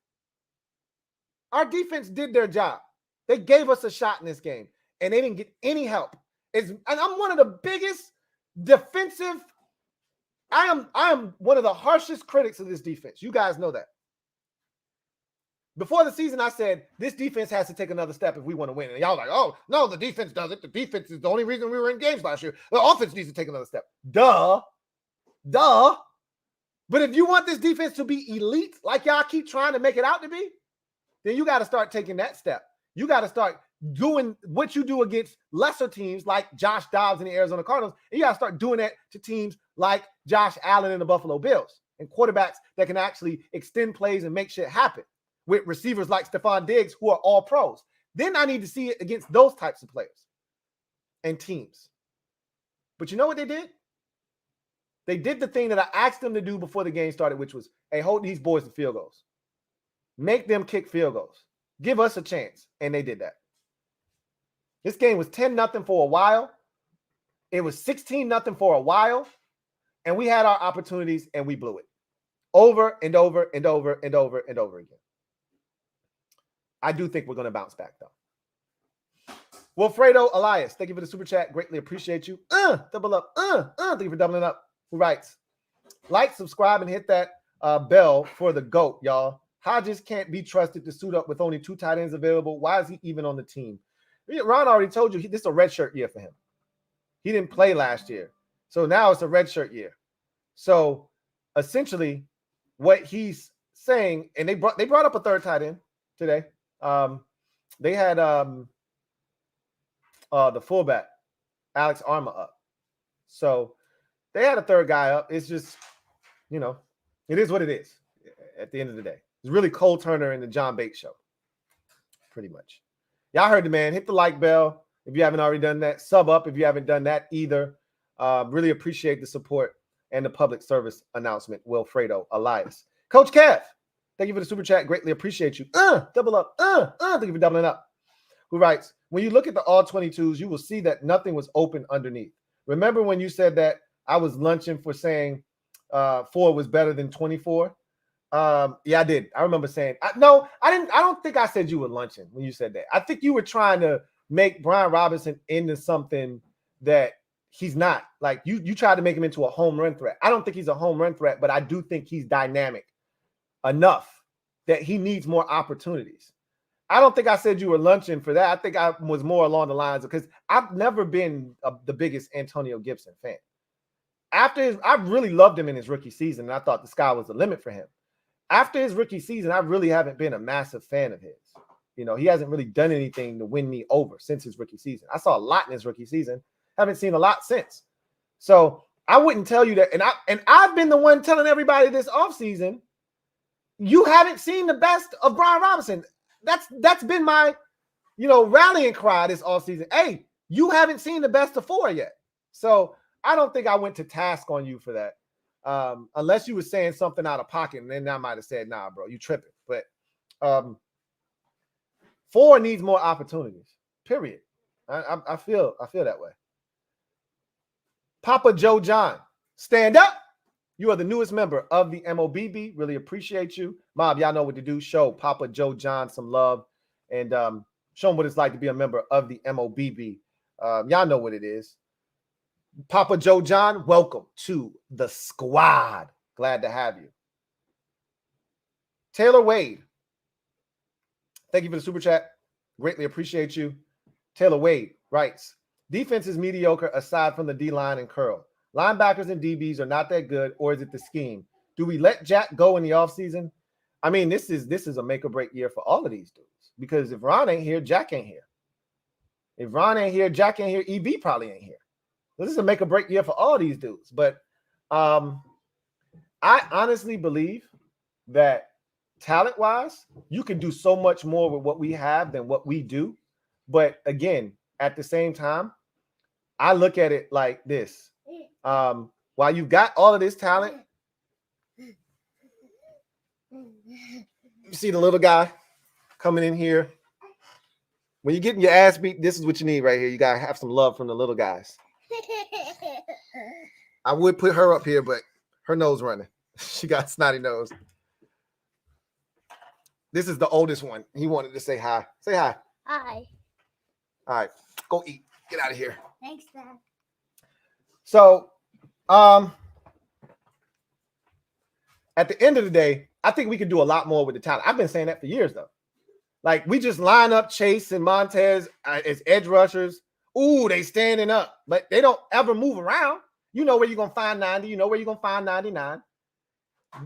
Our defense did their job. They gave us a shot in this game, and they didn't get any help. And I'm one of the biggest defensive – I am one of the harshest critics of this defense. You guys know that. Before the season, I said, this defense has to take another step if we want to win. And y'all like, oh, no, the defense does it. The defense is the only reason we were in games last year. The offense needs to take another step. Duh. But if you want this defense to be elite, like y'all keep trying to make it out to be, then you got to start taking that step. You got to start doing what you do against lesser teams like Josh Dobbs and the Arizona Cardinals. And you got to start doing that to teams like Josh Allen and the Buffalo Bills and quarterbacks that can actually extend plays and make shit happen with receivers like Stephon Diggs who are all pros. Then I need to see it against those types of players and teams. But you know what they did? They did the thing that I asked them to do before the game started, which was, hey, hold these boys to field goals. Make them kick field goals. Give us a chance. And they did that. This game was 10-0 for a while. It was 16-0 for a while. And we had our opportunities and we blew it. Over and over and over and over and over again. I do think we're going to bounce back, though. Wilfredo Elias, thank you for the super chat. Greatly appreciate you. Double up. Thank you for doubling up. Who writes? Like, subscribe, and hit that bell for the GOAT, y'all. Hodges can't be trusted to suit up with only 2 tight ends available. Why is he even on the team? Ron already told you this is a redshirt year for him. He didn't play last year. So now it's a redshirt year. So essentially what he's saying, and they brought up a third tight end today. They had the fullback, Alex Arma, up. So they had a third guy up. It's just, it is what it is at the end of the day. It's really Cole Turner and the John Bates show, pretty much. Y'all heard the man. Hit the like bell if you haven't already done that. Sub up if you haven't done that either. Really appreciate the support and the public service announcement, Wilfredo Elias. Coach Kev, thank you for the super chat. Greatly appreciate you. Double up. Thank you for doubling up. Who writes, when you look at the all 22s, you will see that nothing was open underneath. Remember when you said that I was lunching for saying 4 was better than 24? Yeah, I did. I remember saying, no, I didn't. I don't think I said you were lunching when you said that. I think you were trying to make Brian Robinson into something that he's not. Like you tried to make him into a home run threat. I don't think he's a home run threat, but I do think he's dynamic enough that he needs more opportunities. I don't think I said you were lunching for that. I think I was more along the lines of, because I've never been the biggest Antonio Gibson fan. I really loved him in his rookie season, and I thought the sky was the limit for him. After his rookie season, I really haven't been a massive fan of his. He hasn't really done anything to win me over since his rookie season. I saw a lot in his rookie season. Haven't seen a lot since. So I wouldn't tell you that. And I've been the one telling everybody this offseason, you haven't seen the best of Brian Robinson. That's been my, rallying cry this offseason. Hey, you haven't seen the best of 4 yet. So I don't think I went to task on you for that. Unless you were saying something out of pocket, and then I might have said, nah, bro, you tripping. But 4 needs more opportunities, period. I feel that way. Papa Joe John, stand up. You are the newest member of the MOBB. Really appreciate you. Mob, y'all know what to do. Show Papa Joe John some love and show him what it's like to be a member of the MOBB. Y'all know what it is. Papa Joe John, welcome to the squad. Glad to have you. Taylor Wade, thank you for the super chat. Greatly appreciate you. Taylor Wade writes, defense is mediocre aside from the D-line and curl. Linebackers and DBs are not that good, or is it the scheme? Do we let Jack go in the offseason? I mean, this is a make or break year for all of these dudes, because if Ron ain't here, Jack ain't here. If Ron ain't here, Jack ain't here, EB probably ain't here. This is a make or break year for all these dudes. But I honestly believe that talent-wise, you can do so much more with what we have than what we do. But again, at the same time, I look at it like this. While you've got all of this talent, you see the little guy coming in here. When you're getting your ass beat, this is what you need right here. You got to have some love from the little guys. I would put her up here, but her nose running. She got a snotty nose. This is the oldest one. He wanted to say hi. Say hi. Hi. All right. Go eat. Get out of here. Thanks, Dad. So, at the end of the day, I think we could do a lot more with the talent. I've been saying that for years, though. Like, we just line up Chase and Montez as edge rushers. Ooh, they standing up, but they don't ever move around. You know where you're going to find 90. You know where you're going to find 99.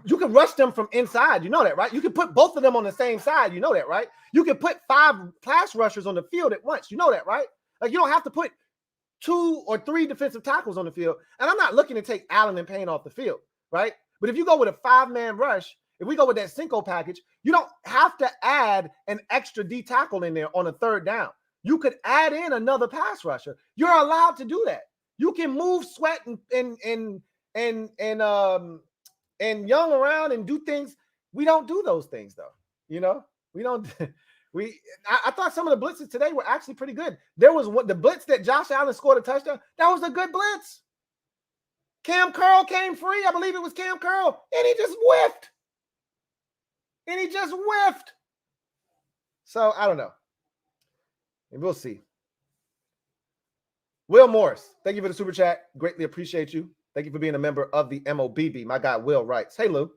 You can rush them from inside. You know that, right? You can put both of them on the same side. You know that, right? You can put 5 pass rushers on the field at once. You know that, right? Like, you don't have to put 2 or 3 defensive tackles on the field. And I'm not looking to take Allen and Payne off the field, right? But if you go with a 5-man rush, if we go with that Cinco package, you don't have to add an extra D tackle in there on a 3rd down. You could add in another pass rusher. You're allowed to do that. You can move Sweat and Young around and do things. We don't do those things, though. You know, we don't. I thought some of the blitzes today were actually pretty good. There was the blitz that Josh Allen scored a touchdown. That was a good blitz. Cam Curl came free. I believe it was Cam Curl, and he just whiffed. So I don't know. And we'll see. Will Morris, thank you for the super chat. Greatly appreciate you. Thank you for being a member of the MOBB. My guy Will writes, hey, Lou,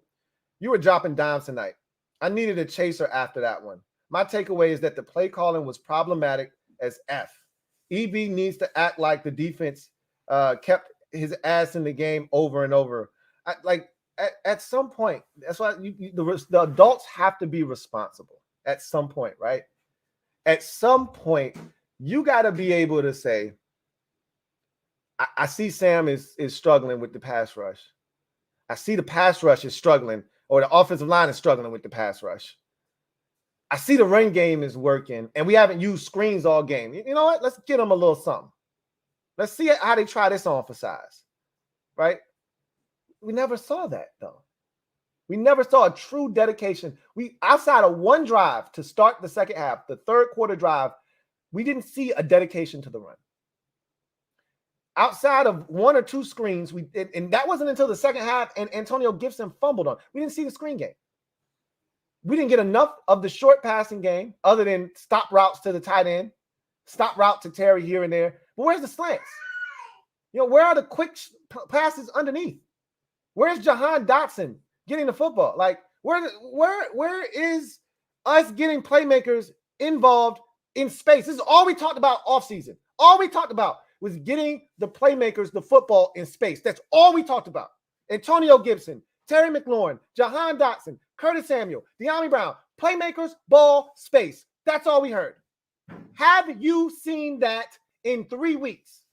you were dropping dimes tonight. I needed a chaser after that one. My takeaway is that the play calling was problematic as F. EB needs to act like the defense kept his ass in the game over and over. At some point, that's why the adults have to be responsible at some point, right? At some point, you got to be able to say, I see Sam is struggling with the pass rush. I see the pass rush is struggling, or the offensive line is struggling with the pass rush. I see the run game is working, and we haven't used screens all game. You know what? Let's get them a little something. Let's see how they try this on for size, right? We never saw that, though. We never saw a true dedication. Outside of one drive to start the second half, the 3rd quarter drive, we didn't see a dedication to the run. Outside of 1 or 2 screens, and that wasn't until the second half, and Antonio Gibson fumbled on. We didn't see the screen game. We didn't get enough of the short passing game other than stop routes to the tight end, stop route to Terry here and there. But where's the slants? You know, where are the quick passes underneath? Where's Jahan Dotson getting the football? Like, where is us getting playmakers involved in space? This is all we talked about offseason. All we talked about was getting the playmakers the football in space. That's all we talked about. Antonio Gibson, Terry McLaurin, Jahan Dotson, Curtis Samuel, De'Ami Brown, playmakers, ball, space. That's all we heard. Have you seen that in 3 weeks?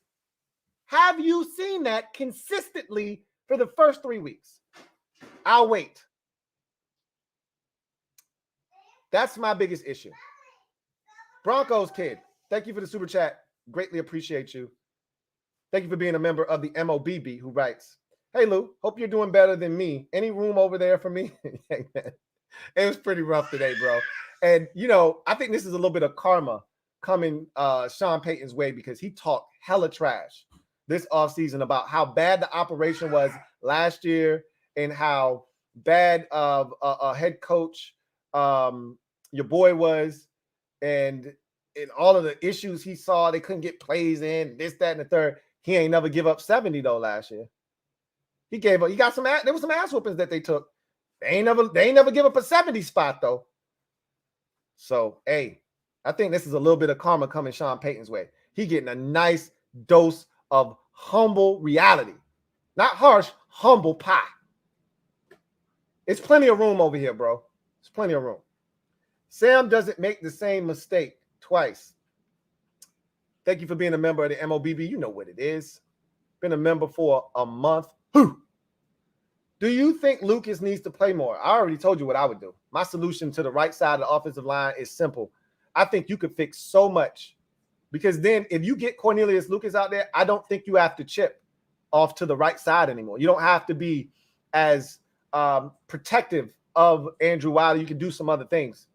Have you seen that consistently for the first 3 weeks? I'll wait. That's my biggest issue. Broncos kid, thank you for the super chat. Greatly appreciate you. Thank you for being a member of the MOBB who writes, hey, Lou, hope you're doing better than me. Any room over there for me? Hey, man. It was pretty rough today, bro. And, you know, I think this is a little bit of karma coming Sean Payton's way because he talked hella trash this offseason about how bad the operation was last year and how bad of a head coach your boy was and all of the issues he saw. They couldn't get plays in, this, that, and the third. He ain't never give up 70, though, last year. He got some, there was some ass whoopings that they took. They ain't never give up a 70 spot, though. So, hey, I think this is a little bit of karma coming Sean Payton's way. He getting a nice dose of humble reality. Not harsh, humble pie. It's plenty of room over here, bro. It's plenty of room. Sam doesn't make the same mistake twice. Thank you for being a member of the MOBB. You know what it is. Been a member for a month. Do you think Lucas needs to play more? I already told you what I would do. My solution to the right side of the offensive line is simple. I think you could fix so much because then if you get Cornelius Lucas out there, I don't think you have to chip off to the right side anymore. You don't have to be as protective of Andrew Wiley. You can do some other things.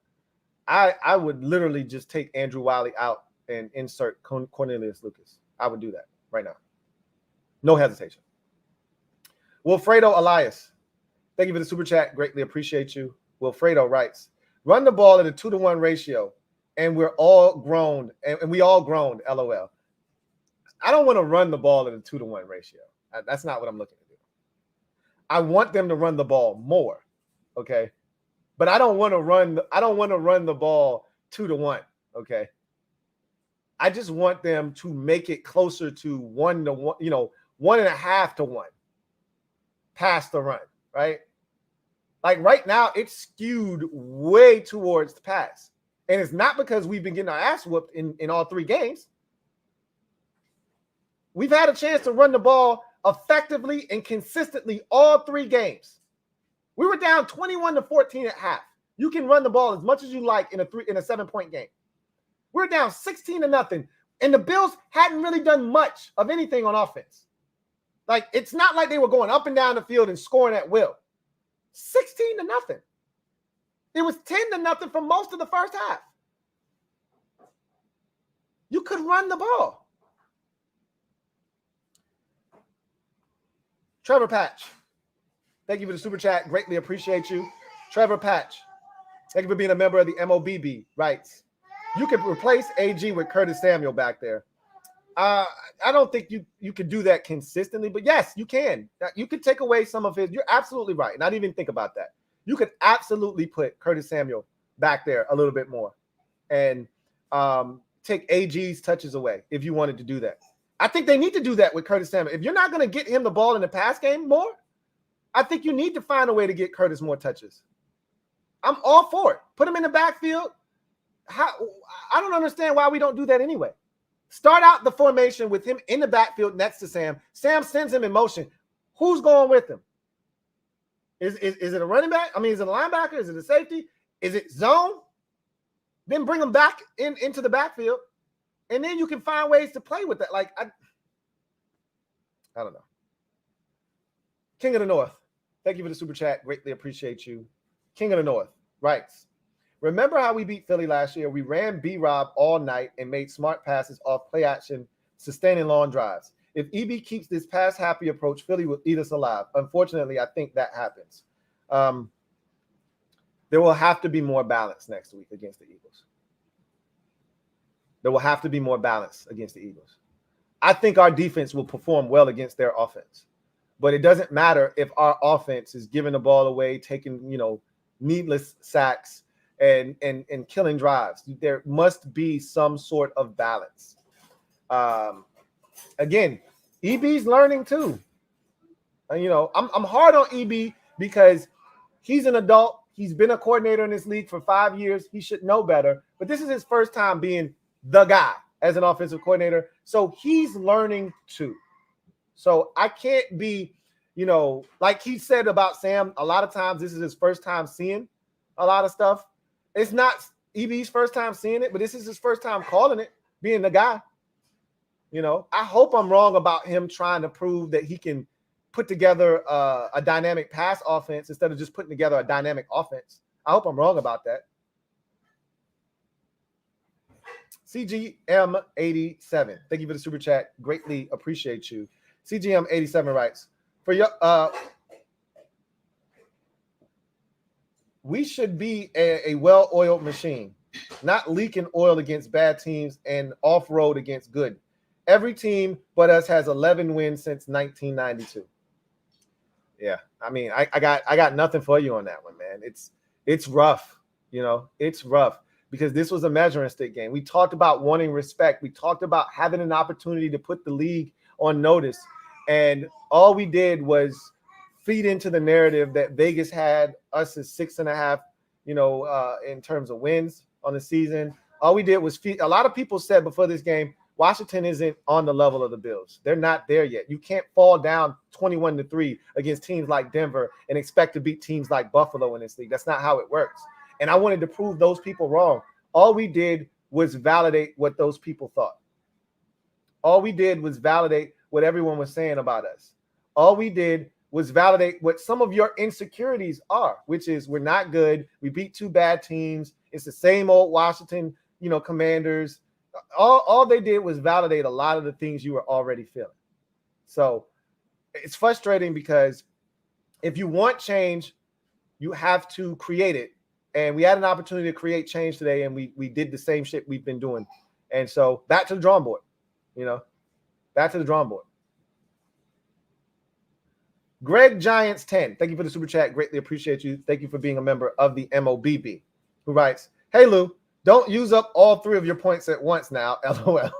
I would literally just take Andrew Wiley out and insert Cornelius Lucas. I would do that right now. No hesitation. Wilfredo Elias, thank you for the super chat. Greatly appreciate you. Wilfredo writes, run the ball at a 2-to-1 ratio, and we're all grown, and we all grown, LOL. I don't want to run the ball at a 2-to-1 ratio. That's not what I'm looking to do. I want them to run the ball more, okay? But I don't want to run the ball 2-1. Okay. I just want them to make it closer to 1-1, 1.5 to 1 past the run, right? Like right now, it's skewed way towards the pass. And it's not because we've been getting our ass whooped in all 3 games. We've had a chance to run the ball effectively and consistently all 3 games. We were down 21-14 at half. You can run the ball as much as you like in a 7-point game. We're down 16-0, and the Bills hadn't really done much of anything on offense. Like, it's not like they were going up and down the field and scoring at will. 16-0. It was 10-0 for most of the first half. You could run the ball. Trevor Patch, thank you for the super chat. Greatly appreciate you. Trevor Patch, thank you for being a member of the MOBB. Writes, you could replace AG with Curtis Samuel back there. I don't think you could do that consistently, but yes, you can. You could take away some of his. You're absolutely right. Not even think about that. You could absolutely put Curtis Samuel back there a little bit more and take AG's touches away if you wanted to do that. I think they need to do that with Curtis Samuel. If you're not going to get him the ball in the pass game more, I think you need to find a way to get Curtis more touches. I'm all for it. Put him in the backfield. I don't understand why we don't do that anyway. Start out the formation with him in the backfield next to Sam. Sam sends him in motion. Who's going with him? Is it a running back? I mean, is it a linebacker? Is it a safety? Is it zone? Then bring him back into the backfield. And then you can find ways to play with that. Like, I don't know. King of the North, thank you for the super chat. Greatly appreciate you. King of the North writes, remember how we beat Philly last year? We ran B-Rob all night and made smart passes off play action, sustaining long drives. If EB keeps this pass-happy approach, Philly will eat us alive. Unfortunately, I think that happens. There will have to be more balance next week against the Eagles. There will have to be more balance against the Eagles. I think our defense will perform well against their offense. But it doesn't matter if our offense is giving the ball away, taking, needless sacks and killing drives. There must be some sort of balance. Again, EB's learning too. I'm hard on EB because he's an adult. He's been a coordinator in this league for 5 years. He should know better. But this is his first time being the guy as an offensive coordinator. So he's learning too. So I can't be, like he said about Sam, a lot of times this is his first time seeing a lot of stuff. It's not EB's first time seeing it, but this is his first time calling it, being the guy. I hope I'm wrong about him trying to prove that he can put together a dynamic pass offense instead of just putting together a dynamic offense. I hope I'm wrong about that. CGM87, thank you for the super chat. Greatly appreciate you. CGM87 writes, we should be a well-oiled machine, not leaking oil against bad teams and off-road against good. Every team but us has 11 wins since 1992. Yeah, I mean, I got nothing for you on that one, man. It's rough, it's rough because this was a measuring stick game. We talked about wanting respect. We talked about having an opportunity to put the league on notice. And all we did was feed into the narrative that Vegas had us as 6.5, in terms of wins on the season. All we did was feed. A lot of people said before this game, Washington isn't on the level of the Bills. They're not there yet. You can't fall down 21-3 against teams like Denver and expect to beat teams like Buffalo in this league. That's not how it works. And I wanted to prove those people wrong. All we did was validate what those people thought. All we did was validate what everyone was saying about us. All we did was validate what some of your insecurities are, which is we're not good. We beat 2 bad teams. It's the same old Washington, Commanders. All they did was validate a lot of the things you were already feeling. So it's frustrating because if you want change, you have to create it. And we had an opportunity to create change today, and we did the same shit we've been doing. And so back to the drawing board, back to the drawing board. Greg Giants 10. Thank you for the super chat. Greatly appreciate you. Thank you for being a member of the MOBB. Who writes, hey, Lou, don't use up all 3 of your points at once now. LOL.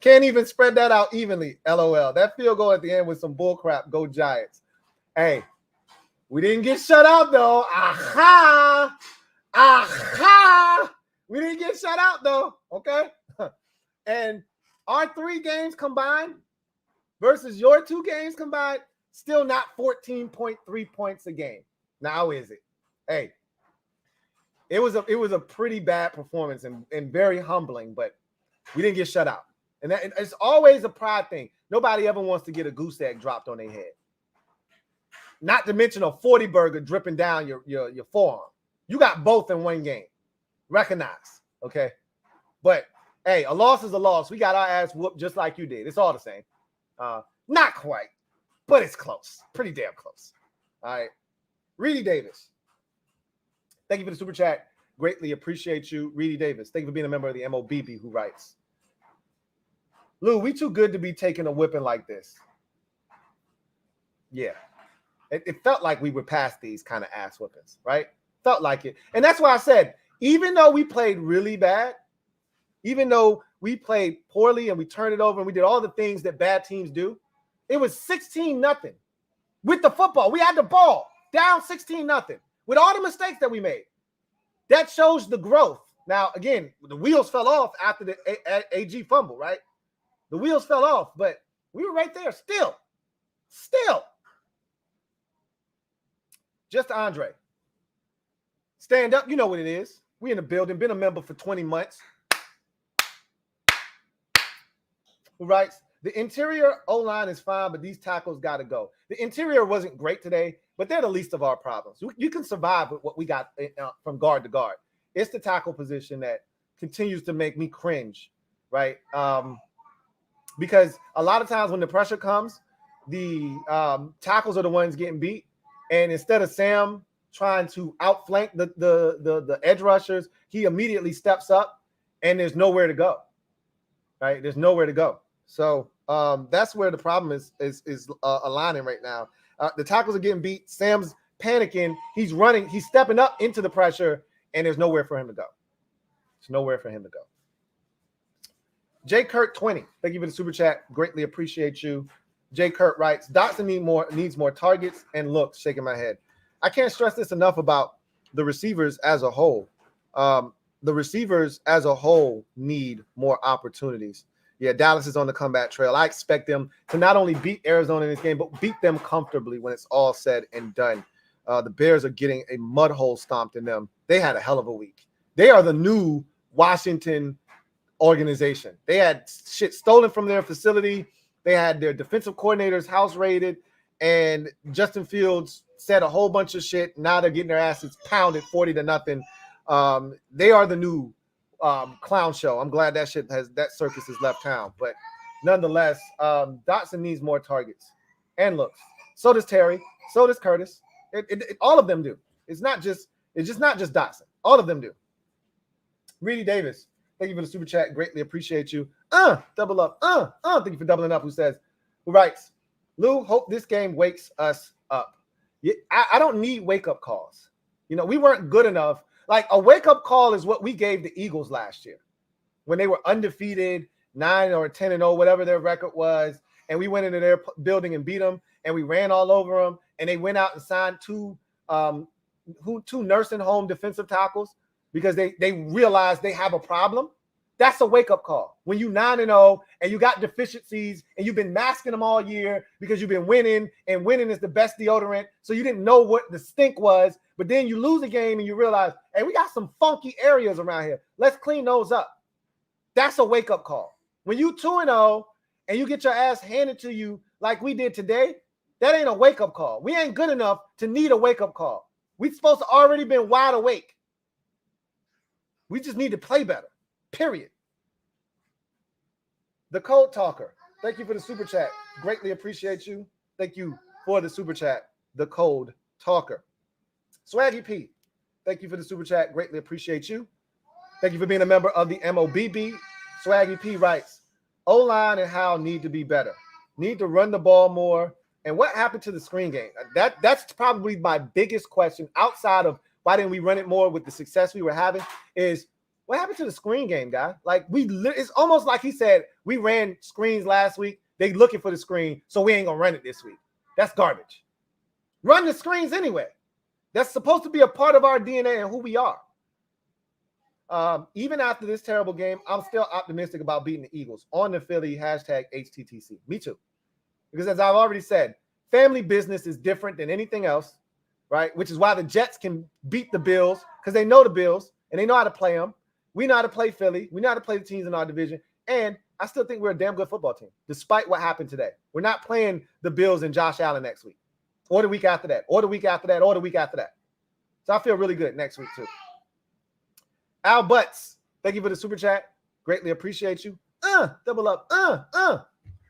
Can't even spread that out evenly. LOL. That field goal at the end was some bullcrap. Go Giants. Hey, we didn't get shut out, though. Aha. Aha. We didn't get shut out, though. Okay. And our 3 games combined versus your 2 games combined, still not 14.3 points a game. Now is it? Hey, it was a pretty bad performance and very humbling, but we didn't get shut out. And it's always a pride thing. Nobody ever wants to get a goose egg dropped on their head. Not to mention a 40 burger dripping down your forearm. You got both in one game. Recognize, okay? But hey, a loss is a loss. We got our ass whooped just like you did. It's all the same. Not quite, but it's close. Pretty damn close. All right. Reedy Davis. Thank you for the super chat. Greatly appreciate you, Reedy Davis. Thank you for being a member of the MOBB who writes, Lou, we too good to be taking a whipping like this. Yeah. It felt like we were past these kind of ass whippings, right? Felt like it. And that's why I said, even though we played really bad, even though we played poorly and we turned it over and we did all the things that bad teams do, it was 16-0 with the football. We had the ball down 16-0 with all the mistakes that we made. That shows the growth. Now, again, the wheels fell off after the AG fumble, right? The wheels fell off, but we were right there still. Just Andre. Stand up. You know what it is. We in the building. Been a member for 20 months. Who writes, the interior O-line is fine, but these tackles got to go. The interior wasn't great today, but they're the least of our problems. You can survive with what we got from guard to guard. It's the tackle position that continues to make me cringe, right? Because a lot of times when the pressure comes, the tackles are the ones getting beat. And instead of Sam trying to outflank the edge rushers, he immediately steps up and there's nowhere to go, right? There's nowhere to go. So that's where the problem is aligning right now. The tackles are getting beat. Sam's panicking. He's running. He's stepping up into the pressure, and there's nowhere for him to go. There's nowhere for him to go. J. Kurt 20. Thank you for the super chat. Greatly appreciate you. J. Kurt writes, Dotson needs more targets and looks. Shaking my head. I can't stress this enough about the receivers as a whole. The receivers as a whole need more opportunities. Yeah, Dallas is on the comeback trail. I expect them to not only beat Arizona in this game, but beat them comfortably when it's all said and done. The Bears are getting a mud hole stomped in them. They had a hell of a week. They are the new Washington organization. They had shit stolen from their facility. They had their defensive coordinators house raided, and Justin Fields said a whole bunch of shit. Now they're getting their asses pounded 40-0. They are the new clown show. I'm glad that circus has left town, but nonetheless, Dotson needs more targets and looks. So does Terry. So does Curtis. All of them do. It's just not just Dotson. All of them do. Reedy Davis, thank you for the super chat. Greatly appreciate you. Double up. Thank you for doubling up. Who writes, Lou, hope this game wakes us up. I don't need wake up calls. You know, we weren't good enough. Like a wake-up call is what we gave the Eagles last year when they were undefeated, 9 or 10-0, whatever their record was, and we went into their building and beat them, and we ran all over them, and they went out and signed two nursing home defensive tackles because they realized they have a problem. That's a wake-up call. When you 9-0 and you got deficiencies and you've been masking them all year because you've been winning, and winning is the best deodorant, so you didn't know what the stink was, but then you lose a game and you realize, hey, we got some funky areas around here. Let's clean those up. That's a wake-up call. When you 2-0 and you get your ass handed to you like we did today, that ain't a wake-up call. We ain't good enough to need a wake-up call. We supposed to already been wide awake. We just need to play better. Period. The Code Talker. Thank you for the super chat. Greatly appreciate you. Thank you for the super chat. The Code Talker. Swaggy P. Thank you for the super chat. Greatly appreciate you. Thank you for being a member of the MOBB. Swaggy P writes, O-line and Howell need to be better. Need to run the ball more And what happened to the screen game? That's probably my biggest question outside of why didn't we run it more with the success we were having is what happened to the screen game, guy? Like it's almost like he said, we ran screens last week. They looking for the screen, so we ain't gonna run it this week. That's garbage. Run the screens anyway. That's supposed to be a part of our DNA and who we are. Even after this terrible game, I'm still optimistic about beating the Eagles on the Philly #HTTC. Me too. Because as I've already said, family business is different than anything else, right? Which is why the Jets can beat the Bills because they know the Bills and they know how to play them. We know how to play Philly. We know how to play the teams in our division. And I still think we're a damn good football team, despite what happened today. We're not playing the Bills and Josh Allen next week, or the week after that, or the week after that, or the week after that. So I feel really good next week too. Al Butts, thank you for the super chat. Greatly appreciate you. Double up.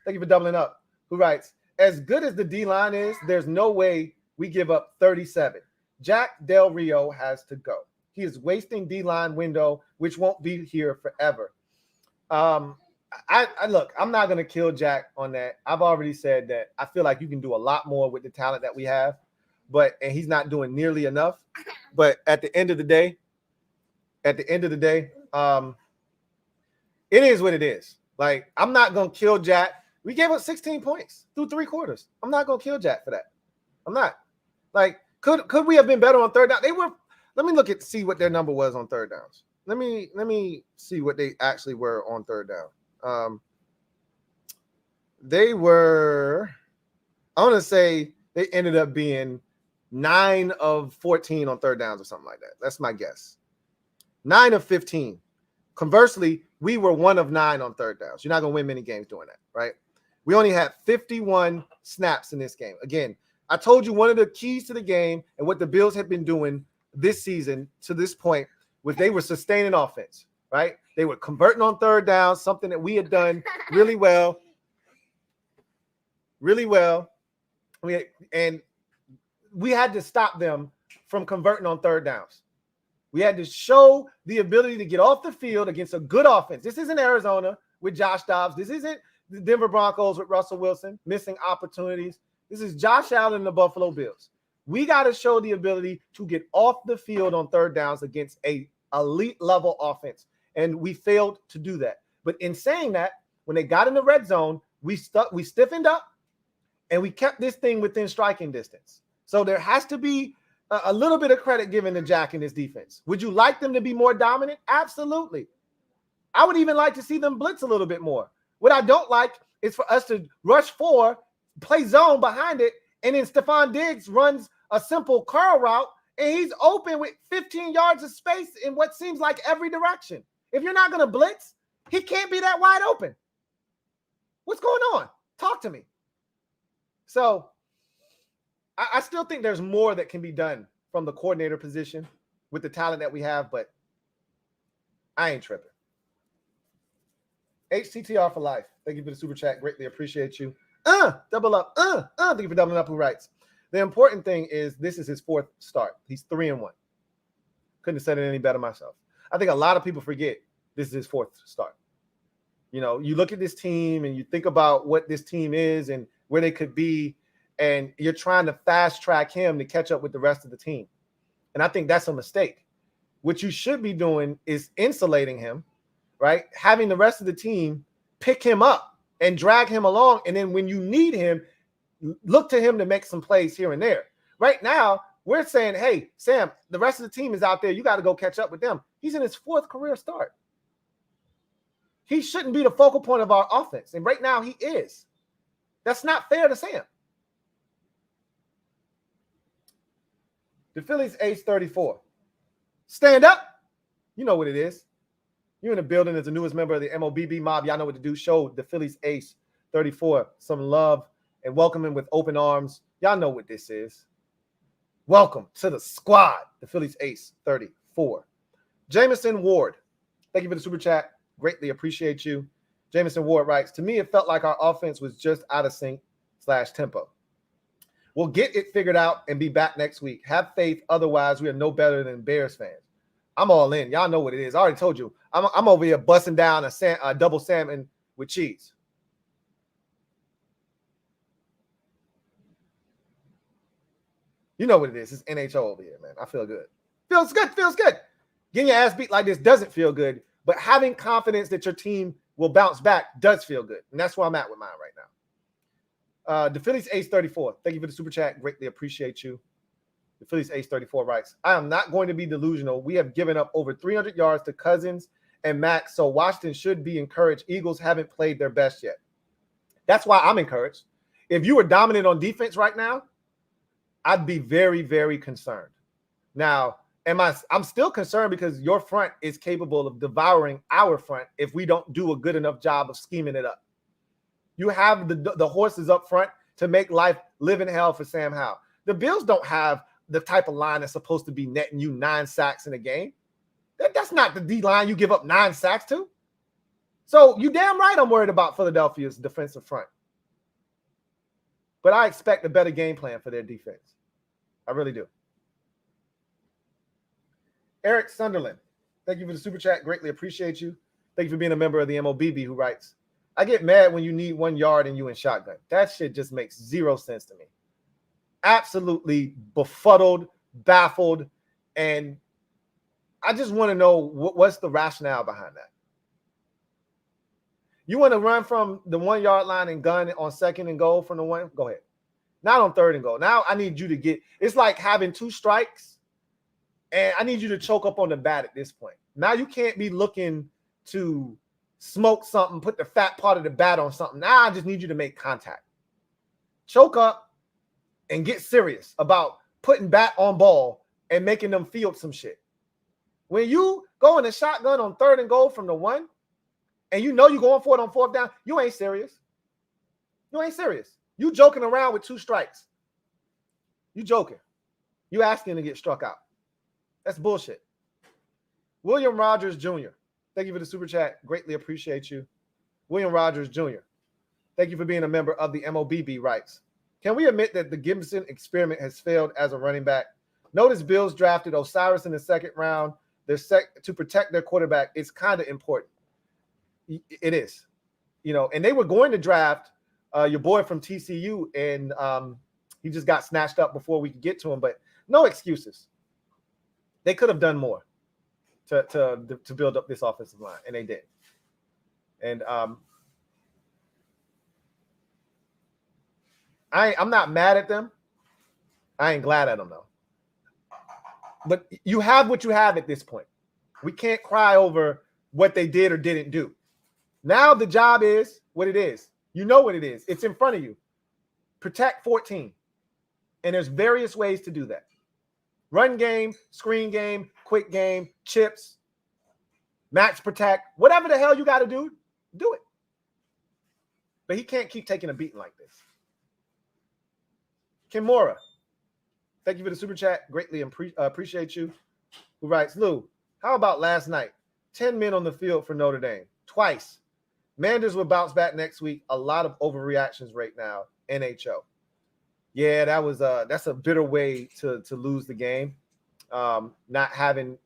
Thank you for doubling up. Who writes, as good as the D-line is, there's no way we give up 37. Jack Del Rio has to go. He is wasting D-line window, which won't be here forever. I look, I'm not going to kill Jack on that. I've already said that I feel like you can do a lot more with the talent that we have, and he's not doing nearly enough. But at the end of the day, it is what it is. Like, I'm not going to kill Jack. We gave up 16 points through 3 quarters. I'm not going to kill Jack for that. I'm not. Like, could we have been better on third down? Let me see what their number was on third downs. Let me see what they actually were on third down. They were, I want to say they ended up being 9 of 14 on third downs or something like that. That's my guess. 9 of 15. Conversely, we were 1 of 9 on third downs. You're not going to win many games doing that, right? We only had 51 snaps in this game. Again, I told you one of the keys to the game and what the Bills have been doing this season to this point was they were sustaining offense, right? They were converting on third down, something that we had done really well. And we had to stop them from converting on third downs. We had to show the ability to get off the field against a good offense. This isn't Arizona with Josh Dobbs. This isn't the Denver Broncos with Russell Wilson missing opportunities. This is Josh Allen and the Buffalo Bills. We got to show the ability to get off the field on third downs against a elite level offense. And we failed to do that. But in saying that, when they got in the red zone, we stiffened up and we kept this thing within striking distance. So there has to be a little bit of credit given to Jack in this defense. Would you like them to be more dominant? Absolutely. I would even like to see them blitz a little bit more. What I don't like is for us to rush 4, play zone behind it, and then Stephon Diggs runs a simple curl route, and he's open with 15 yards of space in what seems like every direction. If you're not going to blitz, he can't be that wide open. What's going on? Talk to me. So I still think there's more that can be done from the coordinator position with the talent that we have, but I ain't tripping. HTTR for life. Thank you for the super chat. Greatly appreciate you. Double up. Thank you for doubling up. Who writes? The important thing is this is his 4th start. He's 3-1. Couldn't have said it any better myself. I think a lot of people forget this is his 4th start. You know, you look at this team and you think about what this team is and where they could be, and you're trying to fast track him to catch up with the rest of the team. And I think that's a mistake. What you should be doing is insulating him, right? Having the rest of the team pick him up and drag him along. And then when you need him, look to him to make some plays here and there. Right now, we're saying, hey, Sam, the rest of the team is out there. You got to go catch up with them. He's in his 4th career start. He shouldn't be the focal point of our offense. And right now he is. That's not fair to Sam. The Phillies Ace 34. Stand up. You know what it is. You're in the building as the newest member of the MOBB mob. Y'all know what to do. Show the Phillies Ace 34 some love and welcome him with open arms. Y'all know what this is. Welcome to the squad, the Phillies Ace 34. Jameson Ward. Thank you for the super chat. Greatly appreciate you. Jameson Ward writes, to me, it felt like our offense was just out of sync / tempo. We'll get it figured out and be back next week. Have faith. Otherwise, we are no better than Bears fans. I'm all in. Y'all know what it is. I already told you. I'm over here busting down a double salmon with cheese. You know what it is. It's NHL over here, man. I feel good. Feels good. Feels good. Getting your ass beat like this doesn't feel good, but having confidence that your team will bounce back does feel good. And that's where I'm at with mine right now. The Phillies Ace 34. Thank you for the super chat. Greatly appreciate you. The Phillies Ace 34 writes, I am not going to be delusional. We have given up over 300 yards to Cousins and Max, so Washington should be encouraged. Eagles haven't played their best yet. That's why I'm encouraged. If you were dominant on defense right now, I'd be very, very concerned. Now, I'm still concerned because your front is capable of devouring our front if we don't do a good enough job of scheming it up. You have the horses up front to make life live in hell for Sam Howell. The Bills don't have the type of line that's supposed to be netting you 9 sacks in a game. That's not the D line you give up 9 sacks to. So you damn right I'm worried about Philadelphia's defensive front. But I expect a better game plan for their defense. I really do. Eric Sunderland, thank you for the super chat. Greatly appreciate you. Thank you for being a member of the MOBB, who writes, I get mad when you need 1 yard and you in shotgun. That shit just makes 0 sense to me. Absolutely befuddled, baffled, and I just want to know what's the rationale behind that. You want to run from the 1 yard line and gun on 2nd and goal from the 1? Go ahead. Not on 3rd and goal. Now I need you to get – it's like having 2 strikes, and I need you to choke up on the bat at this point. Now you can't be looking to smoke something, put the fat part of the bat on something. Now I just need you to make contact. Choke up and get serious about putting bat on ball and making them field some shit. When you go in a shotgun on 3rd and goal from the 1, and you know you're going for it on 4th down, you ain't serious. You ain't serious. You joking around with 2 strikes. You joking. You asking to get struck out. That's bullshit. William Rogers Jr. Thank you for the super chat. Greatly appreciate you. William Rogers Jr. Thank you for being a member of the MOBB writes. Can we admit that the Gibson experiment has failed as a running back? Notice Bills drafted Osiris in the 2nd round. They're to protect their quarterback. It's kind of important. It is. You know, and they were going to draft your boy from TCU, and he just got snatched up before we could get to him. But no excuses. They could have done more to build up this offensive line, and they did. And I'm not mad at them. I ain't glad at them, though. But you have what you have at this point. We can't cry over what they did or didn't do. Now the job is what it is. You know what it is. It's in front of you. Protect 14. And there's various ways to do that. Run game, screen game, quick game, chips, match protect, whatever the hell you got to do, do it. But he can't keep taking a beating like this. Kimura, thank you for the super chat. Greatly appreciate you. Who writes, Lou, how about last night? 10 men on the field for Notre Dame. Twice. Manders will bounce back next week. A lot of overreactions right now. NHL. Yeah, that's a bitter way to lose the game. Not having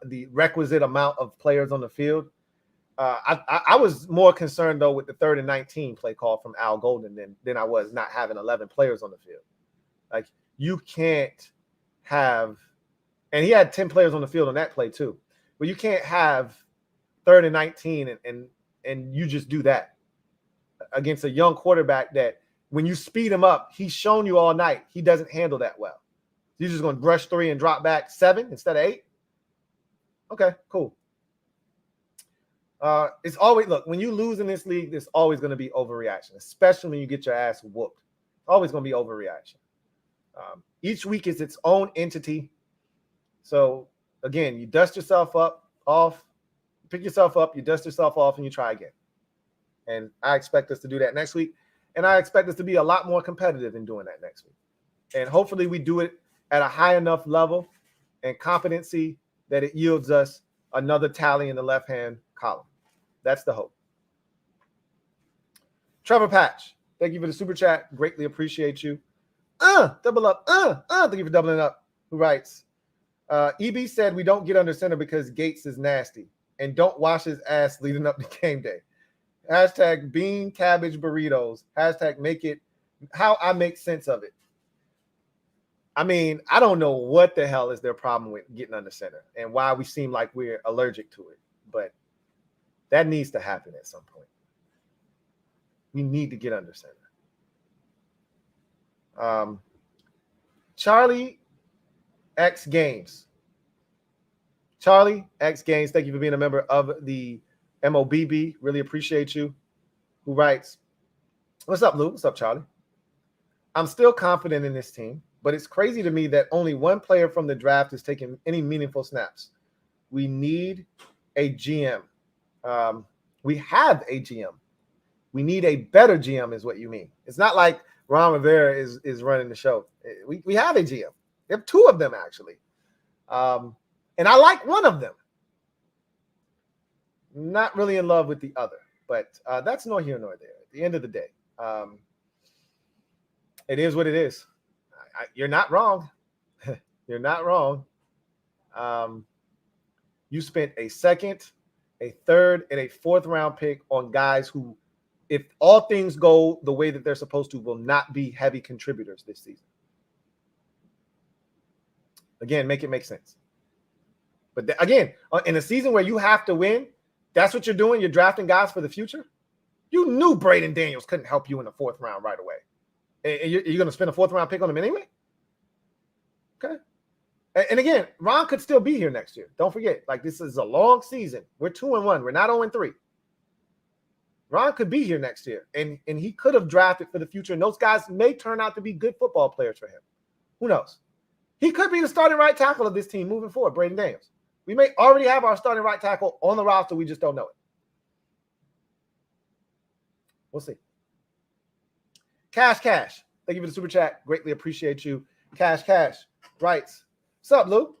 the requisite amount of players on the field. I was more concerned, though, with the 3rd and 19 play call from Al Golden than I was not having 11 players on the field. Like, you can't have – and he had 10 players on the field on that play too. But you can't have 3rd and 19 and you just do that against a young quarterback that when you speed him up, he's shown you all night he doesn't handle that well. You're just going to rush 3 and drop back 7 instead of 8? Okay, cool. It's always – look, when you lose in this league, there's always going to be overreaction, especially when you get your ass whooped. Always going to be overreaction. Each week is its own entity. So, again, you dust yourself off, pick yourself up, you dust yourself off, and you try again. And I expect us to do that next week. And I expect us to be a lot more competitive in doing that next week. And hopefully we do it at a high enough level and competency that it yields us another tally in the left-hand column. That's the hope. Trevor Patch, thank you for the super chat. Greatly appreciate you. Double up. Thank you for doubling up. Who writes, EB said we don't get under center because Gates is nasty and don't wash his ass leading up to game day. Hashtag bean cabbage burritos. Hashtag make it how I make sense of it. I mean, I don't know what the hell is their problem with getting under center and why we seem like we're allergic to it, but that needs to happen at some point. We need to get under center. Charlie X Games. Charlie X Games, thank you for being a member of the MOBB. Really appreciate you. Who writes, what's up, Lou? What's up, Charlie? I'm still confident in this team, but it's crazy to me that only one player from the draft is taking any meaningful snaps. We need a GM. We have a GM. We need a better GM is what you mean. It's not like Ron Rivera is running the show. We have a GM. We have two of them, actually. And I like one of them. Not really in love with the other, but that's nor here nor there. At the end of the day, it is what it is. You're not wrong. You're not wrong. You spent a second, a third, and a fourth round pick on guys who, if all things go the way that they're supposed to, will not be heavy contributors this season. Again, make it make sense. But again, in a season where you have to win, that's what you're doing. You're drafting guys for the future. You knew Braden Daniels couldn't help you in the fourth round right away. And you're going to spend a fourth round pick on him anyway? Okay. And again, Ron could still be here next year. Don't forget, like, this is a long season. We're 2-1. We're not 0-3. Ron could be here next year, and he could have drafted for the future, and those guys may turn out to be good football players for him. Who knows? He could be the starting right tackle of this team moving forward, Braden Daniels. We may already have our starting right tackle on the roster. We just don't know it. We'll see. Cash. Thank you for the super chat. Greatly appreciate you. Cash writes, what's up, Lou?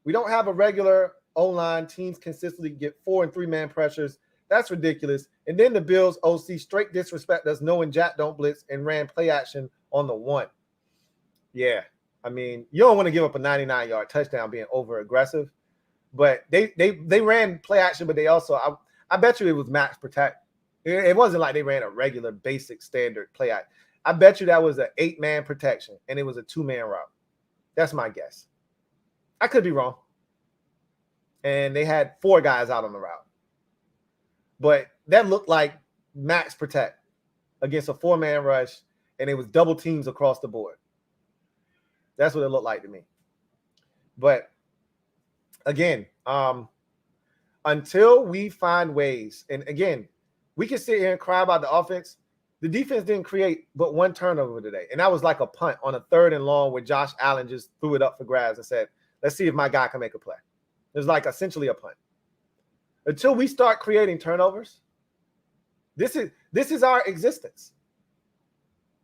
We don't have a regular O-line. Teams consistently get 4- and 3-man pressures. That's ridiculous. And then the Bills OC straight disrespect us, knowing Jack don't blitz, and ran play action on the 1. Yeah. I mean, you don't want to give up a 99-yard touchdown being over-aggressive. But they ran play action, but they also, I bet you it was max protect. It wasn't like they ran a regular, basic, standard play action. I bet you that was an 8-man protection, and it was a 2-man route. That's my guess. I could be wrong. And they had 4 guys out on the route. But that looked like max protect against a 4-man rush, and it was double teams across the board. That's what it looked like to me. But again, until we find ways, and again, we can sit here and cry about the offense. The defense didn't create but 1 turnover today, and that was like a punt on a 3rd and long where Josh Allen just threw it up for grabs and said, let's see if my guy can make a play. It was like essentially a punt. Until we start creating turnovers, this is our existence.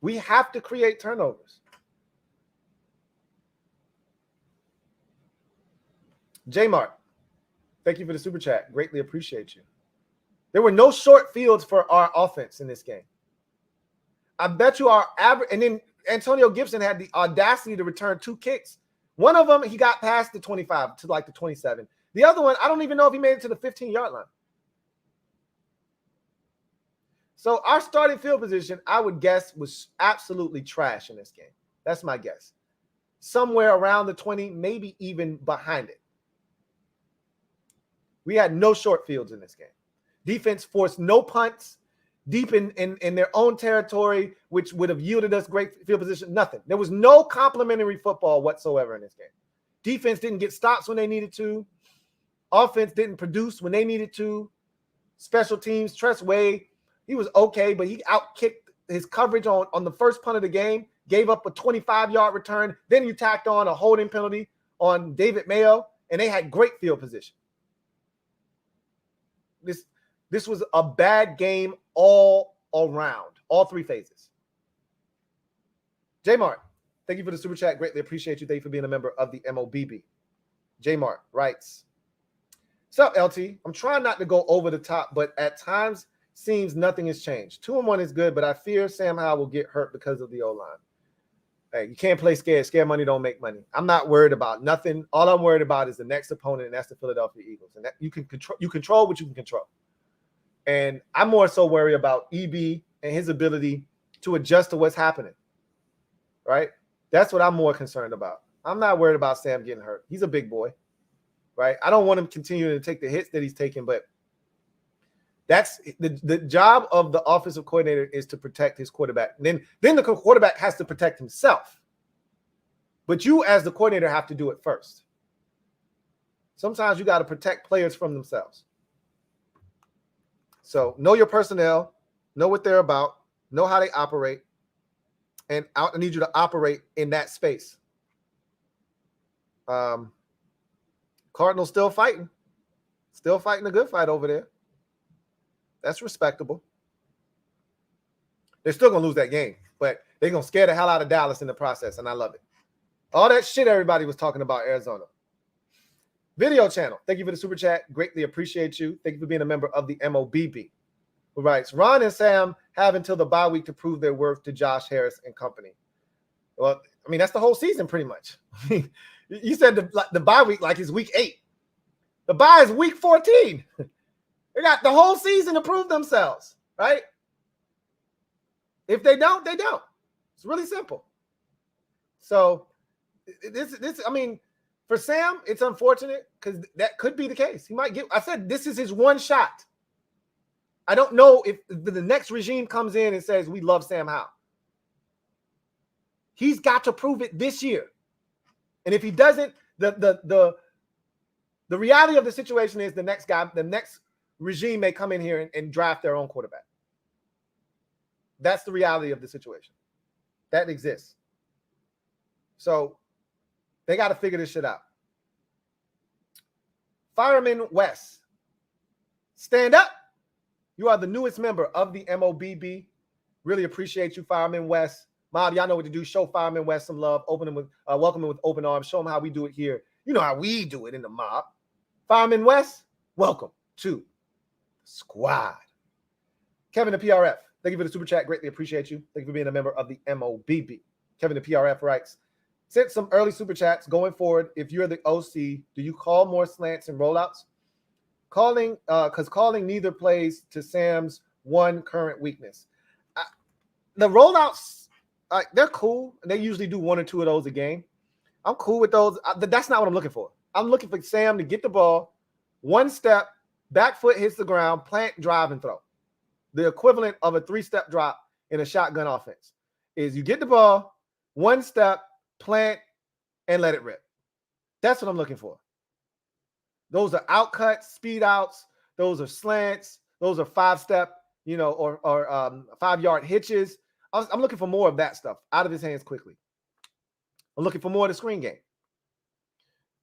We have to create turnovers. J-Mart, thank you for the super chat. Greatly appreciate you. There were no short fields for our offense in this game. I bet you our average, and then Antonio Gibson had the audacity to return 2 kicks. One of them, he got past the 25 to like the 27. The other one, I don't even know if he made it to the 15-yard line. So our starting field position, I would guess, was absolutely trash in this game. That's my guess. Somewhere around the 20, maybe even behind it. We had no short fields in this game. Defense forced no punts deep in their own territory, which would have yielded us great field position. Nothing. There was no complimentary football whatsoever in this game. Defense didn't get stops when they needed to. Offense didn't produce when they needed to. Special teams, Tress Way, he was okay, but he outkicked his coverage on the first punt of the game, gave up a 25-yard return. Then you tacked on a holding penalty on David Mayo, and they had great field position. This was a bad game all around, all 3 phases. J-Mart, thank you for the super chat. Greatly appreciate you. Thank you for being a member of the MOBB. J-Mart writes, what's up, LT? I'm trying not to go over the top, but at times seems nothing has changed. 2-1 is good, but I fear Sam Howell will get hurt because of the O-line. Hey, you can't play scared. Scared money don't make money. I'm not worried about nothing. All I'm worried about is the next opponent, and that's the Philadelphia Eagles. And that you control what you can control. And I'm more so worried about EB and his ability to adjust to what's happening. Right? That's what I'm more concerned about. I'm not worried about Sam getting hurt. He's a big boy, right? I don't want him continuing to take the hits that he's taking, but that's the job of the offensive coordinator is to protect his quarterback. Then the quarterback has to protect himself. But you as the coordinator have to do it first. Sometimes you got to protect players from themselves. So know your personnel, know what they're about, know how they operate, and I need you to operate in that space. Cardinals still fighting a good fight over there. That's respectable. They're still going to lose that game, but they're going to scare the hell out of Dallas in the process, and I love it. All that shit everybody was talking about Arizona. Video channel, thank you for the super chat. Greatly appreciate you. Thank you for being a member of the MOBB. Who writes, Ron and Sam have until the bye week to prove their worth to Josh Harris and company. Well, I mean, that's the whole season pretty much. You said the bye week like it's week 8. The bye is week 14. They got the whole season to prove themselves, right? If they don't, they don't. It's really simple. So this, I mean, for Sam, it's unfortunate because that could be the case. He might get, I said, this is his one shot. I don't know if the next regime comes in and says, we love Sam Howell. He's got to prove it this year. And if he doesn't, the reality of the situation is the next regime may come in here and draft their own quarterback. That's the reality of the situation. That exists. So they got to figure this shit out. Fireman West, stand up. You are the newest member of the MOBB. Really appreciate you, Fireman West. Mob, y'all know what to do. Show Fireman West some love. Welcome him with open arms. Show him how we do it here. You know how we do it in the mob. Fireman West, welcome to the squad. Kevin the PRF, thank you for the super chat. Greatly appreciate you. Thank you for being a member of the MOBB. Kevin the PRF writes, sent some early super chats. Going forward, if you're the OC, do you call more slants and rollouts? Because calling neither plays to Sam's one current weakness. The rollouts, they're cool. They usually do 1 or 2 of those a game. I'm cool with those. That's not what I'm looking for. I'm looking for Sam to get the ball, 1 step, back foot hits the ground, plant, drive, and throw. The equivalent of a 3-step drop in a shotgun offense is you get the ball, 1 step, plant, and let it rip. That's what I'm looking for. Those are outcuts, speed outs. Those are slants. Those are 5-step, or 5-yard hitches. I'm looking for more of that stuff out of his hands quickly. I'm looking for more of the screen game.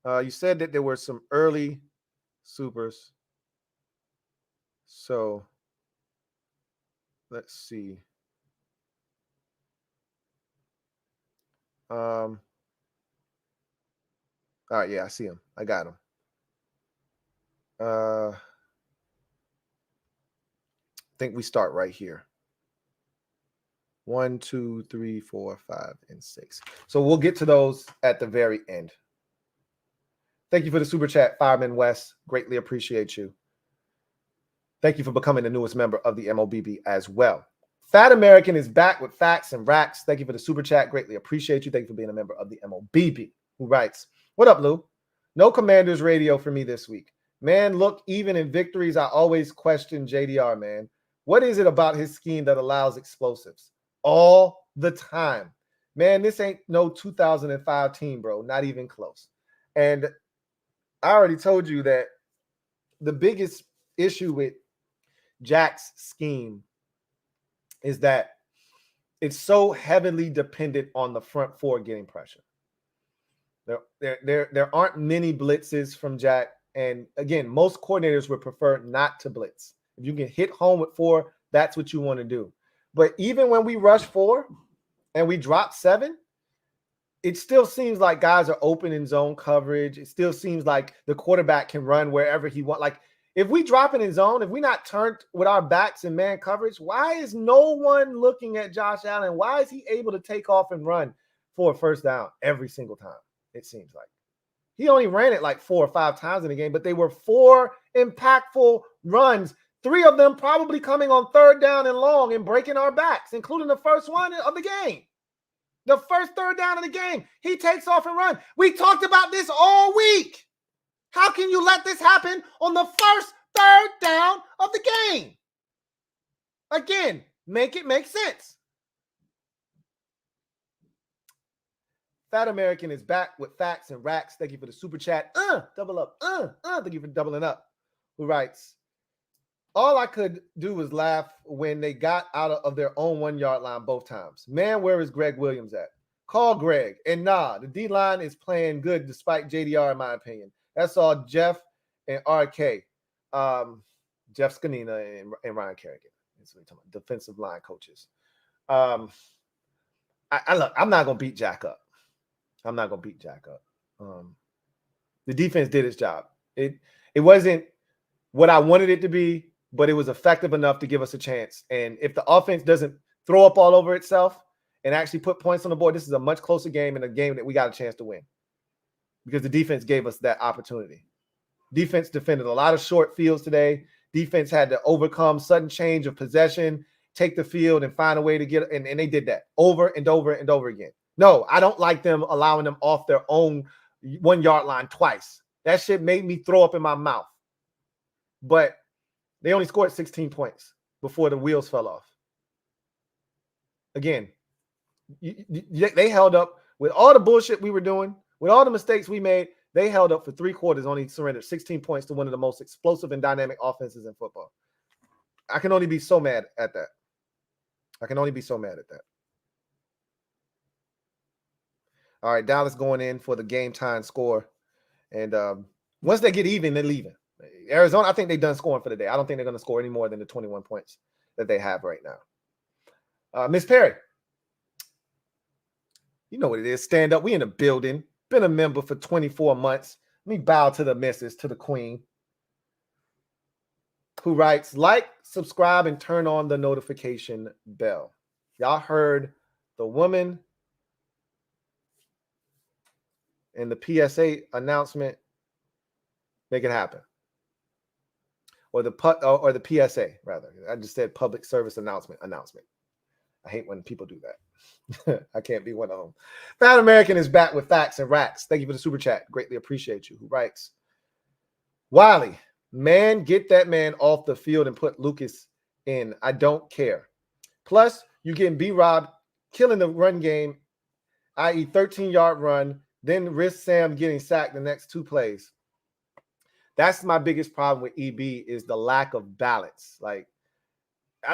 You said that there were some early supers. So let's see. All right, yeah, I see him. I got him. I think we start right here. 1, 2, 3, 4, 5, and 6. So we'll get to those at the very end. Thank you for the super chat, Fireman West. Greatly appreciate you. Thank you for becoming the newest member of the MOBB as well. Fat American is back with facts and racks. Thank you for the super chat. Greatly appreciate you. Thank you for being a member of the MOBB. Who writes, what up, Lou? No Commanders radio for me this week. Man, look, even in victories, I always question JDR, man. What is it about his scheme that allows explosives? All the time. Man, this ain't no 2005 team, bro. Not even close. And I already told you that the biggest issue with Jack's scheme is that it's so heavily dependent on the front four getting pressure. There aren't many blitzes from Jack. And again, most coordinators would prefer not to blitz. If you can hit home with 4, that's what you want to do. But even when we rush 4 and we drop 7, it still seems like guys are open in zone coverage. It still seems like the quarterback can run wherever he wants. Like if we drop it in zone, if we're not turned with our backs in man coverage, why is no one looking at Josh Allen? Why is he able to take off and run for a first down every single time? It seems like he only ran it like 4 or 5 times in the game, but they were 4 impactful runs. 3 of them probably coming on 3rd down and long and breaking our backs, including the first one of the game. The first third down of the game, he takes off and runs. We talked about this all week. How can you let this happen on the first third down of the game? Again, make it make sense. Fat American is back with facts and racks. Thank you for the super chat. Double up. Thank you for doubling up. Who writes, all I could do was laugh when they got out of their own 1 yard line both times. Man, where is Greg Williams at? Call Greg. And nah, the D-line is playing good despite JDR, in my opinion. That's all Jeff and RK. Jeff Scanina and Ryan Kerrigan. That's what we're talking about. Defensive line coaches. Look, I'm not going to beat Jack up. I'm not going to beat Jack up. The defense did its job. It wasn't what I wanted it to be, but it was effective enough to give us a chance. And if the offense doesn't throw up all over itself and actually put points on the board, this is a much closer game and a game that we got a chance to win because the defense gave us that opportunity. Defense defended a lot of short fields today. Defense had to overcome sudden change of possession, take the field and find a way to get, and they did that over and over and over again. No, I don't like them allowing them off their own 1 yard line twice. That shit made me throw up in my mouth. But they only scored 16 points before the wheels fell off. Again, they held up with all the bullshit we were doing, with all the mistakes we made. They held up for 3 quarters, only surrendered 16 points to one of the most explosive and dynamic offenses in football. I can only be so mad at that. All right, Dallas going in for the game time score. And once they get even, they're leaving. Arizona, I think they're done scoring for the day. I don't think they're going to score any more than the 21 points that they have right now. Miss Perry, you know what it is. Stand up. We in the building. Been a member for 24 months. Let me bow to the missus, to the queen, who writes, like, subscribe, and turn on the notification bell. Y'all heard the woman and the PSA announcement. Make it happen. Or the PSA, rather. I just said public service announcement. I hate when people do that. I can't be one of them. Fat American is back with facts and racks. Thank you for the super chat. Greatly appreciate you. Who writes, Wiley, man, get that man off the field and put Lucas in. I don't care. Plus, you getting B-Rob killing the run game, i.e. 13-yard run, then risk Sam getting sacked the next 2 plays. That's my biggest problem with EB is the lack of balance. Like,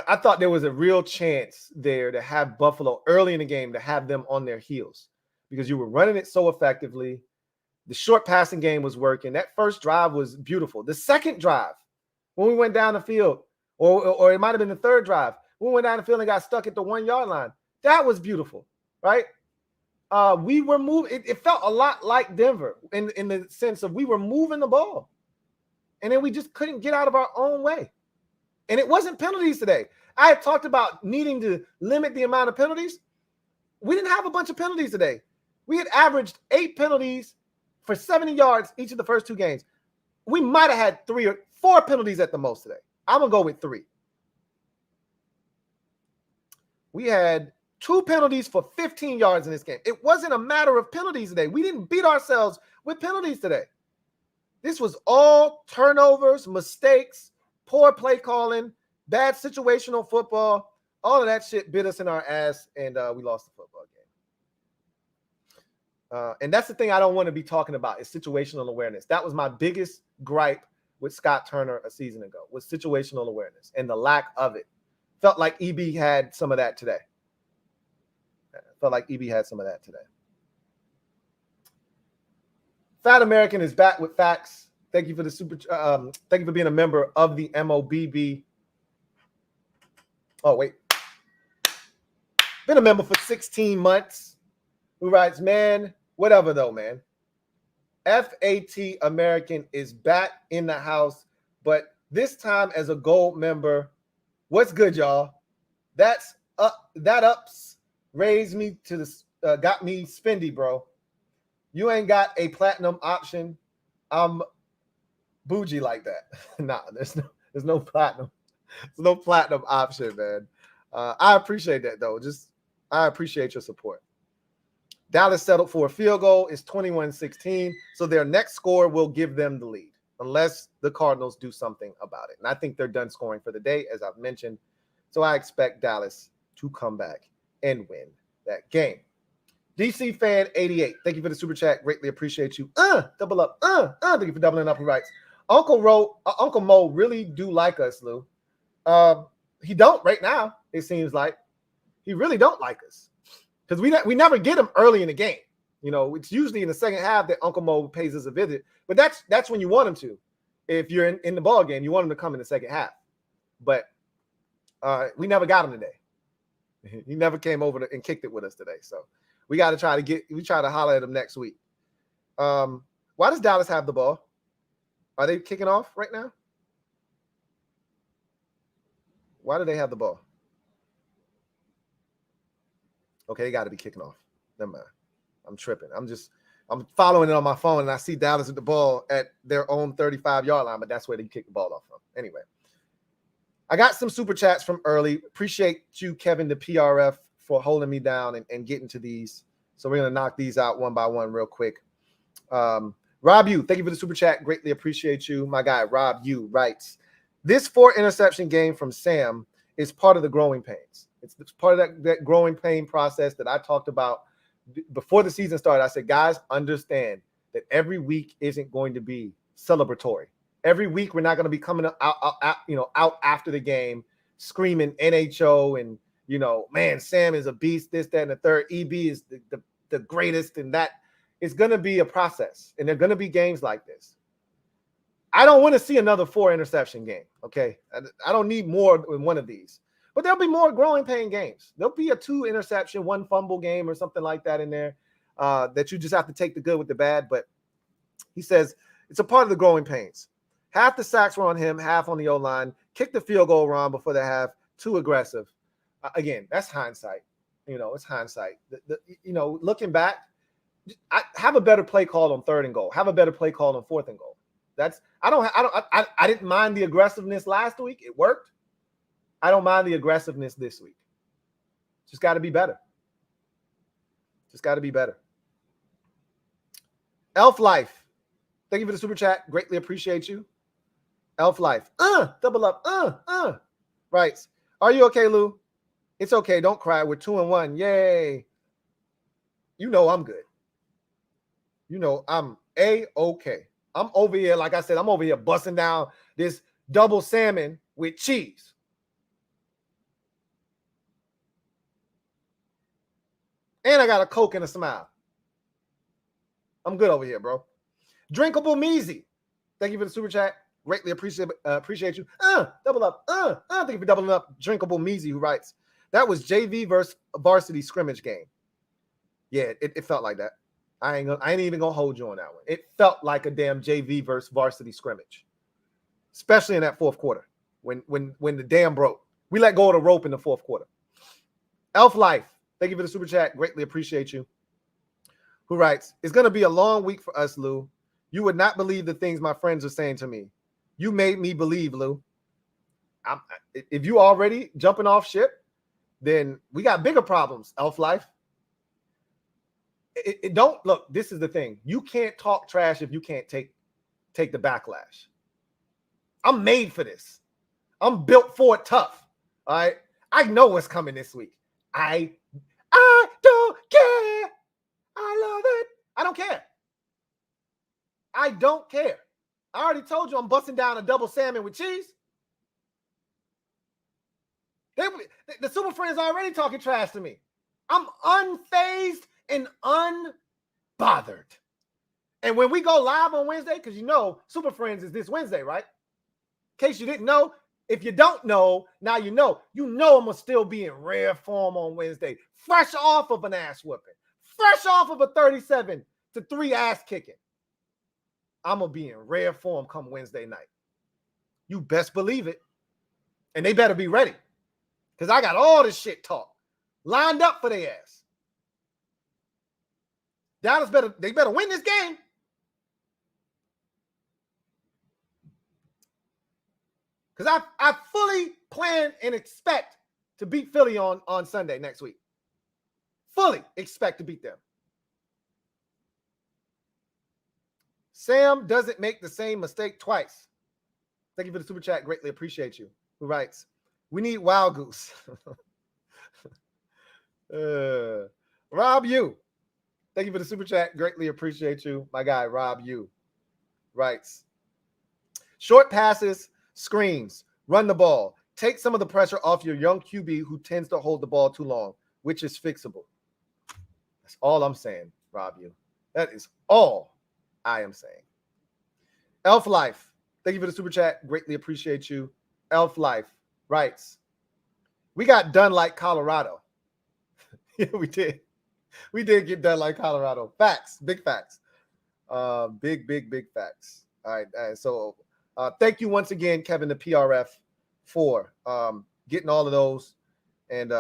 I thought there was a real chance there to have Buffalo early in the game, to have them on their heels because you were running it so effectively. The short passing game was working. That first drive was beautiful. The second drive, when we went down the field, or it might have been the third drive, when we went down the field and got stuck at the 1 yard line, that was beautiful, right? We were moving. It felt a lot like Denver in the sense of we were moving the ball. And then we just couldn't get out of our own way. And it wasn't penalties today. I had talked about needing to limit the amount of penalties. We didn't have a bunch of penalties today. We had averaged 8 penalties for 70 yards each of the first 2 games. We might have had 3 or 4 penalties at the most today. I'm going to go with 3. We had 2 penalties for 15 yards in this game. It wasn't a matter of penalties today. We didn't beat ourselves with penalties today. This was all turnovers, mistakes, poor play calling, bad situational football. All of that shit bit us in our ass, and we lost the football game. And that's the thing I don't want to be talking about is situational awareness. That was my biggest gripe with Scott Turner a season ago, was situational awareness and the lack of it. Felt like EB had some of that today. Fat American is back with facts. Thank you for the thank you for being a member of the MOBB. Oh, wait. Been a member for 16 months. Who writes, man, whatever though, man. FAT American is back in the house, but this time as a gold member. What's good, y'all? That ups raised me to the got me spendy, bro. You ain't got a platinum option. I'm bougie like that. Nah, there's no platinum. There's no platinum option, man. I appreciate that though. I appreciate your support. Dallas settled for a field goal. It's 21-16. So their next score will give them the lead unless the Cardinals do something about it. And I think they're done scoring for the day, as I've mentioned. So I expect Dallas to come back and win that game. DC Fan 88. Thank you for the super chat. Greatly appreciate you. Double up. Thank you for doubling up. He writes, Uncle Mo really do like us, Lou. He don't right now. It seems like he really don't like us because we never get him early in the game. You know, it's usually in the second half that Uncle Mo pays us a visit, but that's when you want him to. If you're in the ball game, you want him to come in the second half. But we never got him today. He never came over and kicked it with us today. So we got to try to holler at him next week. Why does Dallas have the ball? Are they kicking off right now? Why do they have the ball? Okay, they got to be kicking off. Never mind. I'm tripping. I'm following it on my phone, and I see Dallas with the ball at their own 35-yard line, but that's where they kick the ball off from. Anyway, I got some super chats from early. Appreciate you, Kevin, the PRF, for holding me down and getting to these. So we're going to knock these out one by one real quick. Rob U, thank you for the super chat. Greatly appreciate you. My guy, Rob U, writes, this 4-interception game from Sam is part of the growing pains. It's part of that growing pain process that I talked about before the season started. I said, guys, understand that every week isn't going to be celebratory. Every week we're not going to be coming out after the game screaming NHO and, man, Sam is a beast, this, that, and the third. EB is the greatest, and that. It's going to be a process, and there are going to be games like this. I don't want to see another 4-interception game, okay? I don't need more than one of these. But there'll be more growing pain games. There'll be a 2-interception, 1 fumble game or something like that in there that you just have to take the good with the bad. But he says it's a part of the growing pains. Half the sacks were on him, half on the O-line. Kicked the field goal wrong before the half. Too aggressive. Again, that's hindsight. It's hindsight. Looking back, I have a better play call on 3rd and goal. Have a better play call on 4th and goal. I didn't mind the aggressiveness last week. It worked. I don't mind the aggressiveness this week. Just got to be better. Elf Life. Thank you for the super chat. Greatly appreciate you. Elf Life. Double up. Right. Are you okay, Lou? It's okay. Don't cry. We're 2-1. Yay. I'm good. I'm A-okay. I'm over here, like I said, I'm over here busting down this double salmon with cheese. And I got a Coke and a smile. I'm good over here, bro. Drinkable Measy. Thank you for the super chat. Greatly appreciate you. Double up. Thank you for doubling up. Drinkable Measy, who writes, that was JV versus varsity scrimmage game. Yeah, it felt like that. I ain't even gonna hold you on that one. It felt like a damn JV versus varsity scrimmage, especially in that 4th quarter when the dam broke. We let go of the rope in the 4th quarter. Elf Life, thank you for the super chat. Greatly appreciate you. Who writes, it's gonna be a long week for us, Lou. You would not believe the things my friends are saying to me. You made me believe, Lou. If you already jumping off ship, then we got bigger problems, Elf Life. Don't look. This is the thing. You can't talk trash if you can't take the backlash. I'm made for this. I'm built for it tough. All right. I know what's coming this week. I don't care. I love it. I don't care. I don't care. I already told you I'm busting down a double salmon with cheese. The Super Friends are already talking trash to me. I'm unfazed and unbothered. And when we go live on Wednesday, because Super Friends is this Wednesday, right? In case you didn't know, if you don't know, now you know. I'm going to still be in rare form on Wednesday. Fresh off of an ass whooping. Fresh off of a 37-3 ass kicking. I'm going to be in rare form come Wednesday night. You best believe it. And they better be ready. Because I got all this shit talk lined up for their ass. Dallas better win this game. Because I fully plan and expect to beat Philly on Sunday next week. Fully expect to beat them. Sam doesn't make the same mistake twice. Thank you for the super chat. Greatly appreciate you. Who writes, we need Wild Goose. Rob you. Thank you for the super chat. Greatly appreciate you. My guy, Rob you. Writes, short passes, screens, run the ball. Take some of the pressure off your young QB who tends to hold the ball too long, which is fixable. That's all I'm saying, Rob you. That is all I am saying. Elf Life. Thank you for the super chat. Greatly appreciate you. Elf Life writes, we got done like Colorado. Yeah, we did. We did get done like Colorado. Facts. Big facts. Big facts. All right. So thank you once again, Kevin, the PRF, for getting all of those. And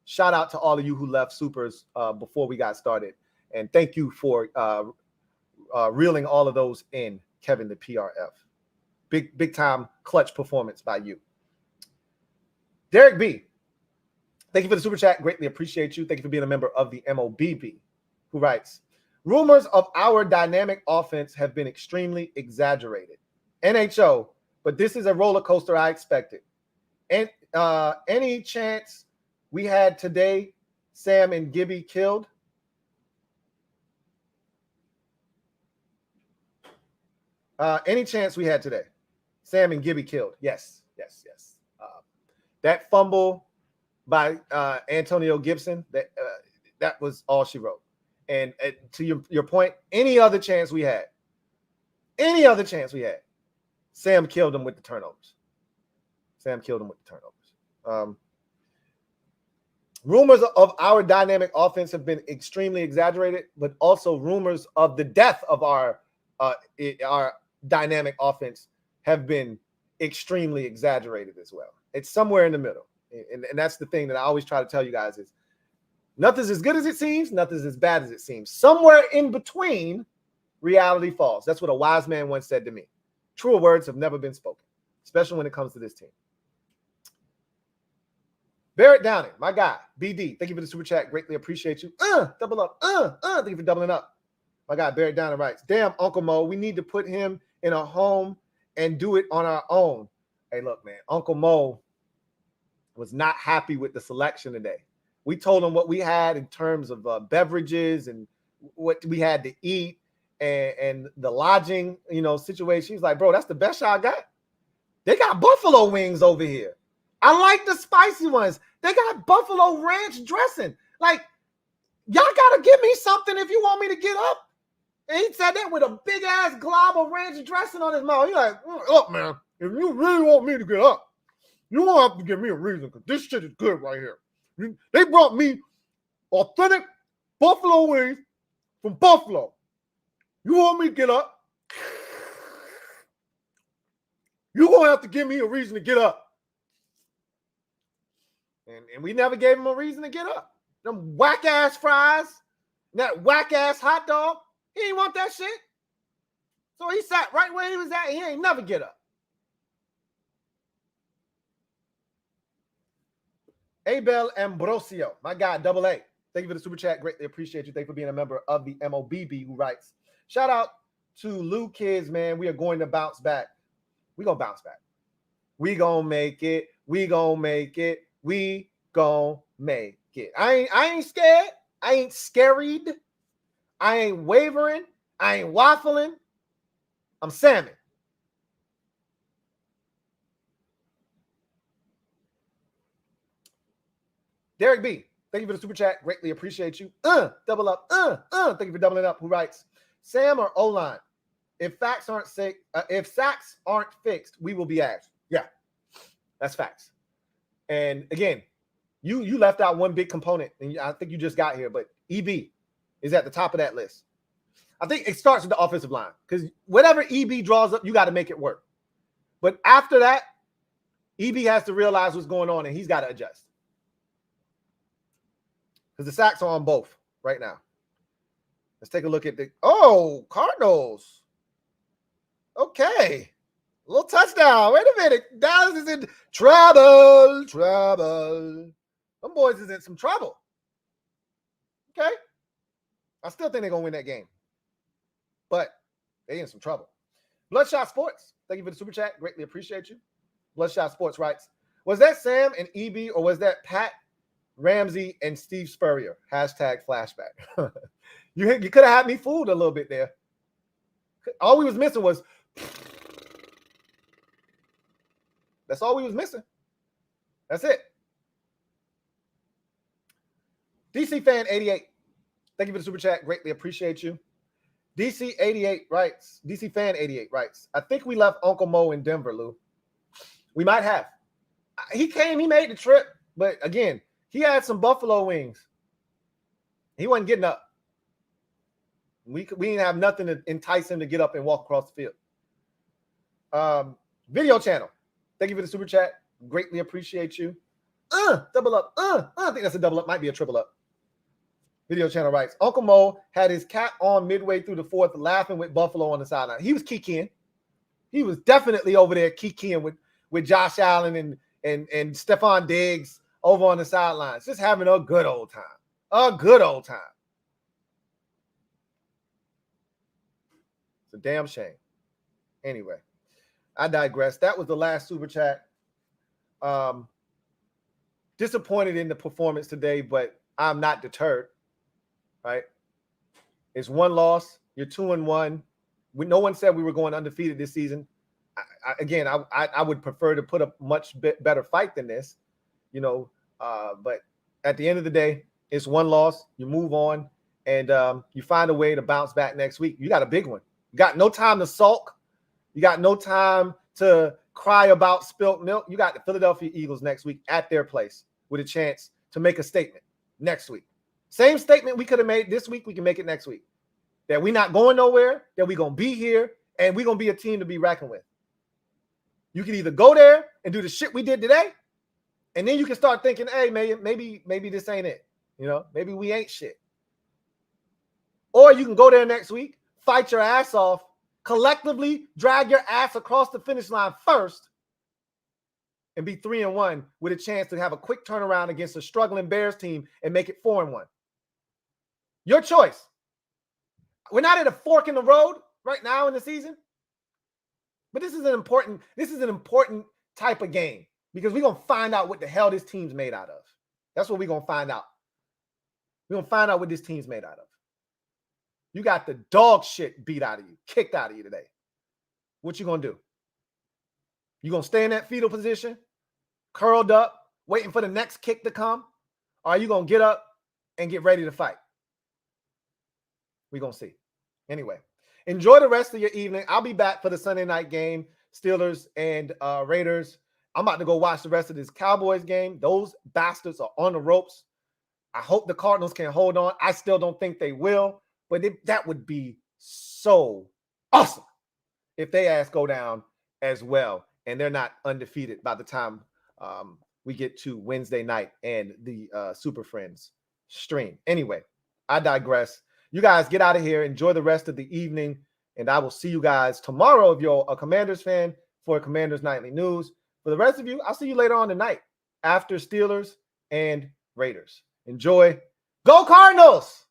shout out to all of you who left supers before we got started. And thank you for reeling all of those in, Kevin, the PRF. Big time clutch performance by you. Derek B. Thank you for the super chat. Greatly appreciate you. Thank you for being a member of the MOBB, who writes, rumors of our dynamic offense have been extremely exaggerated. NHO, but this is a roller coaster I expected. And any chance we had today, Sam and Gibby killed? Any chance we had today, Sam and Gibby killed? Yes. That fumble by Antonio Gibson, that was all she wrote. And to your point, any other chance we had, Sam killed him with the turnovers. Rumors of our dynamic offense have been extremely exaggerated, but also rumors of the death of our dynamic offense have been extremely exaggerated as well. It's somewhere in the middle. And that's the thing that I always try to tell you guys is nothing's as good as it seems, nothing's as bad as it seems. Somewhere in between, reality falls. That's what a wise man once said to me. Truer words have never been spoken, especially when it comes to this team. Barrett Downing, my guy, BD, thank you for the super chat. Greatly appreciate you. Double up. Thank you for doubling up. My guy, Barrett Downing writes, damn, Uncle Mo, we need to put him in a home and do it on our own. Hey, look, man, Uncle Mo was not happy with the selection today. We told him what we had in terms of beverages and what we had to eat and the lodging, situation. He's like, bro, that's the best y'all got. They got buffalo wings over here. I like the spicy ones. They got buffalo ranch dressing. Like, y'all got to give me something if you want me to get up. And he said that with a big-ass glob of ranch dressing on his mouth. He's like, look, man, if you really want me to get up, you won't have to give me a reason because this shit is good right here. They brought me authentic buffalo wings from Buffalo. You want me to get up? You're going to have to give me a reason to get up. And we never gave him a reason to get up. Them whack-ass fries, that whack-ass hot dog, he didn't want that shit. So he sat right where he was at, and he ain't never get up. Abel Ambrosio, my guy, Double A. Thank you for the super chat. Greatly appreciate you. Thank you for being a member of the MOBB, who writes, shout out to Lou Kids, man. We are going to bounce back. We're going to bounce back. We going to make it. We going to make it. We gon' make it. I ain't scared. I ain't scarried. I ain't wavering. I ain't waffling. I'm salmon. Derek B, thank you for the super chat. Greatly appreciate you. Double up. Thank you for doubling up. Who writes, Sam or O-line? If sacks aren't fixed, we will be asked. Yeah, that's facts. And again, you left out one big component, and I think you just got here, but EB is at the top of that list. I think it starts with the offensive line because whatever EB draws up, you got to make it work. But after that, EB has to realize what's going on, and he's got to adjust because the sacks are on both right now. Let's take a look at the Cardinals. Okay. A little touchdown. Wait a minute. Dallas is in trouble. Them boys is in some trouble. Okay. I still think they're going to win that game. But They in some trouble. Bloodshot Sports, thank you for the super chat. Greatly appreciate you. Bloodshot Sports writes, was that Sam and EB or was that Pat, Ramsey, and Steve Spurrier? Hashtag flashback. You could have had me fooled a little bit there. All we was missing was, that's all we was missing. That's it. DC Fan 88, thank you for the super chat. Greatly appreciate you. DC 88 writes, DC Fan 88 writes, I think we left Uncle Mo in Denver, Lou. We might have. He came, he made the trip, but again, he had some buffalo wings. He wasn't getting up. We didn't have nothing to entice him to get up and walk across the field. Video channel, thank you for the super chat. Greatly appreciate you. Double up. I think that's a double up. Might be a triple up. Video channel writes, Uncle Mo had his cap on midway through the fourth, laughing with Buffalo on the sideline. He was kikiing. He was definitely over there kikiing with Josh Allen and Stephon Diggs over on the sidelines, just having a good old time. A good old time. It's a damn shame. Anyway, I digress. That was the last super chat. Disappointed in the performance today, but I'm not deterred. Right? It's one loss. You're 2-1. No one said we were going undefeated this season. I would prefer to put a much better fight than this, but at the end of the day, it's one loss. You move on, and you find a way to bounce back next week. You got a big one. You got no time to sulk. You got no time to cry about spilt milk. You got the Philadelphia Eagles next week at their place with a chance to make a statement next week. Same statement we could have made this week, we can make it next week. That we're not going nowhere, that we're going to be here, and we're going to be a team to be reckoned with. You can either go there and do the shit we did today, and then you can start thinking, hey, maybe this ain't it. Maybe we ain't shit. Or you can go there next week, fight your ass off, collectively drag your ass across the finish line first, and be 3-1 with a chance to have a quick turnaround against a struggling Bears team and make it 4-1. Your choice. We're not at a fork in the road right now in the season, but this is an important type of game because we're going to find out what the hell this team's made out of. That's what we're going to find out. We're going to find out what this team's made out of. You got the dog shit beat out of you, kicked out of you today. What you going to do? You going to stay in that fetal position, curled up, waiting for the next kick to come? Or are you going to get up and get ready to fight? We're going to see. Anyway, enjoy the rest of your evening. I'll be back for the Sunday night game, Steelers and Raiders. I'm about to go watch the rest of this Cowboys game. Those bastards are on the ropes. I hope the Cardinals can hold on. I still don't think they will, but that would be so awesome if they ass go down as well and they're not undefeated by the time we get to Wednesday night and the Super Friends stream. Anyway, I digress. You guys get out of here. Enjoy the rest of the evening, and I will see you guys tomorrow if you're a Commanders fan for Commanders Nightly News. For the rest of you, I'll see you later on tonight after Steelers and Raiders. Enjoy. Go Cardinals!